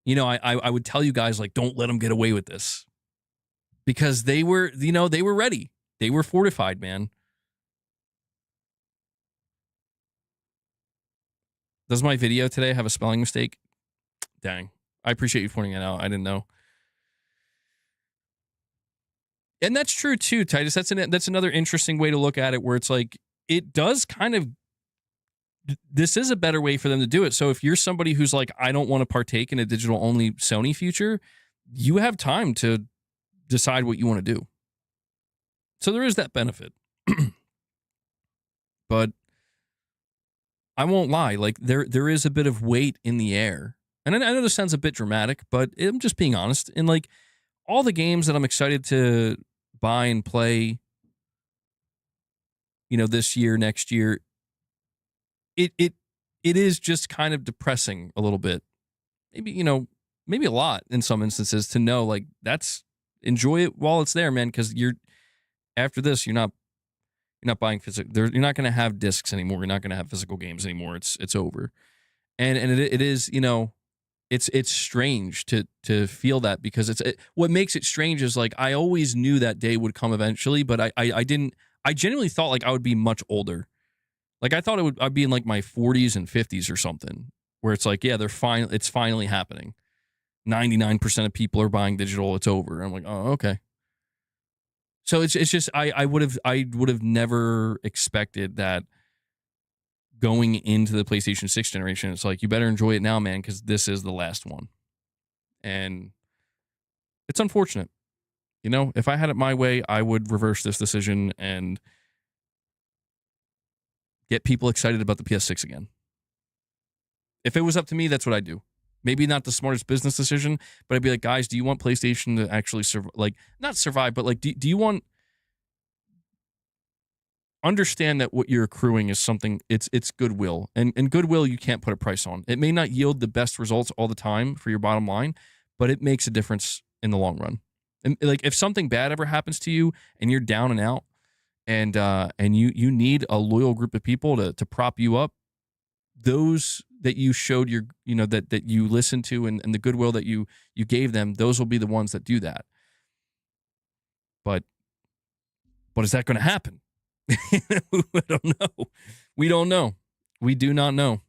you know, I would tell you guys, like, don't let them get away with this. Because they were, you know, they were ready. They were fortified, man. Does my video today have a spelling mistake? Dang. I appreciate you pointing it out. I didn't know. And that's true too, Titus. That's another interesting way to look at it, where it's like, it does kind of, this is a better way for them to do it. So if you're somebody who's like, I don't want to partake in a digital only Sony future, you have time to decide what you want to do. So there is that benefit. But I won't lie, like there is a bit of weight in the air. And I know this sounds a bit dramatic, but I'm just being honest. And like all the games that I'm excited to buy and play, you know, this year, next year, it is just kind of depressing a little bit. Maybe, you know, maybe a lot in some instances, to know like enjoy it while it's there, man, because after this, you're not buying physical. You're not going to have discs anymore. You're not going to have physical games anymore. It's over. And it is, you know, it's strange to feel that, because what makes it strange is like, I always knew that day would come eventually, but I genuinely thought like I would be much older. Like I thought I'd be in like my 40s and 50s or something, where it's like, yeah, it's finally happening. 99% of people are buying digital. It's over. I'm like, oh, okay. So it's just I would have never expected that going into the PlayStation 6 generation. It's like, you better enjoy it now, man, because this is the last one. And it's unfortunate. You know, if I had it my way, I would reverse this decision and get people excited about the PS6 again. If it was up to me, that's what I'd do. Maybe not the smartest business decision, but I'd be like, guys, do you want PlayStation to actually not survive, but like, do you want, understand that what you're accruing is something, it's goodwill, and goodwill you can't put a price on. It may not yield the best results all the time for your bottom line, but it makes a difference in the long run. And like, if something bad ever happens to you and you're down and out, and you need a loyal group of people to prop you up, those that you showed that you listened to, and the goodwill that you gave them, those will be the ones that do that. But is that going to happen? I don't know. We don't know. We do not know.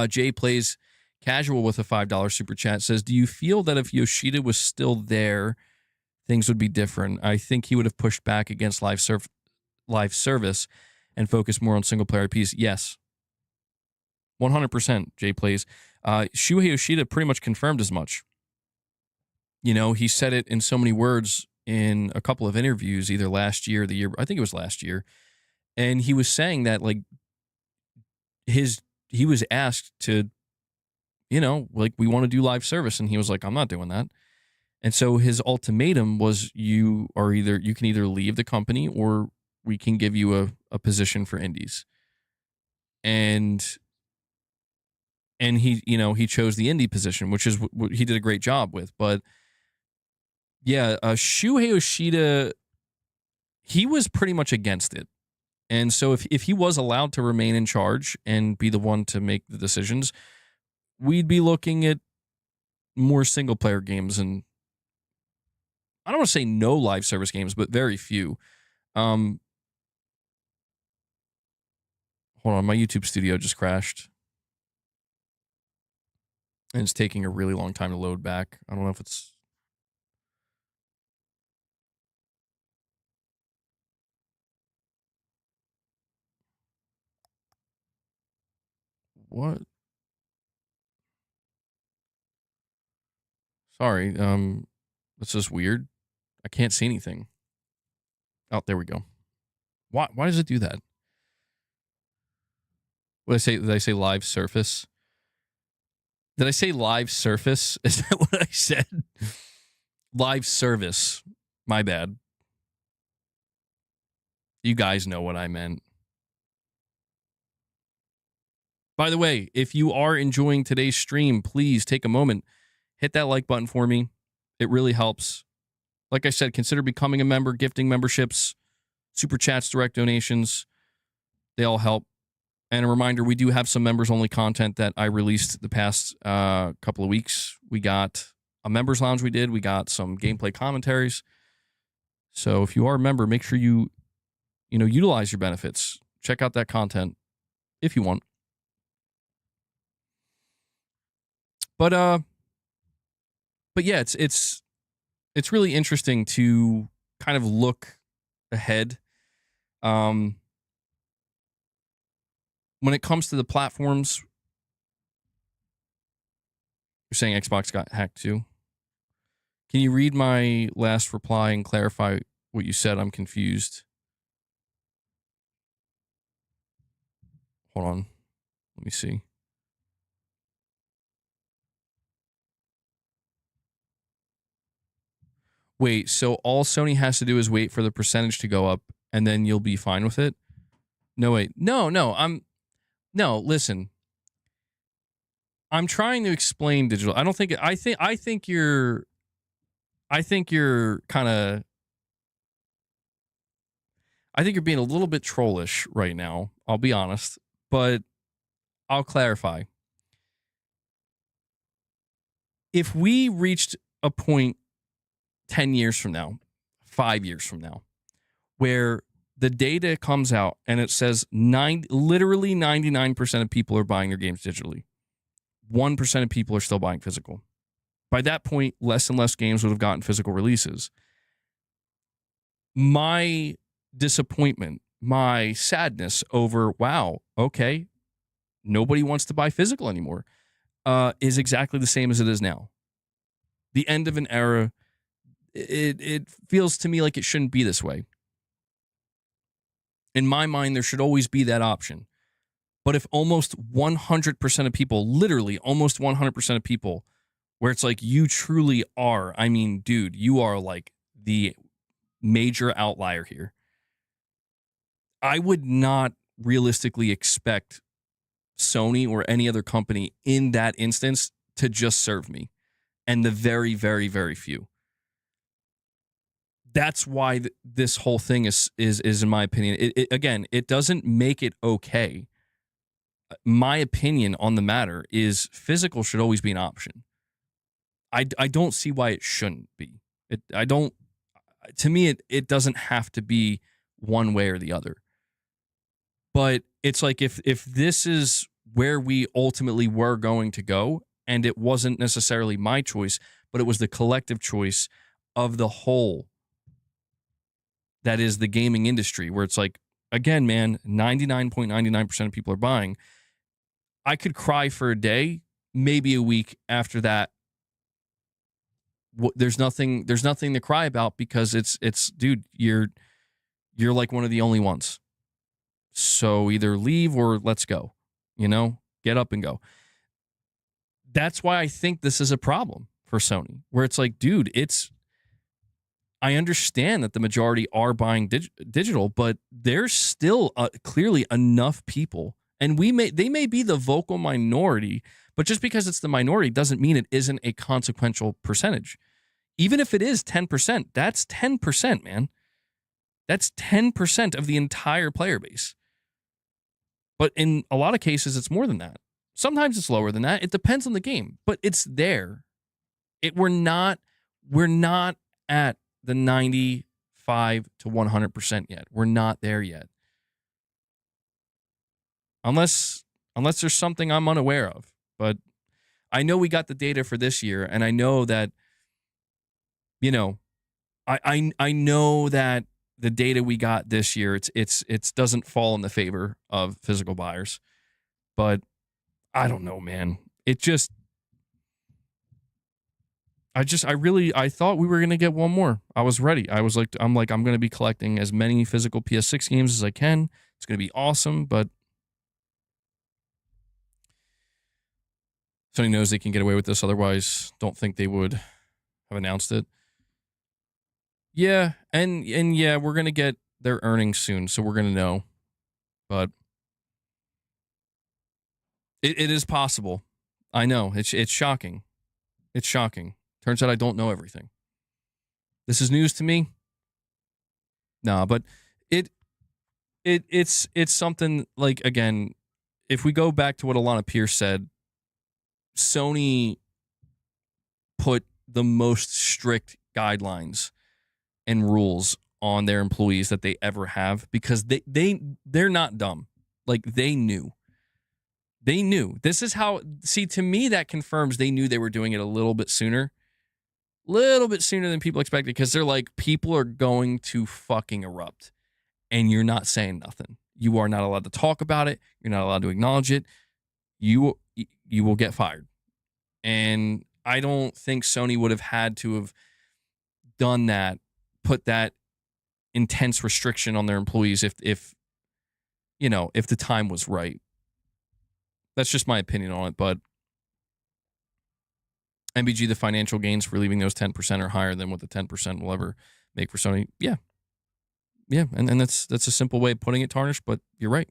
Jay Plays Casual with a $5 super chat says, do you feel that if Yoshida was still there, things would be different? I think he would have pushed back against live service and focused more on single player IPs. Yes. 100%, Jay Plays. Shuhei Yoshida pretty much confirmed as much. You know, he said it in so many words in a couple of interviews, either last year or the year, I think it was last year. And he was saying that, like, he was asked to, you know, like, we want to do live service. And he was like, I'm not doing that. And so his ultimatum was, you can either leave the company, or we can give you a position for indies. And he, you know, he chose the indie position, which is what he did a great job with. But yeah, Shuhei Yoshida, he was pretty much against it. And so if he was allowed to remain in charge and be the one to make the decisions, we'd be looking at more single player games. And I don't want to say no live service games, but very few. Hold on, my YouTube studio just crashed. And it's taking a really long time to load back. I don't know if it's... What? Sorry, it's just weird. I can't see anything. Oh, there we go. Why does it do that? What did I say? Did I say live surface? Did I say live surface? Is that what I said? Live service. My bad. You guys know what I meant. By the way, if you are enjoying today's stream, please take a moment, hit that like button for me. It really helps. Like I said, consider becoming a member, gifting memberships, super chats, direct donations. They all help. And a reminder, we do have some members-only content that I released the past couple of weeks. We got a members lounge we did. We got some gameplay commentaries. So if you are a member, make sure you utilize your benefits. Check out that content if you want. But yeah, it's really interesting to kind of look ahead. When it comes to the platforms, you're saying Xbox got hacked too. Can you read my last reply and clarify what you said? I'm confused. Hold on. Let me see. Wait, so all Sony has to do is wait for the percentage to go up and then you'll be fine with it? No, wait. No, listen. I'm trying to explain digital. I think you're kind of, I think you're being a little bit trollish right now. I'll be honest, but I'll clarify. If we reached a point 10 years from now, 5 years from now, where the data comes out and it says literally 99% of people are buying their games digitally. 1% of people are still buying physical. By that point, less and less games would have gotten physical releases. My disappointment, my sadness over, wow, okay, nobody wants to buy physical anymore, is exactly the same as it is now. The end of an era. It feels to me like it shouldn't be this way. In my mind, there should always be that option. But if almost 100% of people, literally almost 100% of people, where it's like you truly are, I mean, dude, you are like the major outlier here. I would not realistically expect Sony or any other company in that instance to just serve me. And the very, very, very few. That's why this whole thing is in my opinion, it doesn't make it okay. My opinion on the matter is physical should always be an option. I don't see why it shouldn't be. To me, it doesn't have to be one way or the other. But it's like if this is where we ultimately were going to go, and it wasn't necessarily my choice, but it was the collective choice of the whole that is the gaming industry, where it's like, again, man, 99.99% of people are buying. I could cry for a day, maybe a week after that. There's nothing to cry about because it's dude, you're like one of the only ones. So either leave or let's go, get up and go. That's why I think this is a problem for Sony, where it's like, dude, I understand that the majority are buying digital, but there's still clearly enough people, and they may be the vocal minority, but just because it's the minority doesn't mean it isn't a consequential percentage. Even if it is 10%, that's 10%, man. That's 10% of the entire player base. But in a lot of cases, it's more than that. Sometimes it's lower than that. It depends on the game, but it's there. We're not at the 95 to 100% yet. We're not there yet. Unless there's something I'm unaware of. But I know we got the data for this year, and I know that, you know, I know that the data we got this year, it's doesn't fall in the favor of physical buyers. But I don't know, man. I thought we were going to get one more. I was ready. I'm going to be collecting as many physical PS6 games as I can. It's going to be awesome, but Sony knows they can get away with this. Otherwise, don't think they would have announced it. Yeah, and yeah, we're going to get their earnings soon, so we're going to know. But it is possible. I know. It's shocking. It's shocking. Turns out I don't know everything. This is news to me. No, but it's something like, again, if we go back to what Alana Pierce said, Sony put the most strict guidelines and rules on their employees that they ever have, because they're not dumb. Like, they knew. This is how, see, to me, that confirms they knew they were doing it a little bit sooner than people expected, because they're like, people are going to fucking erupt and you're not saying nothing. You are not allowed to talk about it. You're not allowed to acknowledge it. You will get fired. And I don't think Sony would have had to have done that, put that intense restriction on their employees if the time was right. That's just my opinion on it. But MBG, the financial gains for leaving those 10% are higher than what the 10% will ever make for Sony. Yeah. And that's a simple way of putting it, Tarnish, but you're right.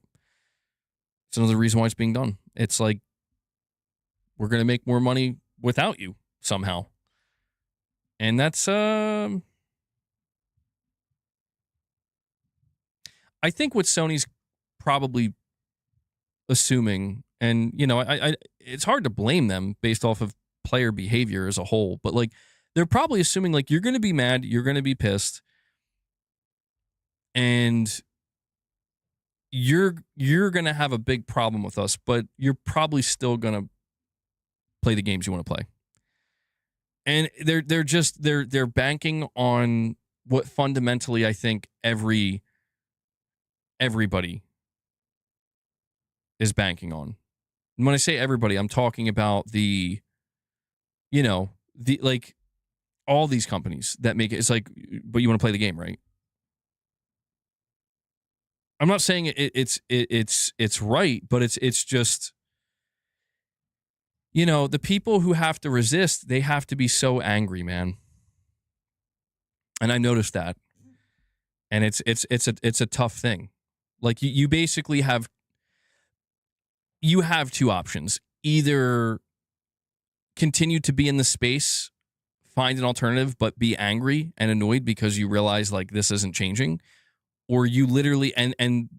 It's another reason why it's being done. It's like, we're going to make more money without you somehow. And that's, I think what Sony's probably assuming, and, it's hard to blame them based off of player behavior as a whole, but like, they're probably assuming, like, you're going to be mad, you're going to be pissed, and you're going to have a big problem with us, but you're probably still going to play the games you want to play. And they're banking on what fundamentally I think everybody is banking on. And when I say everybody, I'm talking about the like, all these companies that make it. It's like, but you want to play the game, right? I'm not saying it's right, but it's just, the people who have to resist, they have to be so angry, man. And I noticed that. And it's a tough thing. Like, you basically have two options. Either continue to be in the space, find an alternative, but be angry and annoyed because you realize, like, this isn't changing. Or you literally, and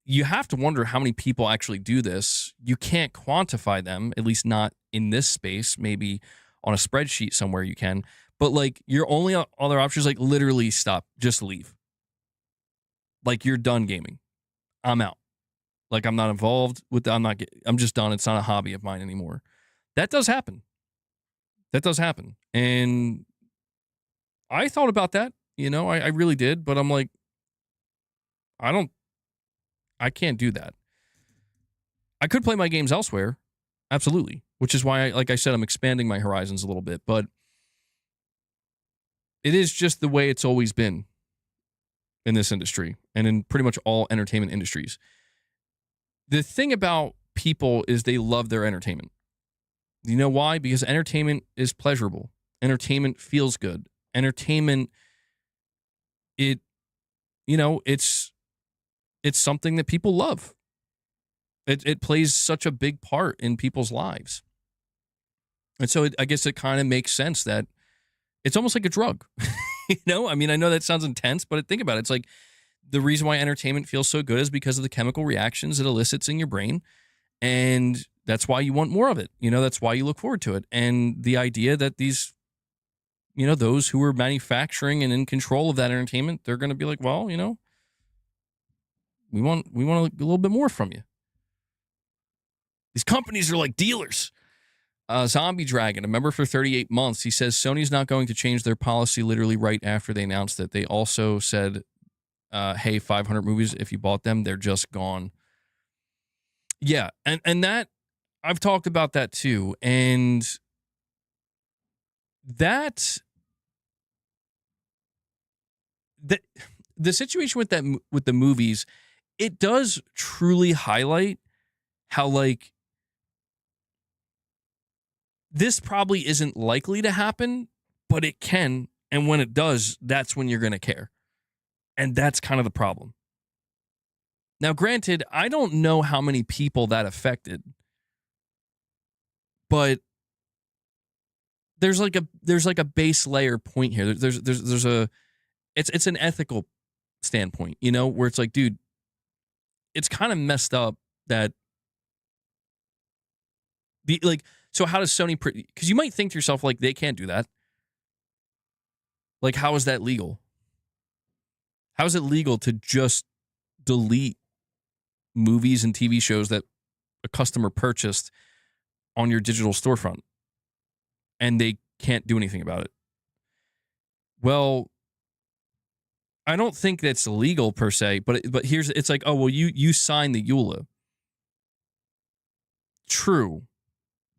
you have to wonder how many people actually do this. You can't quantify them, at least not in this space. Maybe on a spreadsheet somewhere you can. But, like, your only other option is, like, literally stop. Just leave. Like, you're done gaming. I'm out. Like, I'm not involved with I'm just done. It's not a hobby of mine anymore. That does happen. And I thought about that. I really did. But I'm like, I can't do that. I could play my games elsewhere. Absolutely. Which is why, like I said, I'm expanding my horizons a little bit. But it is just the way it's always been in this industry and in pretty much all entertainment industries. The thing about people is they love their entertainment. You know why? Because entertainment is pleasurable. Entertainment feels good. Entertainment, it's something that people love. It plays such a big part in people's lives. And so I guess it kind of makes sense that it's almost like a drug. I mean, I know that sounds intense, but think about it. It's like, the reason why entertainment feels so good is because of the chemical reactions it elicits in your brain. And that's why you want more of it. That's why you look forward to it. And the idea that these those who are manufacturing and in control of that entertainment, they're going to be like, well, we want a little bit more from you. These companies are like dealers. Zombie Dragon, a member for 38 months, he says Sony's not going to change their policy literally right after they announced it. They also said, hey, 500 movies, if you bought them, they're just gone. Yeah, and that, I've talked about that too, and that the situation with the movies, it does truly highlight how, like, this probably isn't likely to happen, but it can, and when it does, that's when you're going to care. And that's kind of the problem. Now, granted, I don't know how many people that affected, but there's like a base layer point here. There's a it's an ethical standpoint, where it's like, dude, it's kind of messed up that so how does Sony, because you might think to yourself, like, they can't do that. Like, how is that legal? How is it legal to just delete movies and TV shows that a customer purchased on your digital storefront and they can't do anything about it? Well, I don't think that's illegal per se, but it's like, oh, well, you signed the EULA. True.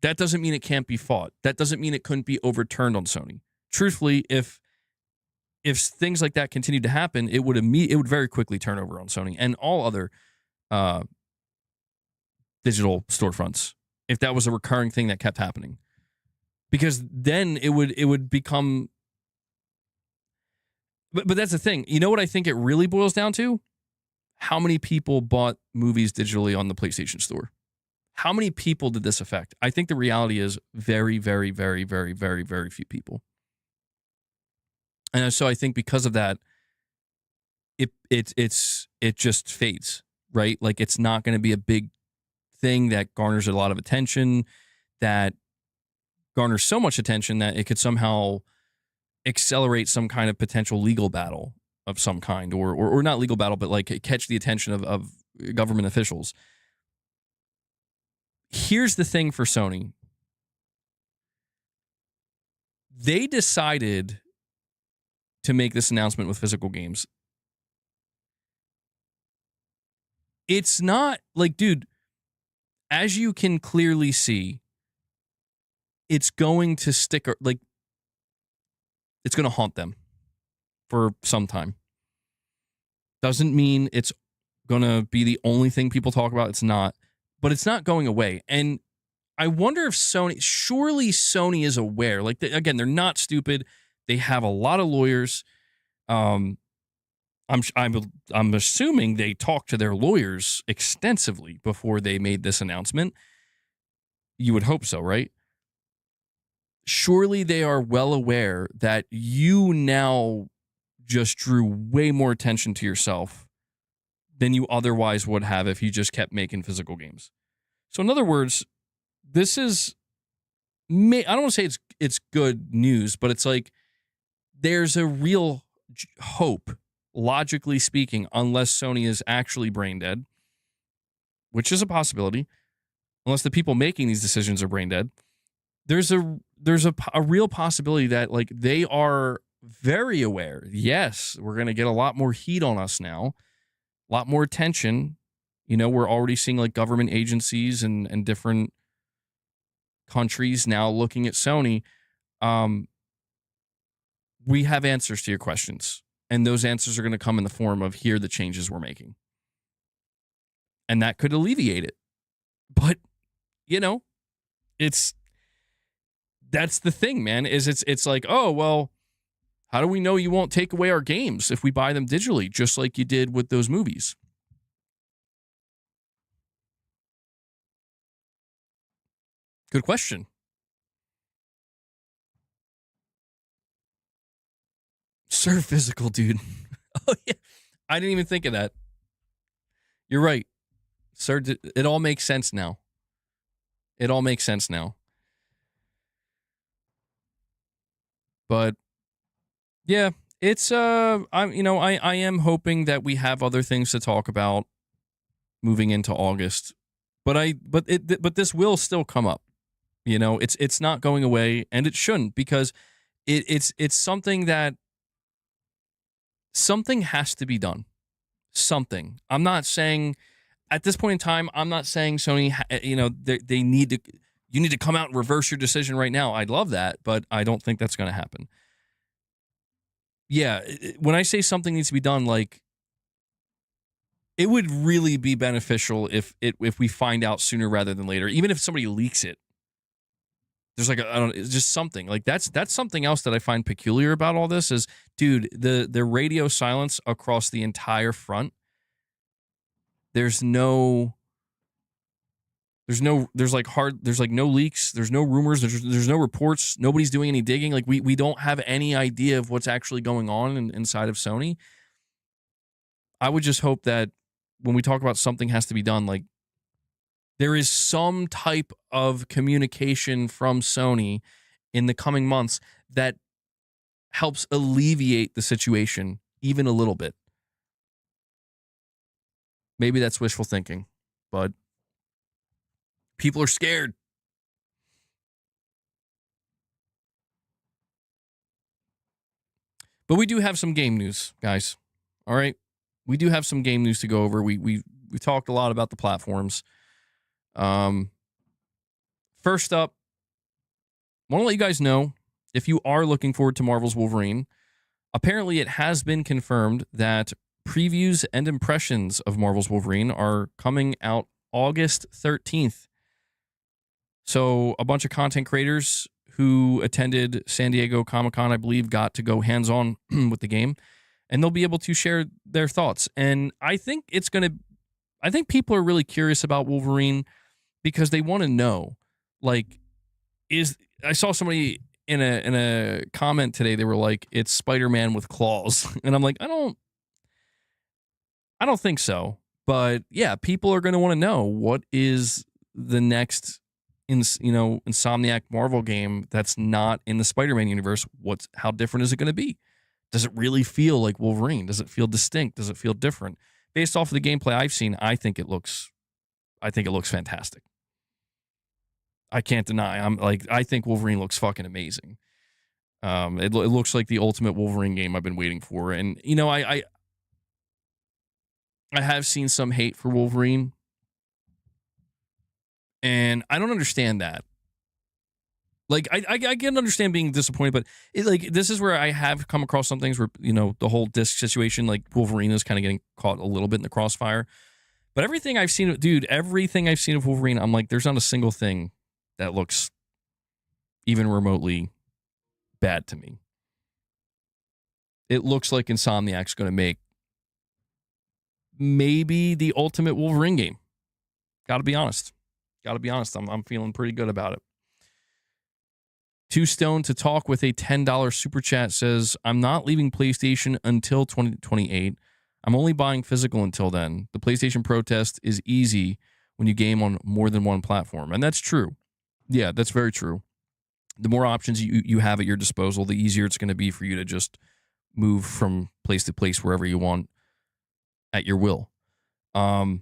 That doesn't mean it can't be fought. That doesn't mean it couldn't be overturned on Sony. Truthfully, if things like that continued to happen, it would very quickly turn over on Sony and all other digital storefronts, if that was a recurring thing that kept happening. Because then it would become. But that's the thing. You know what I think it really boils down to? How many people bought movies digitally on the PlayStation Store? How many people did this affect? I think the reality is very, very, very, very, very, very few people. And so I think because of that, it just fades, right? Like, it's not going to be a big thing that garners a lot of attention, that garners so much attention that it could somehow accelerate some kind of potential legal battle of some kind, or not legal battle, but like catch the attention of government officials. Here's the thing for Sony. They decided to make this announcement with physical games. It's not like, dude, as you can clearly see, it's going to stick, like, it's going to haunt them for some time. Doesn't mean it's going to be the only thing people talk about. It's not, but it's not going away. And I wonder if surely Sony is aware. Like, again, they're not stupid. They have a lot of lawyers. I'm assuming they talked to their lawyers extensively before they made this announcement. You would hope so, right? Surely they are well aware that you now just drew way more attention to yourself than you otherwise would have if you just kept making physical games. So in other words, this is, I don't want to say it's good news, but it's like there's a real hope, logically speaking, unless Sony is actually brain dead, which is a possibility, unless the people making these decisions are brain dead. There's a real possibility that, like, they are very aware. Yes, we're going to get a lot more heat on us now, a lot more attention. We're already seeing, like, government agencies and different countries now looking at Sony. We have answers to your questions, and those answers are going to come in the form of, here are the changes we're making. And that could alleviate it. But, that's the thing, man, is it's like, oh, well, how do we know you won't take away our games if we buy them digitally, just like you did with those movies? Good question. Sir Physical, dude. Oh, yeah. I didn't even think of that. You're right. Sir, it all makes sense now. It all makes sense now. But Yeah, it's I am hoping that we have other things to talk about moving into August. But this will still come up. It's not going away, and it shouldn't, because it's something that something has to be done. Something. I'm not saying at this point in time, I'm not saying Sony, they need to, you need to come out and reverse your decision right now. I'd love that, but I don't think that's going to happen. Yeah, when I say something needs to be done, like, it would really be beneficial if we find out sooner rather than later, even if somebody leaks it. There's like it's just something like that's something else that I find peculiar about all this is, dude, the radio silence across the entire front. There's like no leaks, there's no rumors, there's no reports, nobody's doing any digging. Like we don't have any idea of what's actually going on inside of Sony. I would just hope that when we talk about something has to be done, like, there is some type of communication from Sony in the coming months that helps alleviate the situation even a little bit. Maybe that's wishful thinking, but people are scared. But we do have some game news, guys. All right? We do have some game news to go over. We talked a lot about the platforms. First up, want to let you guys know, if you are looking forward to Marvel's Wolverine, apparently it has been confirmed that previews and impressions of Marvel's Wolverine are coming out August 13th. So a bunch of content creators who attended San Diego Comic-Con, I believe, got to go hands-on with the game, and they'll be able to share their thoughts. And I think people are really curious about Wolverine because they want to know, like, I saw somebody in a comment today, they were like, it's Spider-Man with claws. And I'm like, I don't think so. But yeah, people are going to want to know, what is the next Insomniac Marvel game that's not in the Spider-Man universe? How different is it going to be? Does it really feel like Wolverine? Does it feel distinct? Does it feel different? Based off of the gameplay I've seen, I think it looks fantastic. I can't deny. I think Wolverine looks fucking amazing. It looks like the ultimate Wolverine game I've been waiting for. And I have seen some hate for Wolverine, and I don't understand that. Like, I can understand being disappointed, but this is where I have come across some things where, the whole disc situation, like, Wolverine is kind of getting caught a little bit in the crossfire. But everything I've seen of Wolverine, I'm like, there's not a single thing that looks even remotely bad to me. It looks like Insomniac's going to make maybe the ultimate Wolverine game. Got to be honest. I'm feeling pretty good about it. Too Stoned to Talk with a $10 super chat says, I'm not leaving PlayStation until 2028. I'm only buying physical until then. The PlayStation Pro test is easy when you game on more than one platform. And that's true. Yeah, that's very true. The more options you have at your disposal, the easier it's going to be for you to just move from place to place wherever you want at your will. I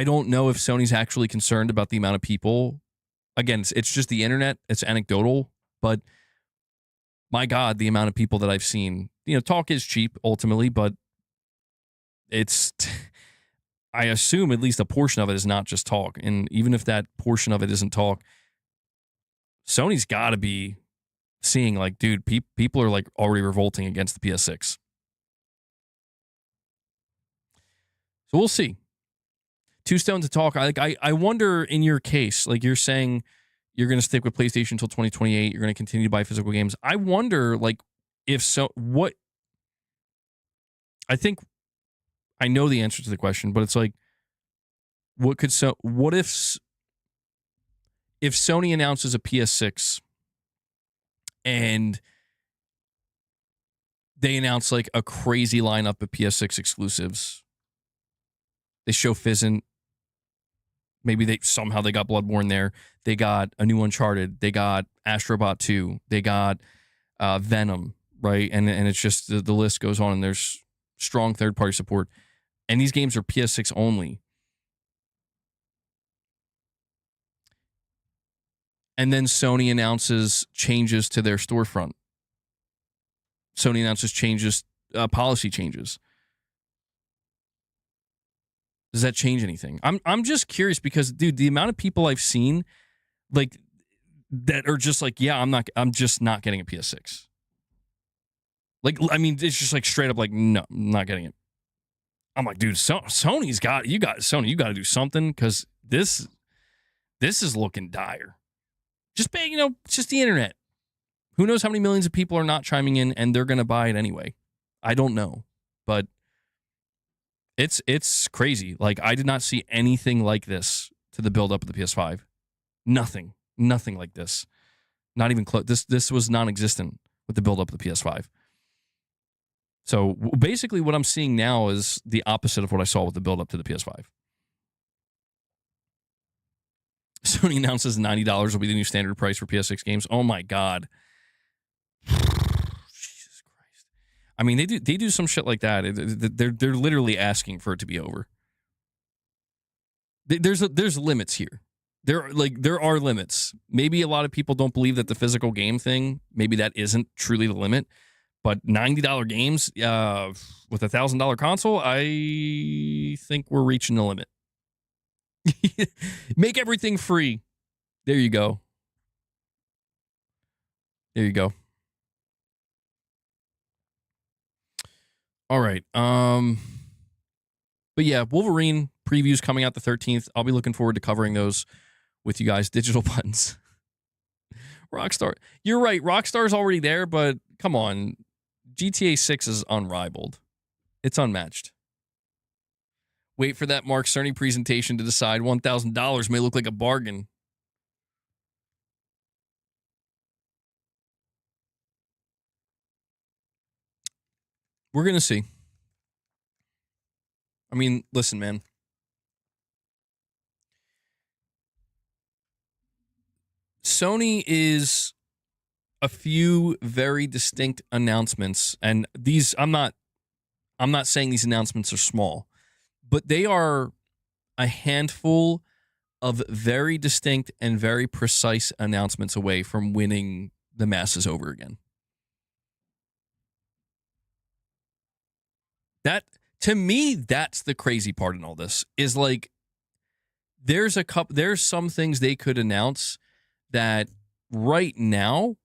don't know if Sony's actually concerned about the amount of people. Again, it's just the internet. It's anecdotal, but my God, the amount of people that I've seen. Talk is cheap ultimately, but it's I assume at least a portion of it is not just talk. And even if that portion of it isn't talk, Sony's got to be seeing, like, dude, people are, like, already revolting against the PS6. So we'll see. Too Stoned to Talk. I wonder, in your case, like, you're saying you're going to stick with PlayStation until 2028. You're going to continue to buy physical games. I wonder, like, if so, what? I think I know the answer to the question, but it's like, what if Sony announces a PS6 and they announce, like, a crazy lineup of PS6 exclusives? They show Fizzant. Maybe they got Bloodborne there. They got a new Uncharted. They got Astrobot 2. They got Venom, right? And it's just the list goes on, and there's strong third-party support. And these games are PS6 only. And then Sony announces changes to their storefront. Sony announces policy changes. Does that change anything? I'm just curious because, dude, the amount of people I've seen, like, that are just like, yeah, I'm just not getting a PS6. Like, I mean, it's just like straight up like, no, I'm not getting it. I'm like, dude, Sony, you got to do something because this is looking dire. Just pay, it's just the internet. Who knows how many millions of people are not chiming in and they're going to buy it anyway. I don't know, but it's crazy. Like, I did not see anything like this to the build up of the PS5. Nothing like this. Not even close. This was non-existent with the build up of the PS5. So basically what I'm seeing now is the opposite of what I saw with the build up to the PS5. Sony announces $90 will be the new standard price for PS6 games. Oh my God. Jesus Christ. I mean, they do some shit like that. They're literally asking for it to be over. There's limits here. There are limits. Maybe a lot of people don't believe that the physical game thing, maybe that isn't truly the limit. But $90 games with a $1,000 console, I think we're reaching the limit. Make everything free. There you go. All right. But yeah, Wolverine previews coming out the 13th. I'll be looking forward to covering those with you guys. Digital buttons. Rockstar. You're right. Rockstar's already there, but come on. GTA 6 is unrivaled. It's unmatched. Wait for that Mark Cerny presentation to decide $1,000 may look like a bargain. We're going to see. I mean, listen, man. Sony is a few very distinct announcements, and these I'm not saying these announcements are small, but they are a handful of very distinct and very precise announcements away from winning the masses over again. That, to me, that's the crazy part in all this, is like there's some things they could announce that right now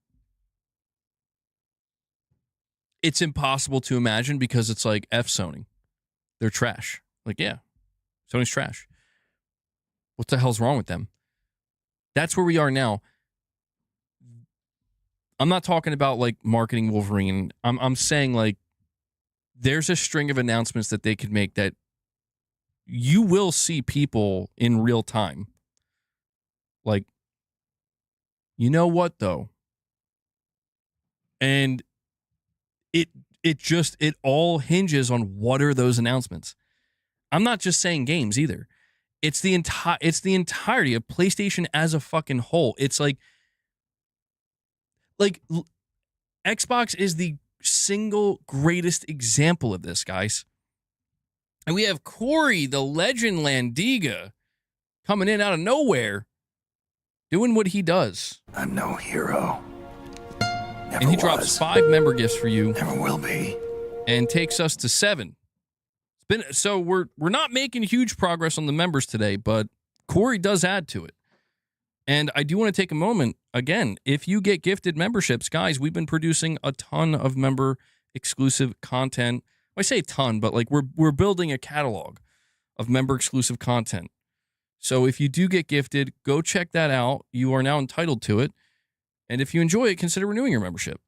it's impossible to imagine because it's like, F Sony. They're trash. Like, yeah, Sony's trash. What the hell's wrong with them? That's where we are now. I'm not talking about like marketing Wolverine. I'm saying like there's a string of announcements that they could make that you will see people in real time. Like, you know what though? And it all hinges on what are those announcements. I'm not just saying games either. It's the entirety of PlayStation as a fucking whole. It's like Xbox is the single greatest example of this, guys. And we have Corey, the legend Landiga, coming in out of nowhere, doing what he does. I'm no hero. Never and he was. drops 5 member gifts for you. Never will be. And takes us to 7. So we're not making huge progress on the members today, but Corey does add to it. And I do want to take a moment, again, if you get gifted memberships, guys, we've been producing a ton of member-exclusive content. I say a ton, but like we're building a catalog of member-exclusive content. So if you do get gifted, go check that out. You are now entitled to it. And if you enjoy it, consider renewing your membership.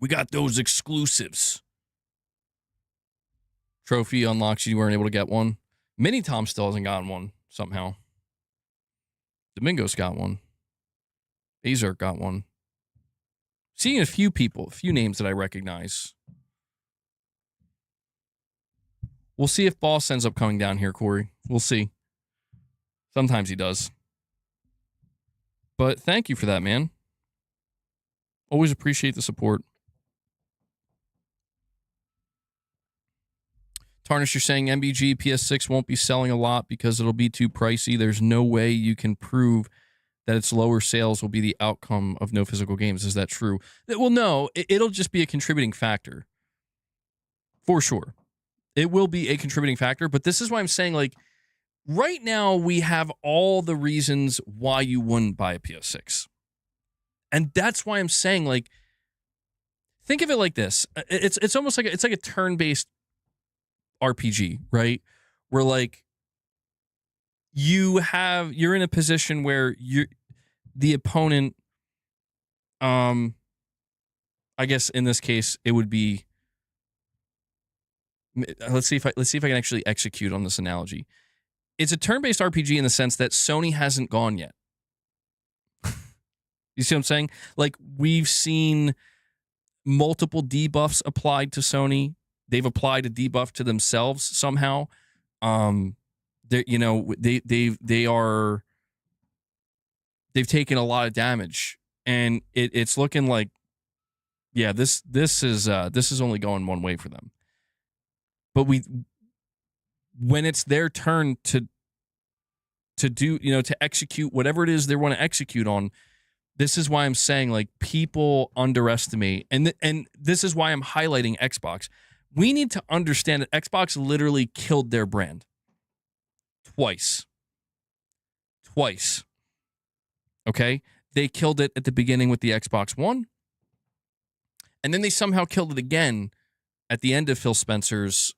We got those exclusives. Trophy unlocks you weren't able to get one. Mini Tom still hasn't gotten one somehow. Domingo's got one. Azar got one. Seeing a few names that I recognize. We'll see if Boss ends up coming down here, Corey. We'll see. Sometimes he does. But thank you for that, man. Always appreciate the support. Tarnish, you're saying MBG PS6 won't be selling a lot because it'll be too pricey. There's no way you can prove that its lower sales will be the outcome of no physical games. Is that true? Well, no, it'll just be a contributing factor. For sure. It will be a contributing factor, but this is why I'm saying, like, right now we have all the reasons why you wouldn't buy a PS6. And that's why I'm saying, like, think of it like this. It's almost like it's like a turn-based RPG, right? Where, like, you're in a position where the opponent, I guess in this case it would be, let's see if I can actually execute on this analogy. It's a turn-based RPG in the sense that Sony hasn't gone yet. You see what I'm saying? Like, we've seen multiple debuffs applied to Sony. They've applied a debuff to themselves somehow. They've taken a lot of damage, and it's looking like, yeah, this is only going one way for them. But when it's their turn to do, to execute whatever it is they want to execute on, this is why I'm saying, like, people underestimate, and this is why I'm highlighting Xbox. We need to understand that Xbox literally killed their brand. Twice. Okay? They killed it at the beginning with the Xbox One, and then they somehow killed it again at the end of Phil Spencer's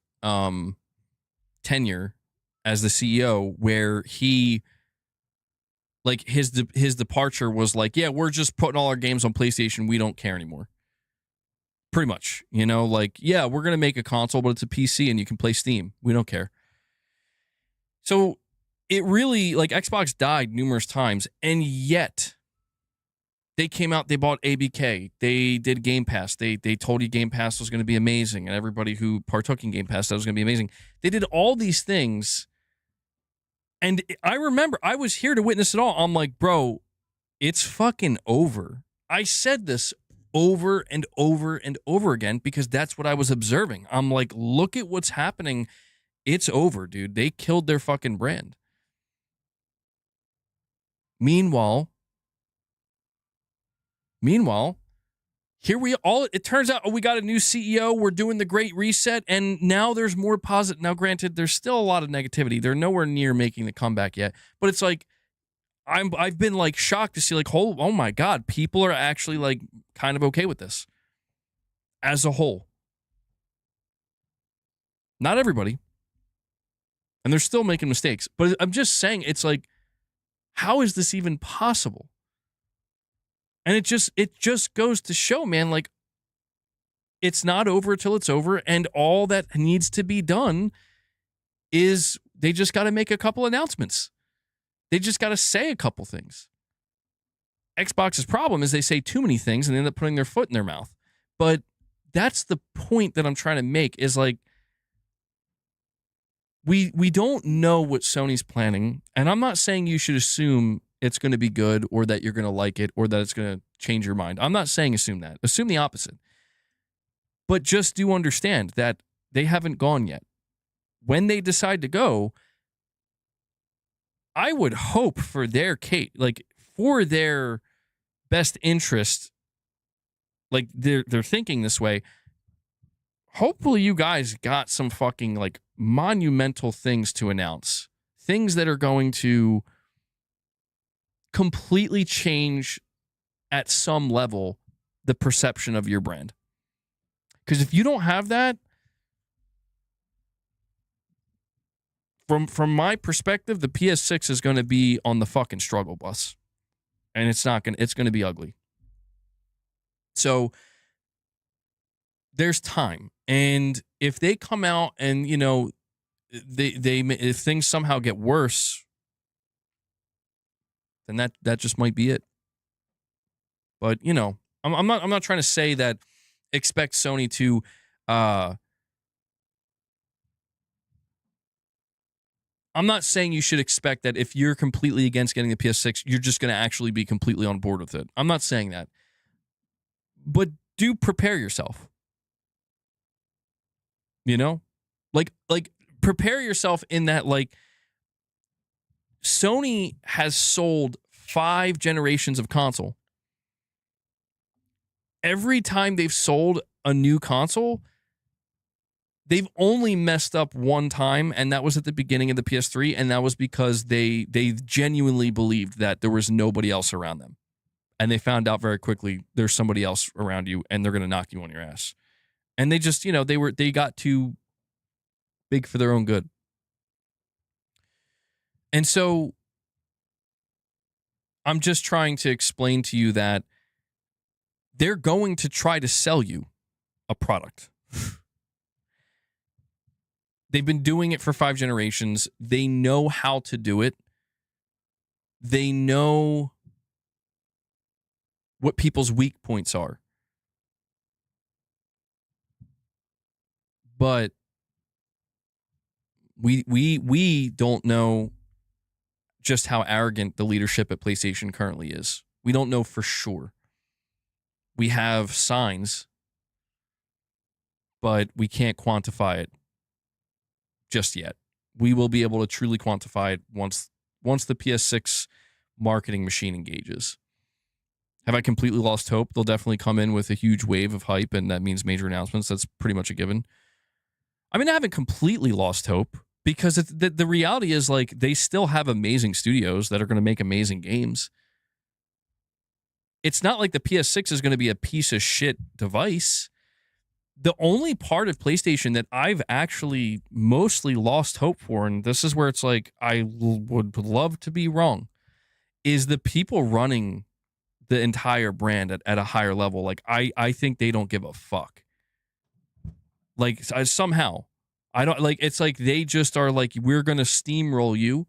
tenure as the CEO, where he, like, his departure was like, yeah, we're just putting all our games on PlayStation. We don't care anymore. Pretty much, like, yeah, we're going to make a console, but it's a PC and you can play Steam. We don't care. So it really, like, Xbox died numerous times, and yet they came out, they bought ABK, they did Game Pass, they told you Game Pass was going to be amazing, and everybody who partook in Game Pass, that was going to be amazing. They did all these things, and I remember I was here to witness it all. I'm like, bro, it's fucking over. I said this over and over and over again because that's what I was observing. I'm like, look at what's happening. It's over, dude. They killed their fucking brand. Meanwhile, here it turns out, we got a new CEO, we're doing the great reset, and now there's more positive. Now, granted, there's still a lot of negativity. They're nowhere near making the comeback yet, but it's like, I've been, like, shocked to see, like, oh my God, people are actually, like, kind of okay with this as a whole. Not everybody. And they're still making mistakes. But I'm just saying, it's like, how is this even possible? And it just goes to show, man, like, it's not over till it's over, and all that needs to be done is they just got to make a couple announcements. They just got to say a couple things. Xbox's problem is they say too many things and they end up putting their foot in their mouth. But that's the point that I'm trying to make, is, like, we don't know what Sony's planning, and I'm not saying you should assume it's going to be good or that you're going to like it or that it's going to change your mind. I'm not saying assume that. Assume the opposite. But just do understand that they haven't gone yet. When they decide to go, I would hope for their for their best interest, like, they're thinking this way. Hopefully you guys got some fucking, like, monumental things to announce. Things that are going to completely change, at some level, the perception of your brand. Because if you don't have that, from my perspective, the PS6 is going to be on the fucking struggle bus. And it's going to be ugly. So there's time. And if they come out and, if things somehow get worse, then that just might be it. But, I'm not trying to say that expect Sony to I'm not saying you should expect that if you're completely against getting the PS6, you're just going to actually be completely on board with it. I'm not saying that. But do prepare yourself. You know? Like prepare yourself in that, like, Sony has sold 5 generations of console. Every time they've sold a new console, they've only messed up one time, and that was at the beginning of the PS3, and that was because they genuinely believed that there was nobody else around them. And they found out very quickly there's somebody else around you, and they're going to knock you on your ass. And they just, they got too big for their own good. And so I'm just trying to explain to you that they're going to try to sell you a product. They've been doing it for 5 generations. They know how to do it. They know what people's weak points are. But we don't know just how arrogant the leadership at PlayStation currently is. We don't know for sure. We have signs, but we can't quantify it just yet. We will be able to truly quantify it once the PS6 marketing machine engages. Have I completely lost hope? They'll definitely come in with a huge wave of hype, and that means major announcements. That's pretty much a given. I mean, I haven't completely lost hope, because the reality is, like, they still have amazing studios that are going to make amazing games. It's not like the PS6 is going to be a piece of shit device. The only part of PlayStation that I've actually mostly lost hope for, and this is where it's like I would love to be wrong, is the people running the entire brand at a higher level. Like, I think they don't give a fuck. Like, somehow. I don't, like, it's like they just are like, we're going to steamroll you,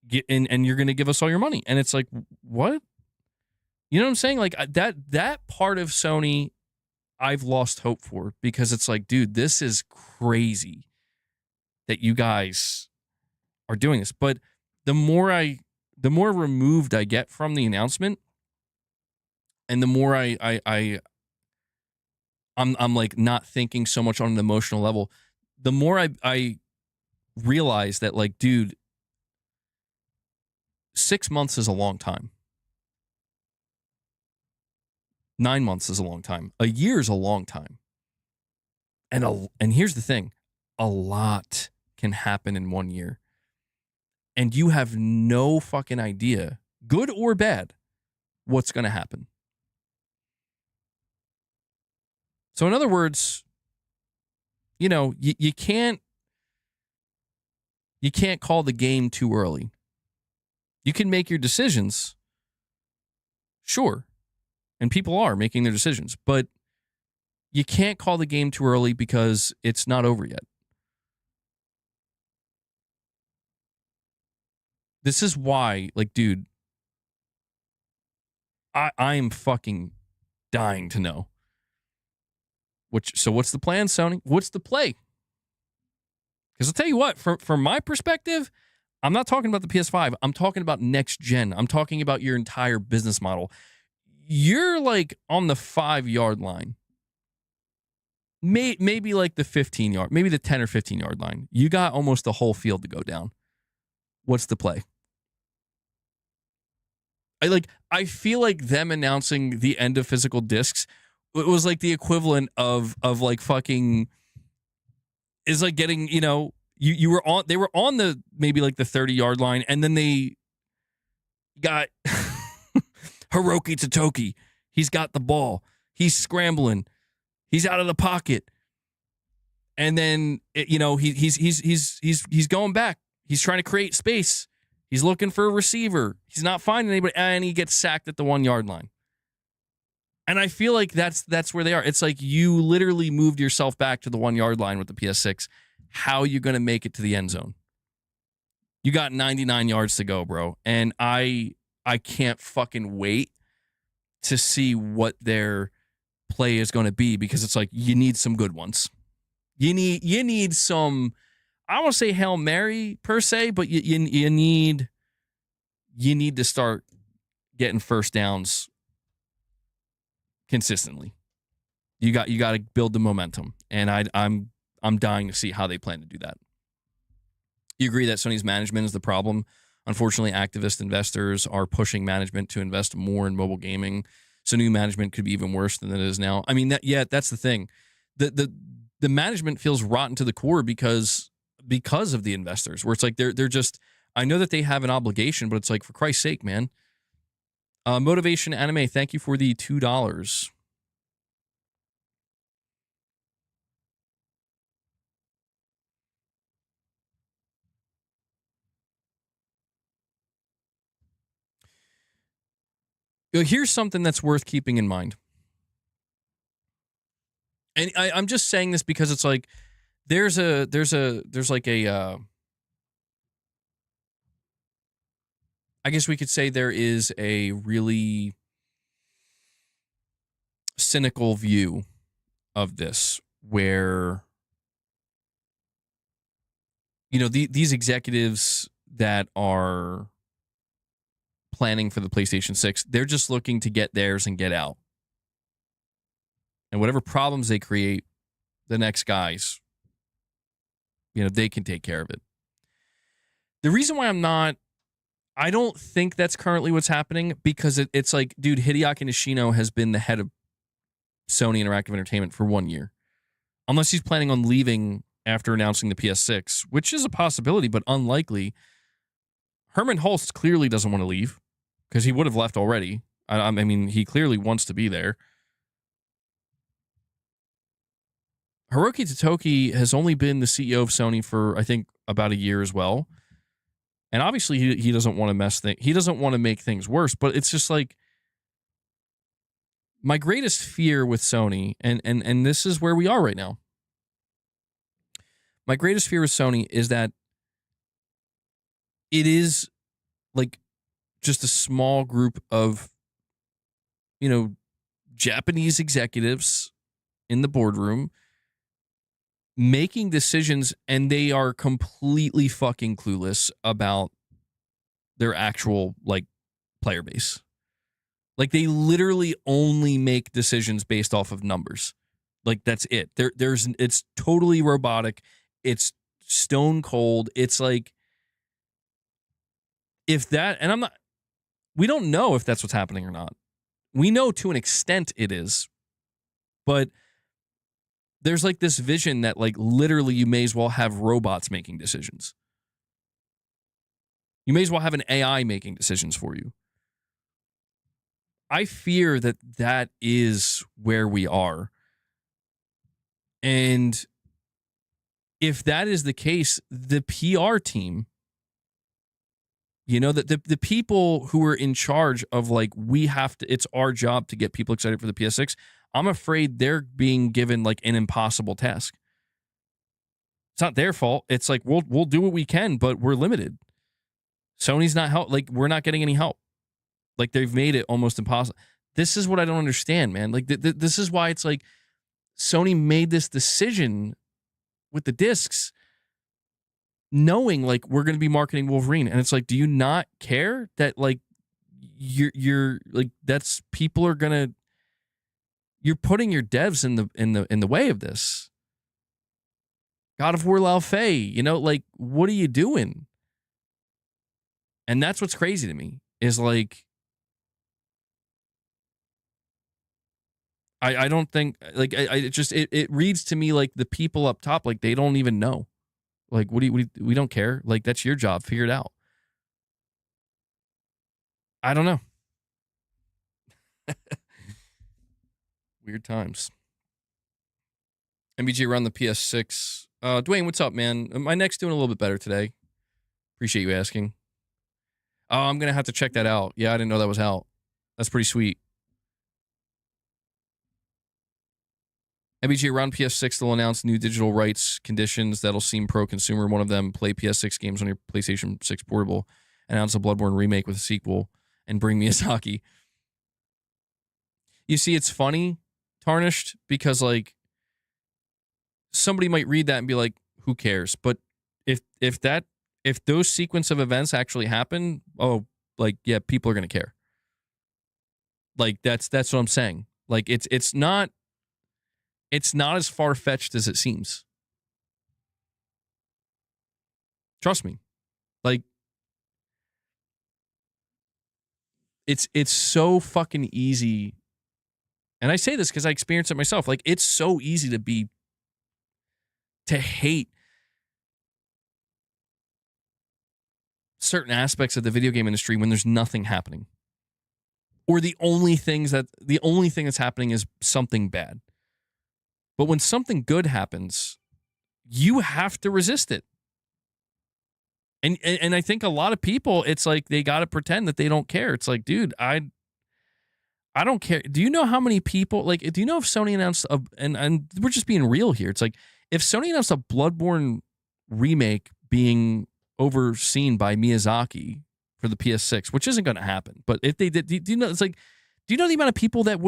get in, and you're going to give us all your money. And it's like, what? You know what I'm saying? Like, that part of Sony, I've lost hope for, because it's like, dude, this is crazy that you guys are doing this. But the more removed I get from the announcement, and the more I'm like not thinking so much on an emotional level, the more I realize that, like, dude, 6 months is a long time. 9 months is a long time. A year is a long time. And here's the thing. A lot can happen in 1 year. And you have no fucking idea, good or bad, what's going to happen. So in other words, you can't call the game too early. You can make your decisions, sure, and people are making their decisions, but you can't call the game too early, because it's not over yet. This is why, like, dude, I am fucking dying to know. So what's the plan, Sony? What's the play? Because I'll tell you what, from my perspective, I'm not talking about the PS5. I'm talking about next gen. I'm talking about your entire business model. You're like on the 5-yard line. Maybe like the 15-yard, maybe the 10 or 15-yard line. You got almost the whole field to go down. What's the play? I feel like them announcing the end of physical discs, it was like the equivalent of like fucking, is like getting, they were on the maybe like the 30-yard line, and then they got Hiroki Totoki. He's got the ball. He's scrambling. He's out of the pocket. And then he's going back. He's trying to create space. He's looking for a receiver. He's not finding anybody, and he gets sacked at the 1-yard line. And I feel like that's where they are. It's like you literally moved yourself back to the 1-yard line with the PS6. How are you going to make it to the end zone? You got 99 yards to go, bro. And I can't fucking wait to see what their play is going to be, because it's like you need some good ones. You need some, I don't want to say Hail Mary per se, but you need to start getting first downs consistently. You got to build the momentum, and I'm dying to see how they plan to do that. You agree that Sony's management is the problem? Unfortunately, activist investors are pushing management to invest more in mobile gaming, so new management could be even worse than it is now. I mean, that's the thing. The management feels rotten to the core because of the investors, where it's like they're just. I know that they have an obligation, but it's like, for Christ's sake, man. Motivation Anime, thank you for the $2. Here's something that's worth keeping in mind. And I'm just saying this because it's like there's like a I guess we could say there is a really cynical view of this where, you know, these executives that are planning for the PlayStation 6, they're just looking to get theirs and get out. And whatever problems they create, the next guys, you know, they can take care of it. The reason why I don't think that's currently what's happening, because it's like, dude, Hideaki Nishino has been the head of Sony Interactive Entertainment for 1 year. Unless he's planning on leaving after announcing the PS6, which is a possibility, but unlikely. Herman Hulst clearly doesn't want to leave, because he would have left already. I mean, he clearly wants to be there. Hiroki Totoki has only been the CEO of Sony for, I think, about a year as well. And obviously, he doesn't want to mess things. He doesn't want to make things worse. But it's just like, my greatest fear with Sony, and this is where we are right now. My greatest fear with Sony is that it is like just a small group of, you know, Japanese executives in the boardroom making decisions, and they are completely fucking clueless about their actual, like, player base. Like, they literally only make decisions based off of numbers. Like, that's it. It's totally robotic. It's stone cold. It's like, if that, and we don't know if that's what's happening or not. We know to an extent it is, but there's like this vision that, like, literally you may as well have robots making decisions. You may as well have an AI making decisions for you. I fear that that is where we are. And if that is the case, the PR team, you know, that the people who are in charge of, like, it's our job to get people excited for the PS6, I'm afraid they're being given, like, an impossible task. It's not their fault. It's like, we'll do what we can, but we're limited. Sony's not help. Like, we're not getting any help. Like, they've made it almost impossible. This is what I don't understand, man. Like, this is why it's like Sony made this decision with the discs, knowing, like, we're going to be marketing Wolverine, and it's like, do you not care that, like, you're like, that's, people are gonna, you're putting your devs in the way of this. God of War Lao Fei, you know, like, what are you doing? And that's what's crazy to me, is like, I don't think, like, it reads to me like the people up top, like, they don't even know. Like, we don't care. Like, that's your job. Figure it out. I don't know. Weird times. MBG around the PS6. Dwayne, what's up, man? My neck's doing a little bit better today. Appreciate you asking. Oh, I'm going to have to check that out. Yeah, I didn't know that was out. That's pretty sweet. MBG around PS6, they'll announce new digital rights conditions that'll seem pro-consumer. One of them, play PS6 games on your PlayStation 6 Portable, announce a Bloodborne remake with a sequel, and bring Miyazaki. You see, it's funny, Tarnished, because, like, somebody might read that and be like, who cares? But if those sequence of events actually happen, oh, like, yeah, people are going to care. Like, that's what I'm saying. Like it's not as far-fetched as it seems. Trust me. Like it's so fucking easy. And I say this because I experienced it myself. Like, it's so easy to hate certain aspects of the video game industry when there's nothing happening. Or the only thing that's happening is something bad. But when something good happens, you have to resist it. And I think a lot of people, it's like they got to pretend that they don't care. It's like, dude, I don't care. Do you know how many people, like, do you know if Sony announced, and we're just being real here. It's like, if Sony announced a Bloodborne remake being overseen by Miyazaki for the PS6, which isn't going to happen, but if they did, do you know, it's like, do you know the amount of people that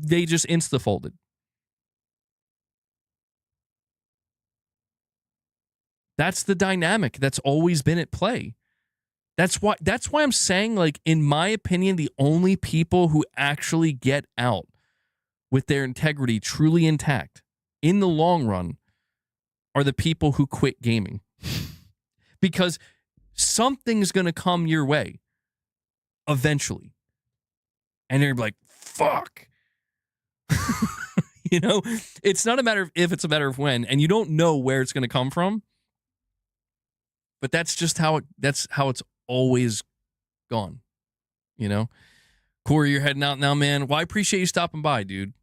they just insta-folded? That's the dynamic that's always been at play. That's why I'm saying, like, in my opinion, the only people who actually get out with their integrity truly intact in the long run are the people who quit gaming. Because something's going to come your way eventually. And you're like, fuck. You know, it's not a matter of if, it's a matter of when, and you don't know where it's going to come from. But that's just how it's always gone, you know? Corey, you're heading out now, man. Well, I appreciate you stopping by, dude.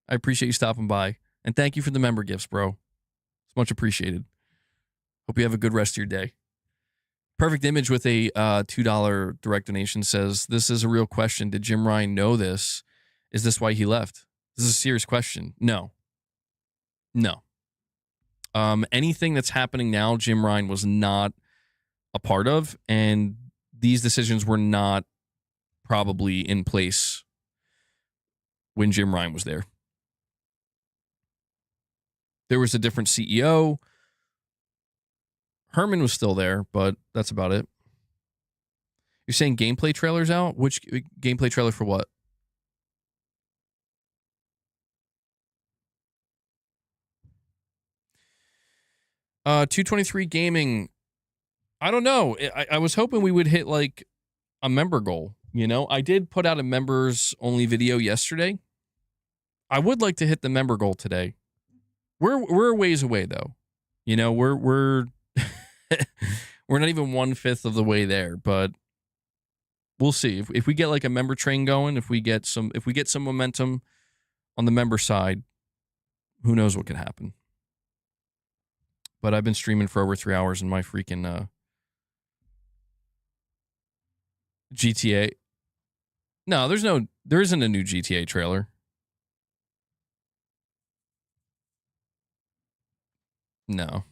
I appreciate you stopping by. And thank you for the member gifts, bro. It's much appreciated. Hope you have a good rest of your day. Perfect Image with a $2 direct donation says, this is a real question. Did Jim Ryan know this? Is this why he left? This is a serious question. No. Anything that's happening now, Jim Ryan was not a part of, and these decisions were not probably in place when Jim Ryan was there. There was a different CEO. Herman was still there, but that's about it. You're saying gameplay trailers out? Which gameplay trailer for what? Uh, 223 Gaming. I don't know. I was hoping we would hit like a member goal. You know, I did put out a members only video yesterday. I would like to hit the member goal today. We're a ways away though. You know, we're we're not even 1/5 of the way there, but we'll see. If we get like a member train going, if we get some momentum on the member side, who knows what could happen. But I've been streaming for over 3 hours in my freaking GTA. No, there isn't a new GTA trailer. No.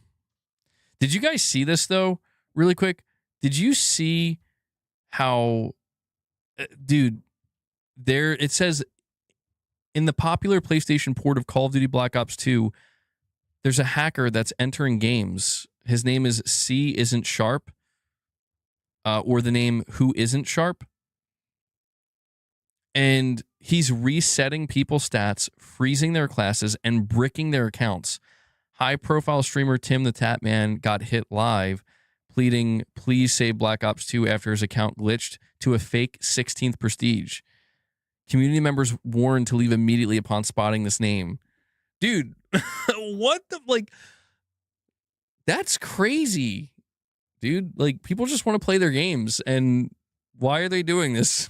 Did you guys see this though? Really quick. Did you see how, dude, it says in the popular PlayStation port of Call of Duty Black Ops 2, there's a hacker that's entering games. His name is C Isn't Sharp, or the name Who Isn't Sharp. And he's resetting people's stats, freezing their classes, and bricking their accounts. High-profile streamer Tim the Tatman got hit live, pleading, please save Black Ops 2 after his account glitched to a fake 16th prestige. Community members warned to leave immediately upon spotting this name. Dude, what the, like, that's crazy, dude. Like, people just want to play their games, and why are they doing this?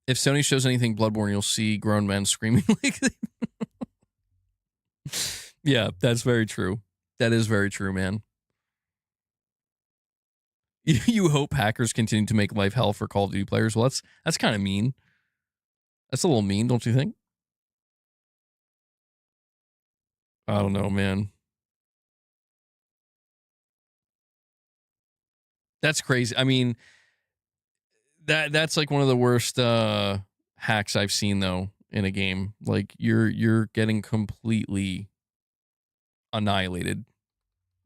If Sony shows anything Bloodborne, you'll see grown men screaming like yeah, that's very true. That is very true, man. You hope hackers continue to make life hell for Call of Duty players. Well, that's kind of mean. That's a little mean, don't you think? I don't know, man. That's crazy. I mean, that's like one of the worst hacks I've seen though in a game. Like you're getting completely annihilated.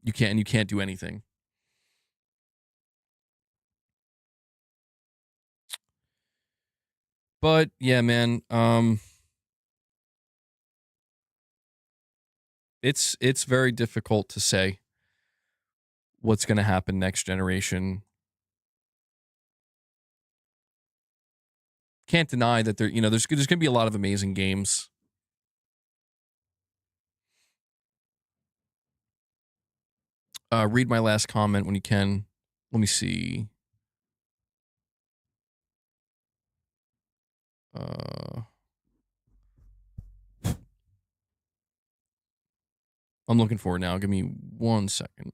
You can't do anything. But yeah, man, it's very difficult to say what's going to happen next generation. Can't deny that there's going to be a lot of amazing games. Read my last comment when you can. Let me see. I'm looking for it now. Give me 1 second.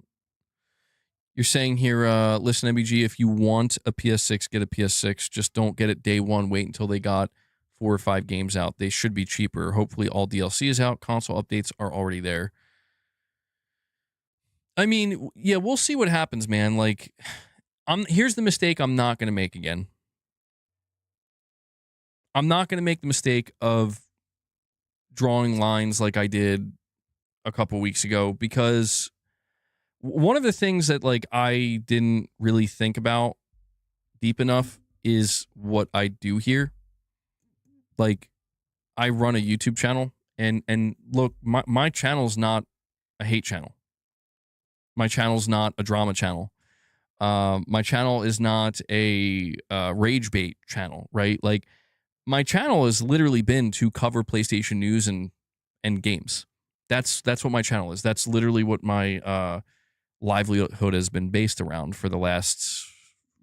You're saying here, listen, MBG, if you want a PS6, get a PS6. Just don't get it day one. Wait until they got 4 or 5 games out. They should be cheaper. Hopefully all DLC is out. Console updates are already there. I mean, yeah, we'll see what happens, man. Like, here's the mistake I'm not going to make again. I'm not going to make the mistake of drawing lines like I did a couple weeks ago, because one of the things that like I didn't really think about deep enough is what I do here. Like, I run a YouTube channel, and look, my channel's not a hate channel. My channel's not a drama channel. My channel is not a rage bait channel, right? Like, my channel has literally been to cover PlayStation news and games. That's what my channel is. That's literally what my livelihood has been based around for the last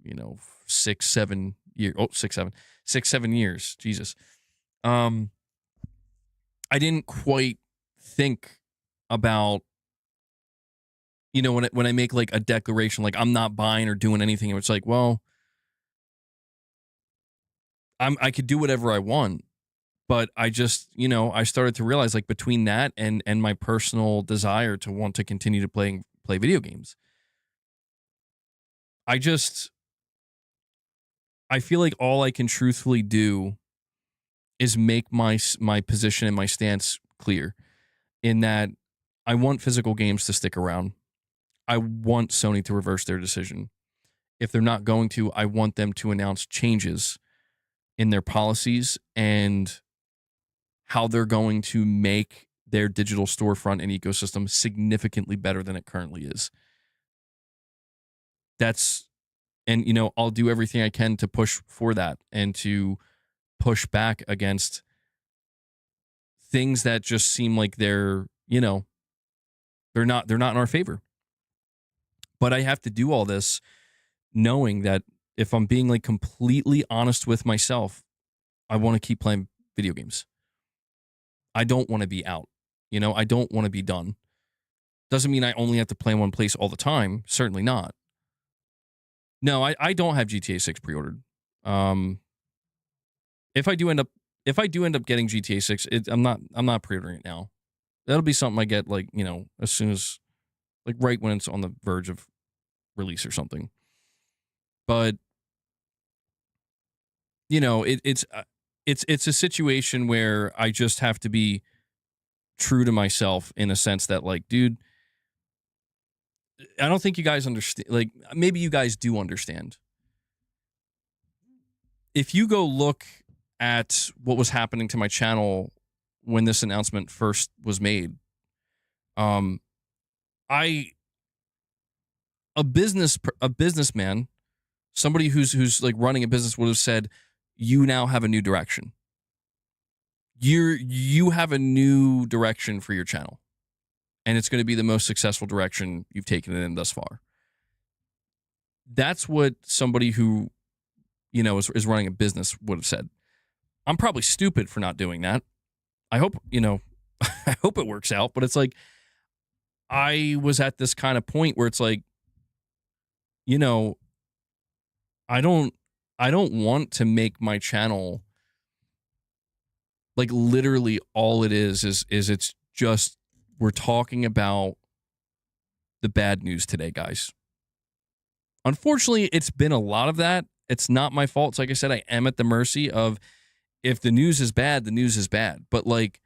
6-7 years. Oh, 6-7 years. Jesus. I didn't quite think about, when I make like a declaration, like I'm not buying or doing anything. It's like, well, I could do whatever I want, but I just, I started to realize, like, between that and my personal desire to want to continue to play video games, I feel like all I can truthfully do is make my position and my stance clear, in that I want physical games to stick around. I want Sony to reverse their decision. If they're not going to, I want them to announce changes in their policies and how they're going to make their digital storefront and ecosystem significantly better than it currently is. And I'll do everything I can to push for that and to push back against things that just seem like they're not in our favor. But I have to do all this knowing that if I'm being like completely honest with myself, I want to keep playing video games. I don't want to be out. I don't want to be done. Doesn't mean I only have to play in one place all the time. Certainly not. No, I don't have GTA 6 pre-ordered. If I do end up getting GTA 6, I'm not pre-ordering it now. That'll be something I get like, as soon as, like, right when it's on the verge of release or something. But it's a situation where I just have to be true to myself, in a sense that, like, dude, I don't think you guys understand. Like, maybe you guys do understand. If you go look at what was happening to my channel when this announcement first was made, a businessman, somebody who's like running a business, would have said, you now have a new direction. You have a new direction for your channel, and it's going to be the most successful direction you've taken it in thus far. That's what somebody who, is running a business would have said. I'm probably stupid for not doing that. I hope, I hope it works out, but it's like, I was at this kind of point where it's like, I don't want to make my channel, like, literally all it is it's just, we're talking about the bad news today, guys. Unfortunately, it's been a lot of that. It's not my fault. So like I said, I am at the mercy of, if the news is bad, the news is bad. But like,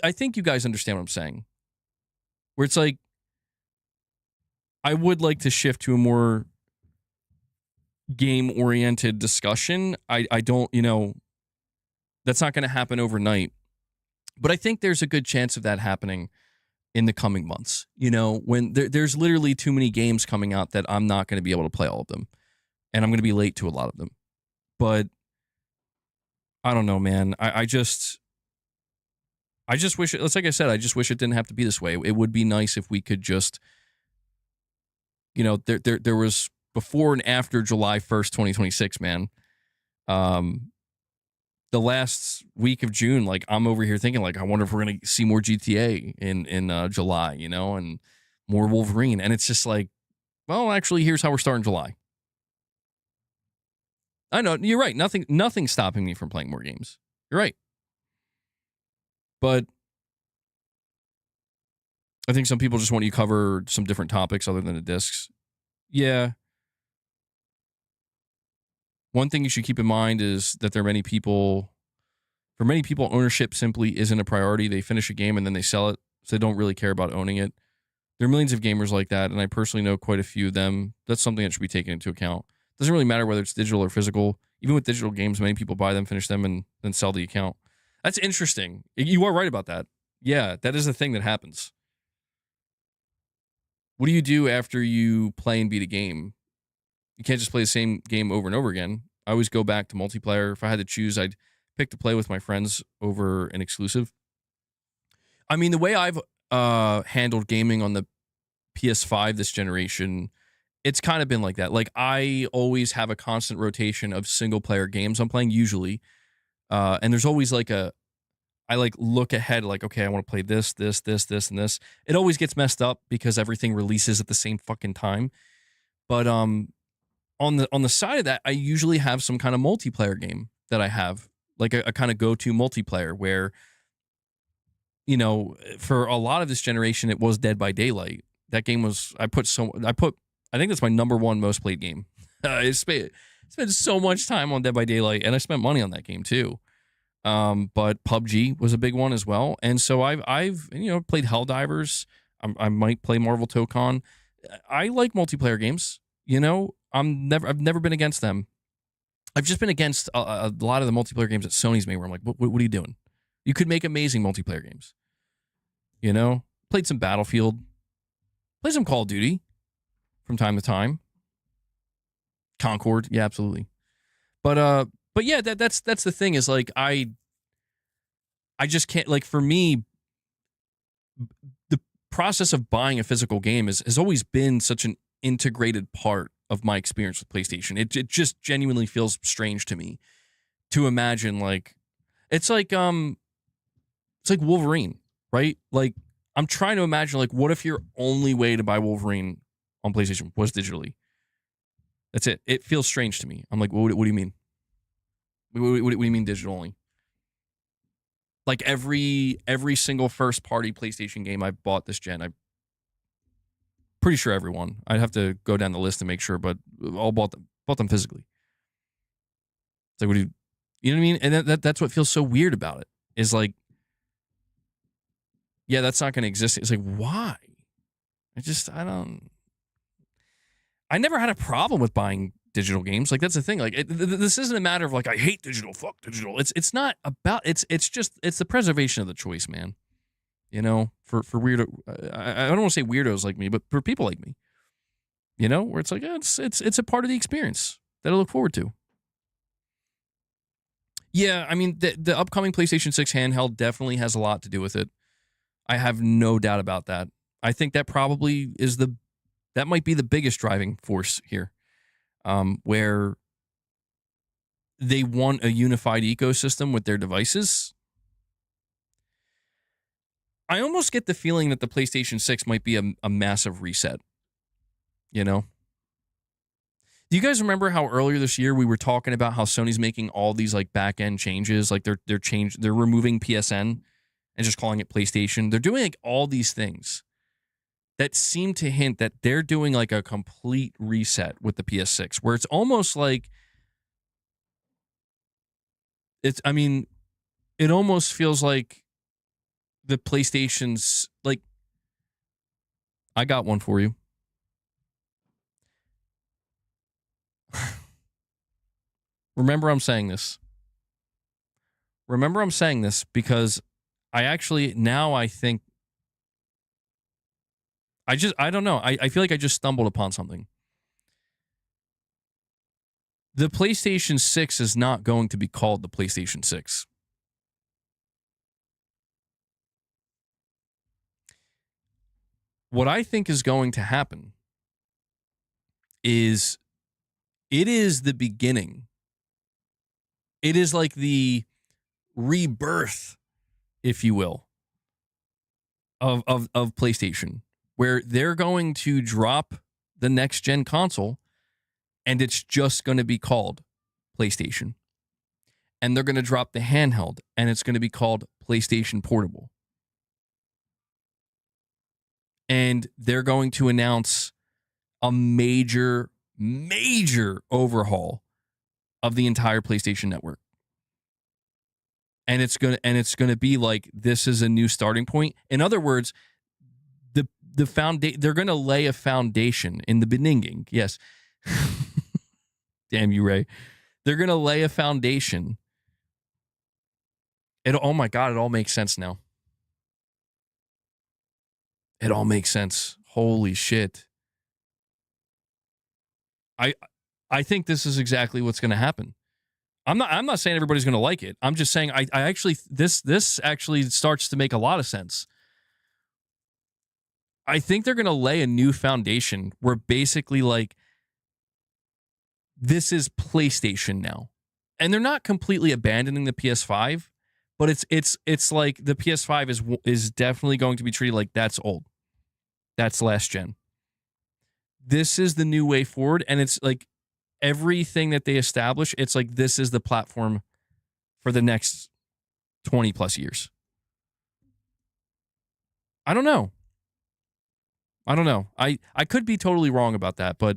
I think you guys understand what I'm saying. Where it's like, I would like to shift to a more game-oriented discussion. I don't, That's not going to happen overnight. But I think there's a good chance of that happening in the coming months. You know, when there's literally too many games coming out that I'm not going to be able to play all of them. And I'm going to be late to a lot of them. But I don't know, man. I just wish it's like I said, I just wish it didn't have to be this way. It would be nice if we could just, you know, there was before and after July 1st, 2026, man. The last week of June, like I'm over here thinking, like, I wonder if we're gonna see more GTA in July, you know, and more Wolverine. And it's just like, well, actually, here's how we're starting July. I know you're right. Nothing's stopping me from playing more games. You're right. But I think some people just want you to cover some different topics other than the discs. Yeah. One thing you should keep in mind is that for many people, ownership simply isn't a priority. They finish a game and then they sell it, so they don't really care about owning it. There are millions of gamers like that, and I personally know quite a few of them. That's something that should be taken into account. It doesn't really matter whether it's digital or physical. Even with digital games, many people buy them, finish them, and then sell the account. That's interesting. You are right about that. Yeah, that is the thing that happens. What do you do after you play and beat a game? You can't just play the same game over and over again. I always go back to multiplayer. If I had to choose, I'd pick to play with my friends over an exclusive. I mean, the way I've handled gaming on the PS5 this generation, it's kind of been like that. Like, I always have a constant rotation of single player games I'm playing usually. And there's always like I like look ahead, like, okay, I want to play this, and this. It always gets messed up because everything releases at the same fucking time. But on the side of that, I usually have some kind of multiplayer game that I have, like a kind of go-to multiplayer where, you know, for a lot of this generation, it was Dead by Daylight. That game was, I think that's my number one most played game. I spent so much time on Dead by Daylight, and I spent money on that game too. But PUBG was a big one as well. And so I've you know, played Helldivers. I might play Marvel Tokon. I like multiplayer games, you know. I've never been against them. I've just been against a lot of the multiplayer games that Sony's made where I'm like, what are you doing? You could make amazing multiplayer games. You know? Played some Battlefield. Played some Call of Duty from time to time. Concord, yeah, absolutely. But yeah, that's the thing is, like, I just can't, like, for me, the process of buying a physical game has always been such an integrated part of my experience with PlayStation. It just genuinely feels strange to me to imagine, like, it's like Wolverine, right? Like, I'm trying to imagine, like, what if your only way to buy Wolverine on PlayStation was digitally? That's it. It feels strange to me. I'm like, what do you mean? What do you mean digital only? Like, every single first party PlayStation game I bought this gen, I'm pretty sure everyone. I'd have to go down the list to make sure, but all bought them physically. It's like, what do you know what I mean? And that's what feels so weird about it, is like, yeah, that's not going to exist. It's like, why? I never had a problem with buying digital games. Like, that's the thing. Like, this isn't a matter of, like, I hate digital, fuck digital. It's not about, it's the preservation of the choice, man. You know, for weirdo, I don't want to say weirdos like me, but for people like me, you know, where it's like, it's a part of the experience that I look forward to. Yeah, I mean, the upcoming PlayStation 6 handheld definitely has a lot to do with it. I have no doubt about that. I think that probably that might be the biggest driving force here, where they want a unified ecosystem with their devices. I almost get the feeling that the PlayStation 6 might be a massive reset. You know? Do you guys remember how earlier this year we were talking about how Sony's making all these, like, back-end changes? Like, they're removing PSN and just calling it PlayStation. They're doing, like, all these things that seem to hint that they're doing, like, a complete reset with the PS6, where it's almost like it almost feels like the PlayStation's, like, I got one for you. Remember, I'm saying this. Remember, I'm saying this because I think I don't know. I feel like I just stumbled upon something. The PlayStation 6 is not going to be called the PlayStation 6. What I think is going to happen is it is the beginning. It is like the rebirth, if you will, of PlayStation, where they're going to drop the next gen console and it's just going to be called PlayStation. And they're going to drop the handheld and it's going to be called PlayStation Portable. And they're going to announce a major overhaul of the entire PlayStation network. And it's going to be like, this is a new starting point. In other words, they're going to lay a foundation in the beginning. Yes. Damn you, Ray. They're going to lay a foundation. Oh my God, it all makes sense now. It all makes sense. Holy shit. I think this is exactly what's going to happen. I'm not saying everybody's going to like it. I'm just saying I actually this actually starts to make a lot of sense. I think they're going to lay a new foundation where basically like this is PlayStation now. And they're not completely abandoning the PS5, but it's like the PS5 is definitely going to be treated like that's old. That's last gen. This is the new way forward, and it's like everything that they establish, it's like this is the platform for the next 20 plus years. I don't know. I could be totally wrong about that, but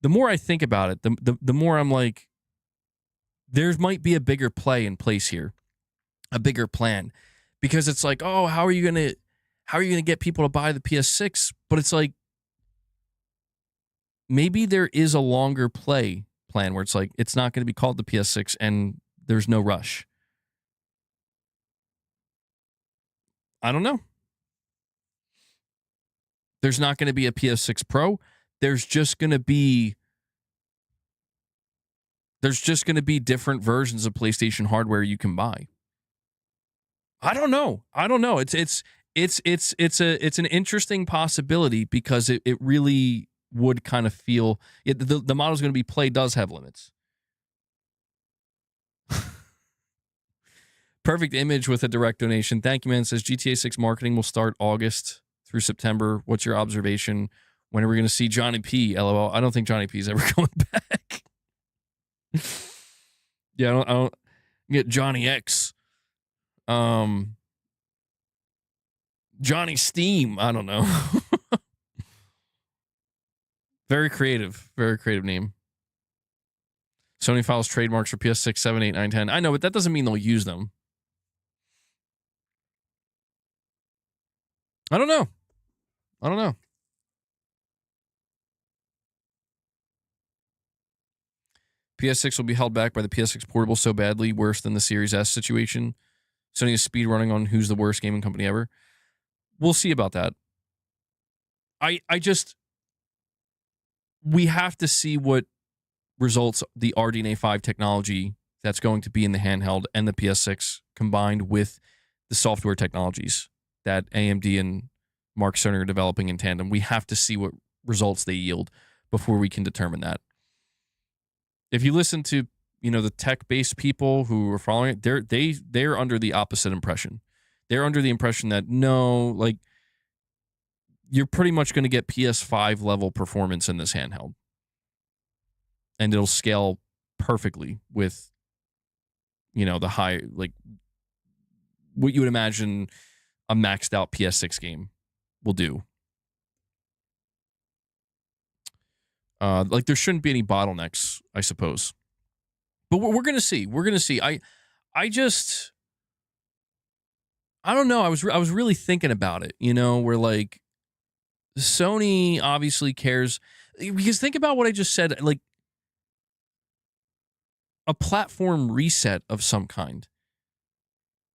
the more I think about it, the more I'm like, there might be a bigger play in place here, a bigger plan, because it's like, oh, how are you gonna get people to buy the PS6? But it's like, maybe there is a longer play plan where it's like, it's not going to be called the PS6 and there's no rush. I don't know. There's not going to be a PS6 Pro. There's just going to be different versions of PlayStation hardware you can buy. I don't know. It's an interesting possibility because it really would kind of feel the model's going to be play does have limits. Perfect image with a direct donation. Thank you, man. It says GTA 6 marketing will start August through September. What's your observation? When are we going to see Johnny P? LOL. I don't think Johnny P is ever going back. Yeah, I don't get Johnny X. Johnny Steam. I don't know. Very creative name. Sony files trademarks for PS6, 7, 8, 9, 10. I know, but that doesn't mean they'll use them. I don't know. PS6 will be held back by the PS6 Portable so badly, worse than the Series S situation. Sony is speed running on who's the worst gaming company ever. We'll see about that. We have to see what results the RDNA 5 technology that's going to be in the handheld and the PS6 combined with the software technologies that AMD and Mark Cerny are developing in tandem. We have to see what results they yield before we can determine that. If you listen to, the tech-based people who are following it, they're under the opposite impression. They're under the impression that no, like, you're pretty much going to get PS5 level performance in this handheld. And it'll scale perfectly with, the high, like, what you would imagine a maxed out PS6 game will do. Like, there shouldn't be any bottlenecks, I suppose. But we're going to see. I don't know. I was really thinking about it, where like Sony obviously cares, because think about what I just said, like a platform reset of some kind.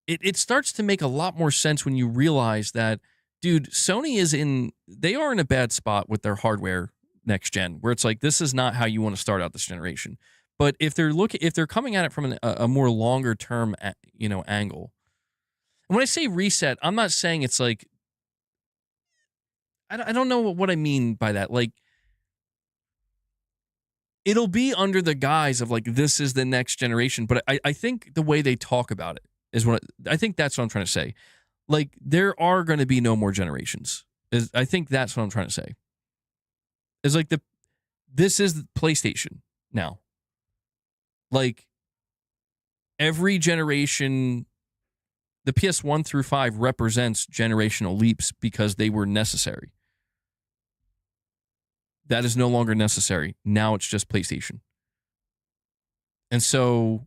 it starts to make a lot more sense when you realize that, dude, Sony they are in a bad spot with their hardware next gen, where it's like, this is not how you want to start out this generation. But if they're coming at it from a more longer term, angle. And when I say reset, I'm not saying it's like, I don't know what I mean by that. Like, it'll be under the guise of like, this is the next generation. But I think the way they talk about it is I think that's what I'm trying to say. Like, there are going to be no more generations. I think that's what I'm trying to say. It's like this is the PlayStation now. Like, every generation, the PS1 through 5 represents generational leaps because they were necessary. That is no longer necessary. Now it's just PlayStation. And so,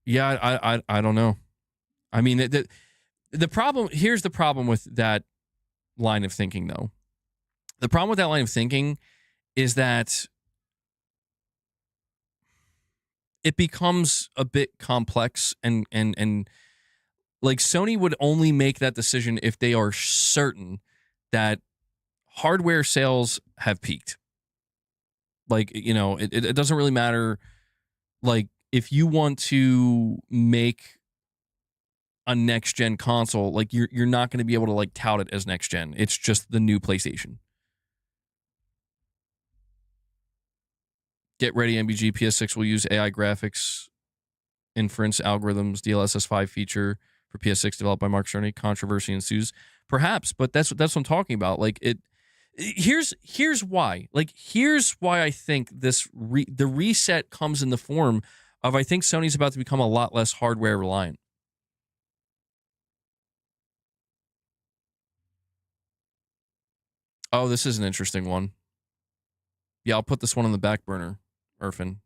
yeah, I don't know. I mean, the problem, here's the problem with that line of thinking, though. The problem with that line of thinking is that it becomes a bit complex and like, Sony would only make that decision if they are certain that hardware sales have peaked. Like, it doesn't really matter. Like, if you want to make a next gen console, like, you're not going to be able to like tout it as next gen. It's just the new PlayStation. Get ready, MBG. PS6 will use AI graphics inference algorithms, DLSS 5 feature for PS6 developed by Mark Cerny. Controversy ensues. Perhaps, but that's what I'm talking about. Like, here's why. Like, here's why I think the reset comes in the form of, I think Sony's about to become a lot less hardware reliant. Oh, this is an interesting one. Yeah, I'll put this one on the back burner, Erfan.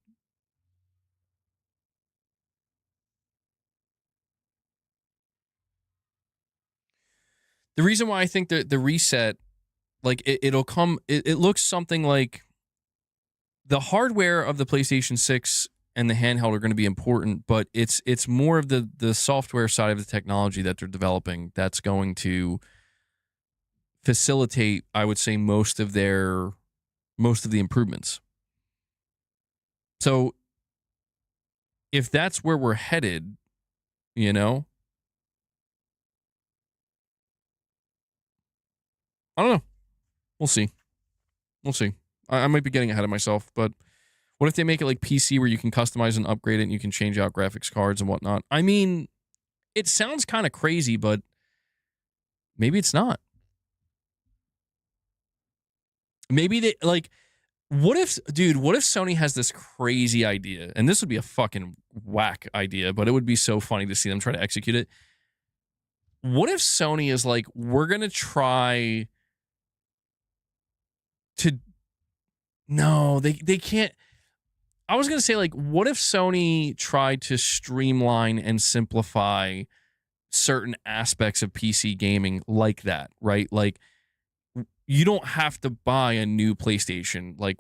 The reason why I think that the reset, like, it'll come, it looks something like the hardware of the PlayStation 6 and the handheld are going to be important, but it's more of the software side of the technology that they're developing that's going to facilitate, I would say, most of the improvements. So if that's where we're headed, I don't know. We'll see. I might be getting ahead of myself, but what if they make it like PC where you can customize and upgrade it and you can change out graphics cards and whatnot? I mean, it sounds kind of crazy, but maybe it's not. Maybe they, like, what if Sony has this crazy idea, and this would be a fucking whack idea, but it would be so funny to see them try to execute it. What if Sony is like, we're going to try to, no, they can't. I was going to say, like, what if Sony tried to streamline and simplify certain aspects of PC gaming like that, right? Like, you don't have to buy a new PlayStation. Like,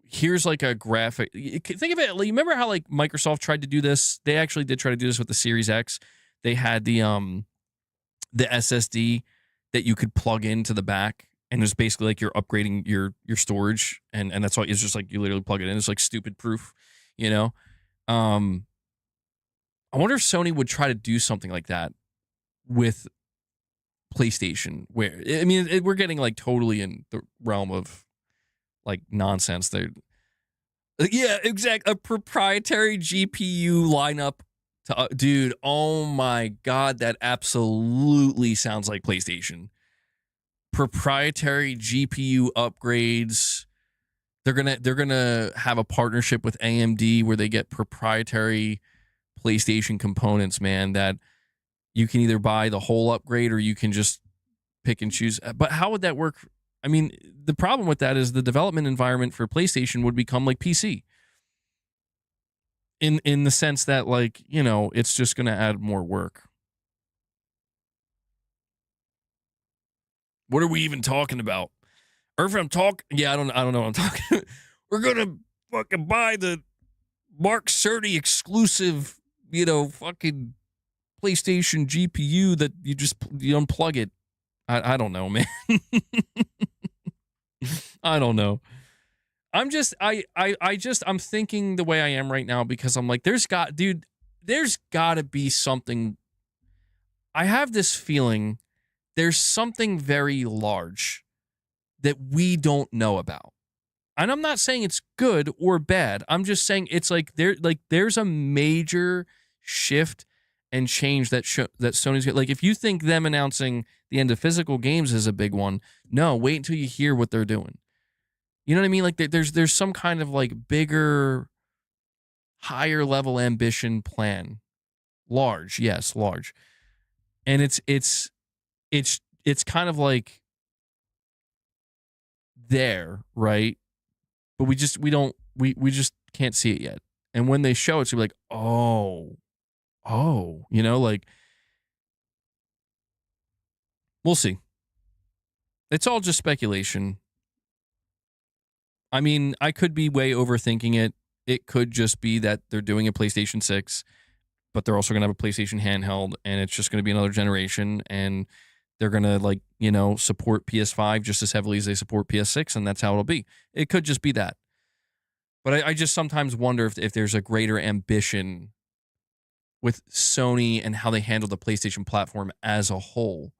here's like a graphic. Think of it. Like, you remember how like Microsoft tried to do this? They actually did try to do this with the Series X. They had the SSD that you could plug into the back, and it's basically like you're upgrading your storage, and that's all. It's just like you literally plug it in. It's like stupid proof, I wonder if Sony would try to do something like that with PlayStation, where, I mean, we're getting like totally in the realm of like nonsense there. Yeah, exactly. A proprietary GPU lineup to, dude, oh my God, that absolutely sounds like PlayStation. Proprietary GPU upgrades. They're gonna have a partnership with AMD where they get proprietary PlayStation components, man, that you can either buy the whole upgrade or you can just pick and choose. But how would that work? I mean, the problem with that is the development environment for PlayStation would become like PC. In the sense that, like, it's just going to add more work. What are we even talking about? Erfan, yeah, I don't know what I'm talking about. We're going to fucking buy the Mark Cerny exclusive, fucking PlayStation GPU that you unplug it. I don't know, man. I don't know. I'm thinking the way I am right now because I'm like, there's got to be something. I have this feeling there's something very large that we don't know about. And I'm not saying it's good or bad. I'm just saying it's like there's a major shift and change that Sony's got. Like, if you think them announcing the end of physical games is a big one, no, wait until you hear what they're doing. You know what I mean? Like, there's some kind of like bigger, higher level ambition plan. Large, yes, large. And it's kind of like there, right? But we just can't see it yet. And when they show it, it's gonna be like, oh, like, we'll see. It's all just speculation. I mean, I could be way overthinking it. It could just be that they're doing a PlayStation 6, but they're also going to have a PlayStation handheld, and it's just going to be another generation, and they're going to, support PS5 just as heavily as they support PS6, and that's how it'll be. It could just be that. But I just sometimes wonder if there's a greater ambition with Sony and how they handle the PlayStation platform as a whole.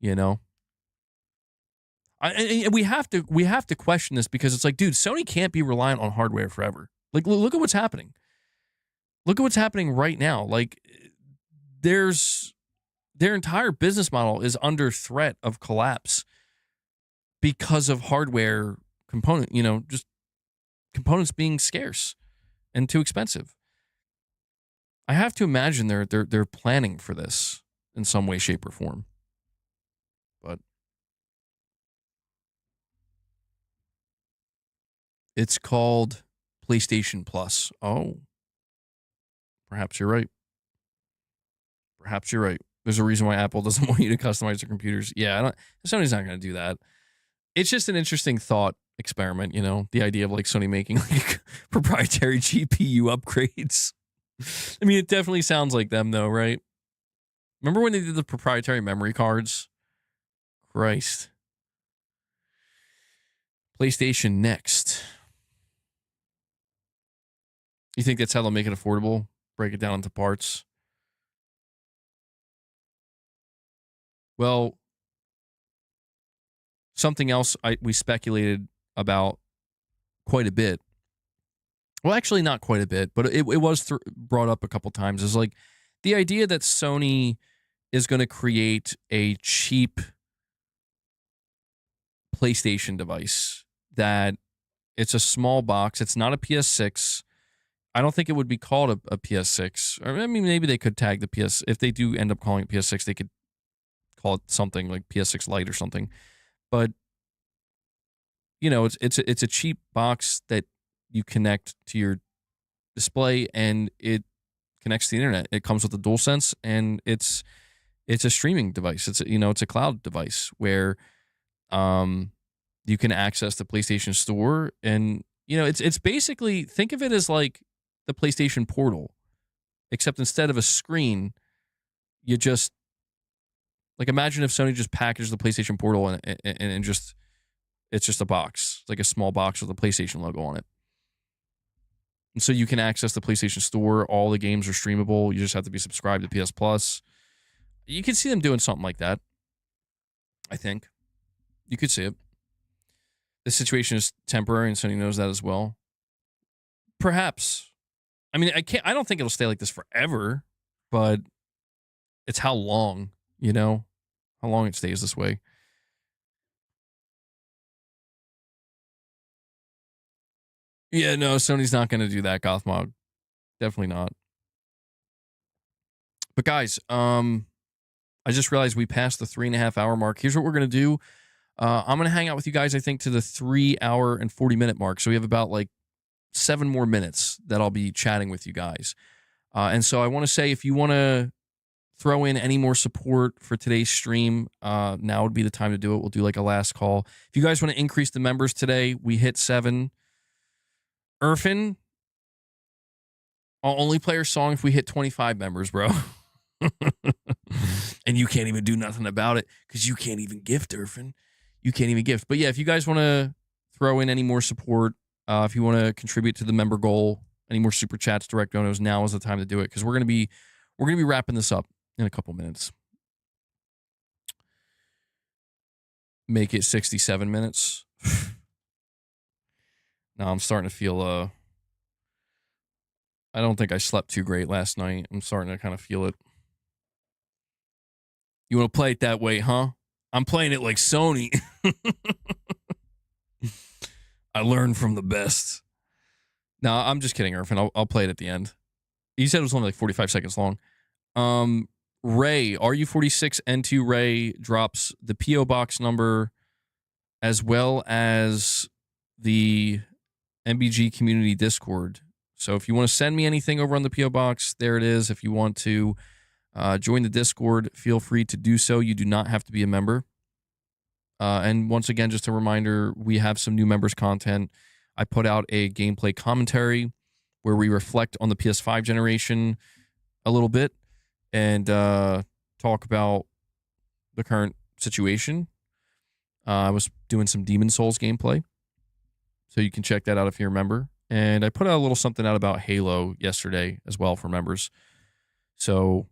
And we have to question this because it's like, dude, Sony can't be reliant on hardware forever. Like, look at what's happening. Look at what's happening right now. Like, their entire business model is under threat of collapse because of hardware just components being scarce and too expensive. I have to imagine they're planning for this in some way, shape, or form. But it's called PlayStation Plus. Oh, perhaps you're right. Perhaps you're right. There's a reason why Apple doesn't want you to customize their computers. Yeah, Sony's not going to do that. It's just an interesting thought experiment, the idea of like Sony making like proprietary GPU upgrades. I mean, it definitely sounds like them though, right? Remember when they did the proprietary memory cards? Christ. PlayStation next. You think that's how they'll make it affordable? Break it down into parts? Well, something else we speculated about quite a bit. Well, actually, not quite a bit, but it was brought up a couple times. Is like the idea that Sony is going to create a cheap PlayStation device that it's a small box. It's not a PS6. I don't think it would be called a PS6. Or, I mean, maybe they could tag the PS. If they do end up calling it PS6, they could call it something like PS6 Lite or something. But it's a cheap box that you connect to your display and it connects to the internet. It comes with a DualSense and it's a streaming device. It's a cloud device where you can access the PlayStation Store, and it's basically, think of it as like the PlayStation Portal, except instead of a screen, you just like imagine if Sony just packaged the PlayStation Portal and just it's just a box, like a small box with a PlayStation logo on it. And so you can access the PlayStation Store. All the games are streamable. You just have to be subscribed to PS Plus. You can see them doing something like that. I think you could see it. The situation is temporary, and Sony knows that as well. Perhaps. I mean, I don't think it'll stay like this forever, but it's how long, how long it stays this way. Yeah, no, Sony's not going to do that, Gothmog. Definitely not. But guys, I just realized we passed the 3.5 hour mark. Here's what we're going to do. I'm going to hang out with you guys, I think, to the 3 hour and 40 minute mark. So we have about like 7 more minutes that I'll be chatting with you guys. And so I want to say, if you want to throw in any more support for today's stream, now would be the time to do it. We'll do like a last call. If you guys want to increase the members today, we hit 7. Erfan, I'll only play our song if we hit 25 members, bro. And you can't even do nothing about it because you can't even gift, Erfan. You can't even gift. But yeah, if you guys want to throw in any more support, if you want to contribute to the member goal, any more super chats, direct donos, now is the time to do it because we're gonna be wrapping this up in a couple minutes. Make it 67 minutes. Now I'm starting to feel I don't think I slept too great last night. I'm starting to kind of feel it. You want to play it that way, huh? I'm playing it like Sony. I learned from the best. No, I'm just kidding, Erfan. I'll play it at the end. You said it was only like 45 seconds long. Ray, RU46N2 Ray drops the P.O. Box number as well as the MBG community Discord. So if you want to send me anything over on the P.O. Box, there it is. If you want to join the Discord, feel free to do so. You do not have to be a member. And once again, just a reminder, we have some new members content. I put out a gameplay commentary where we reflect on the PS5 generation a little bit and talk about the current situation. I was doing some Demon Souls gameplay, so you can check that out if you're a member. And I put out a little something out about Halo yesterday as well for members. So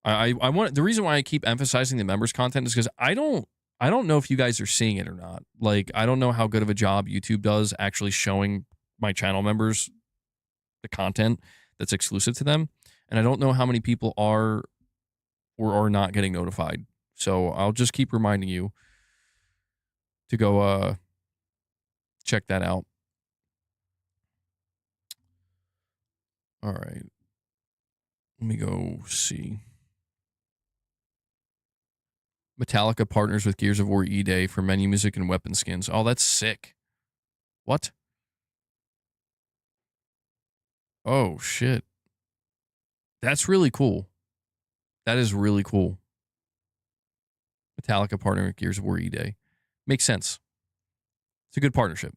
I want, the reason why I keep emphasizing the members content is because I don't know if you guys are seeing it or not. Like, I don't know how good of a job YouTube does actually showing my channel members the content that's exclusive to them. And I don't know how many people are or are not getting notified. So I'll just keep reminding you to go check that out. All right. Let me go see. Metallica partners with Gears of War E-Day for menu music and weapon skins. Oh, that's sick. What? Oh, shit. That's really cool. That is really cool. Metallica partnering with Gears of War E-Day. Makes sense. It's a good partnership.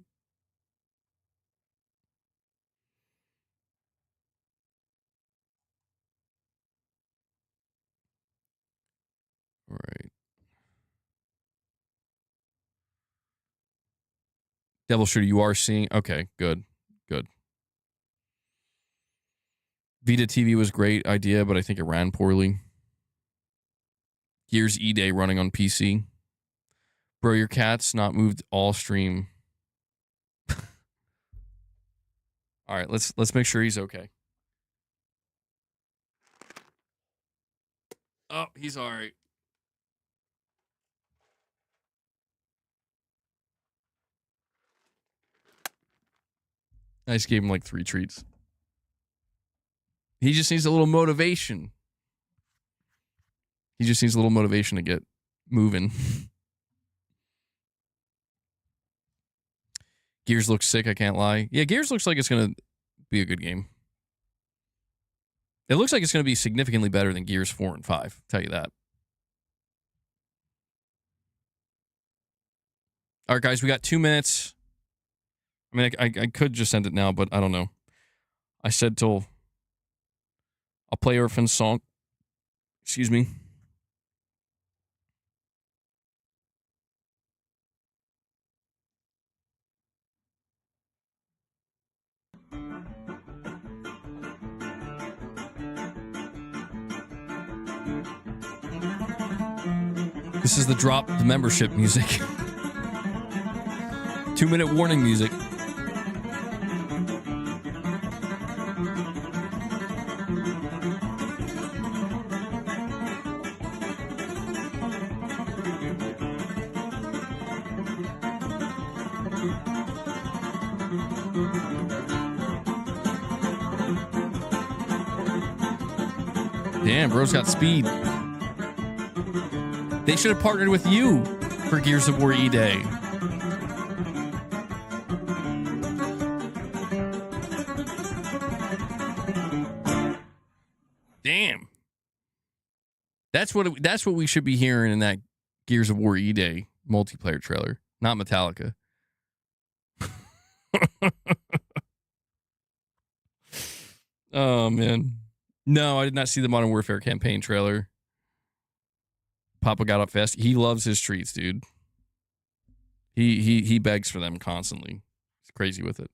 All right. Devil Shooter, you are seeing. Okay, good. Good. Vita TV was great idea, but I think it ran poorly. Gears E-Day running on PC. Bro, your cat's not moved all stream. All right, let's make sure he's okay. Oh, he's all right. I just gave him like 3 treats. He just needs a little motivation. He just needs a little motivation to get moving. Gears looks sick, I can't lie. Yeah, Gears looks like it's going to be a good game. It looks like it's going to be significantly better than Gears 4 and 5. Tell you that. All right, guys, we got 2 minutes. I mean, I could just end it now, but I don't know. I said till I'll play Erfan's song. Excuse me. This is the drop the membership music. 2-minute warning music. Damn, bro's got speed. They should have partnered with you for Gears of War E-Day. Damn. That's what we should be hearing in that Gears of War E-Day multiplayer trailer, not Metallica. Oh man. No, I did not see the Modern Warfare campaign trailer. Papa got up fast. He loves his treats, dude. He begs for them constantly. He's crazy with it.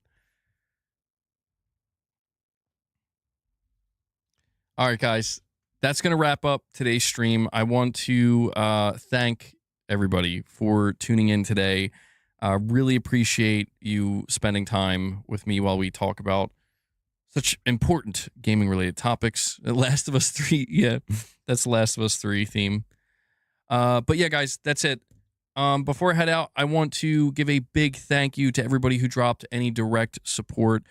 All right, guys. That's going to wrap up today's stream. I want to thank everybody for tuning in today. Really appreciate you spending time with me while we talk about such important gaming related topics. Last of Us 3. Yeah, that's the Last of Us 3 theme. But yeah, guys, that's it. Before I head out, I want to give a big thank you to everybody who dropped any direct support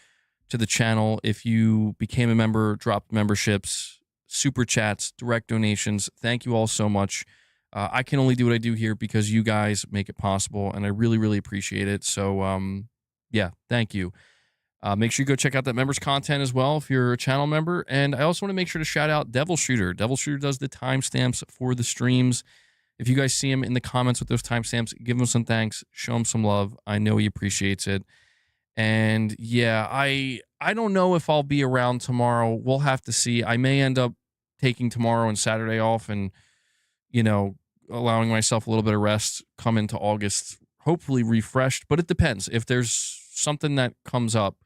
to the channel. If you became a member, dropped memberships, super chats, direct donations, thank you all so much. I can only do what I do here because you guys make it possible, and I really, really appreciate it. So, yeah, thank you. Make sure you go check out that members content as well if you're a channel member. And I also want to make sure to shout out Devil Shooter. Devil Shooter does the timestamps for the streams. If you guys see him in the comments with those timestamps, give him some thanks, show him some love. I know he appreciates it. And yeah, I don't know if I'll be around tomorrow. We'll have to see. I may end up taking tomorrow and Saturday off and, you know, allowing myself a little bit of rest, come into August, hopefully refreshed. But it depends. If there's something that comes up,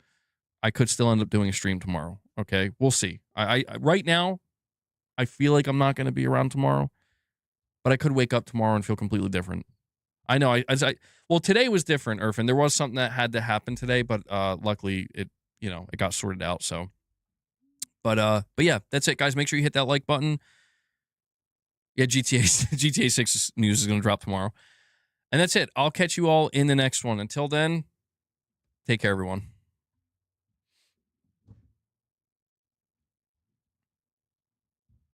I could still end up doing a stream tomorrow. Okay, we'll see. I right now, I feel like I'm not going to be around tomorrow, but I could wake up tomorrow and feel completely different. I know. Well, today was different, Erfan. There was something that had to happen today, but luckily it got sorted out. So, but yeah, that's it, guys. Make sure you hit that like button. Yeah, GTA 6 news is going to drop tomorrow, and that's it. I'll catch you all in the next one. Until then, take care, everyone.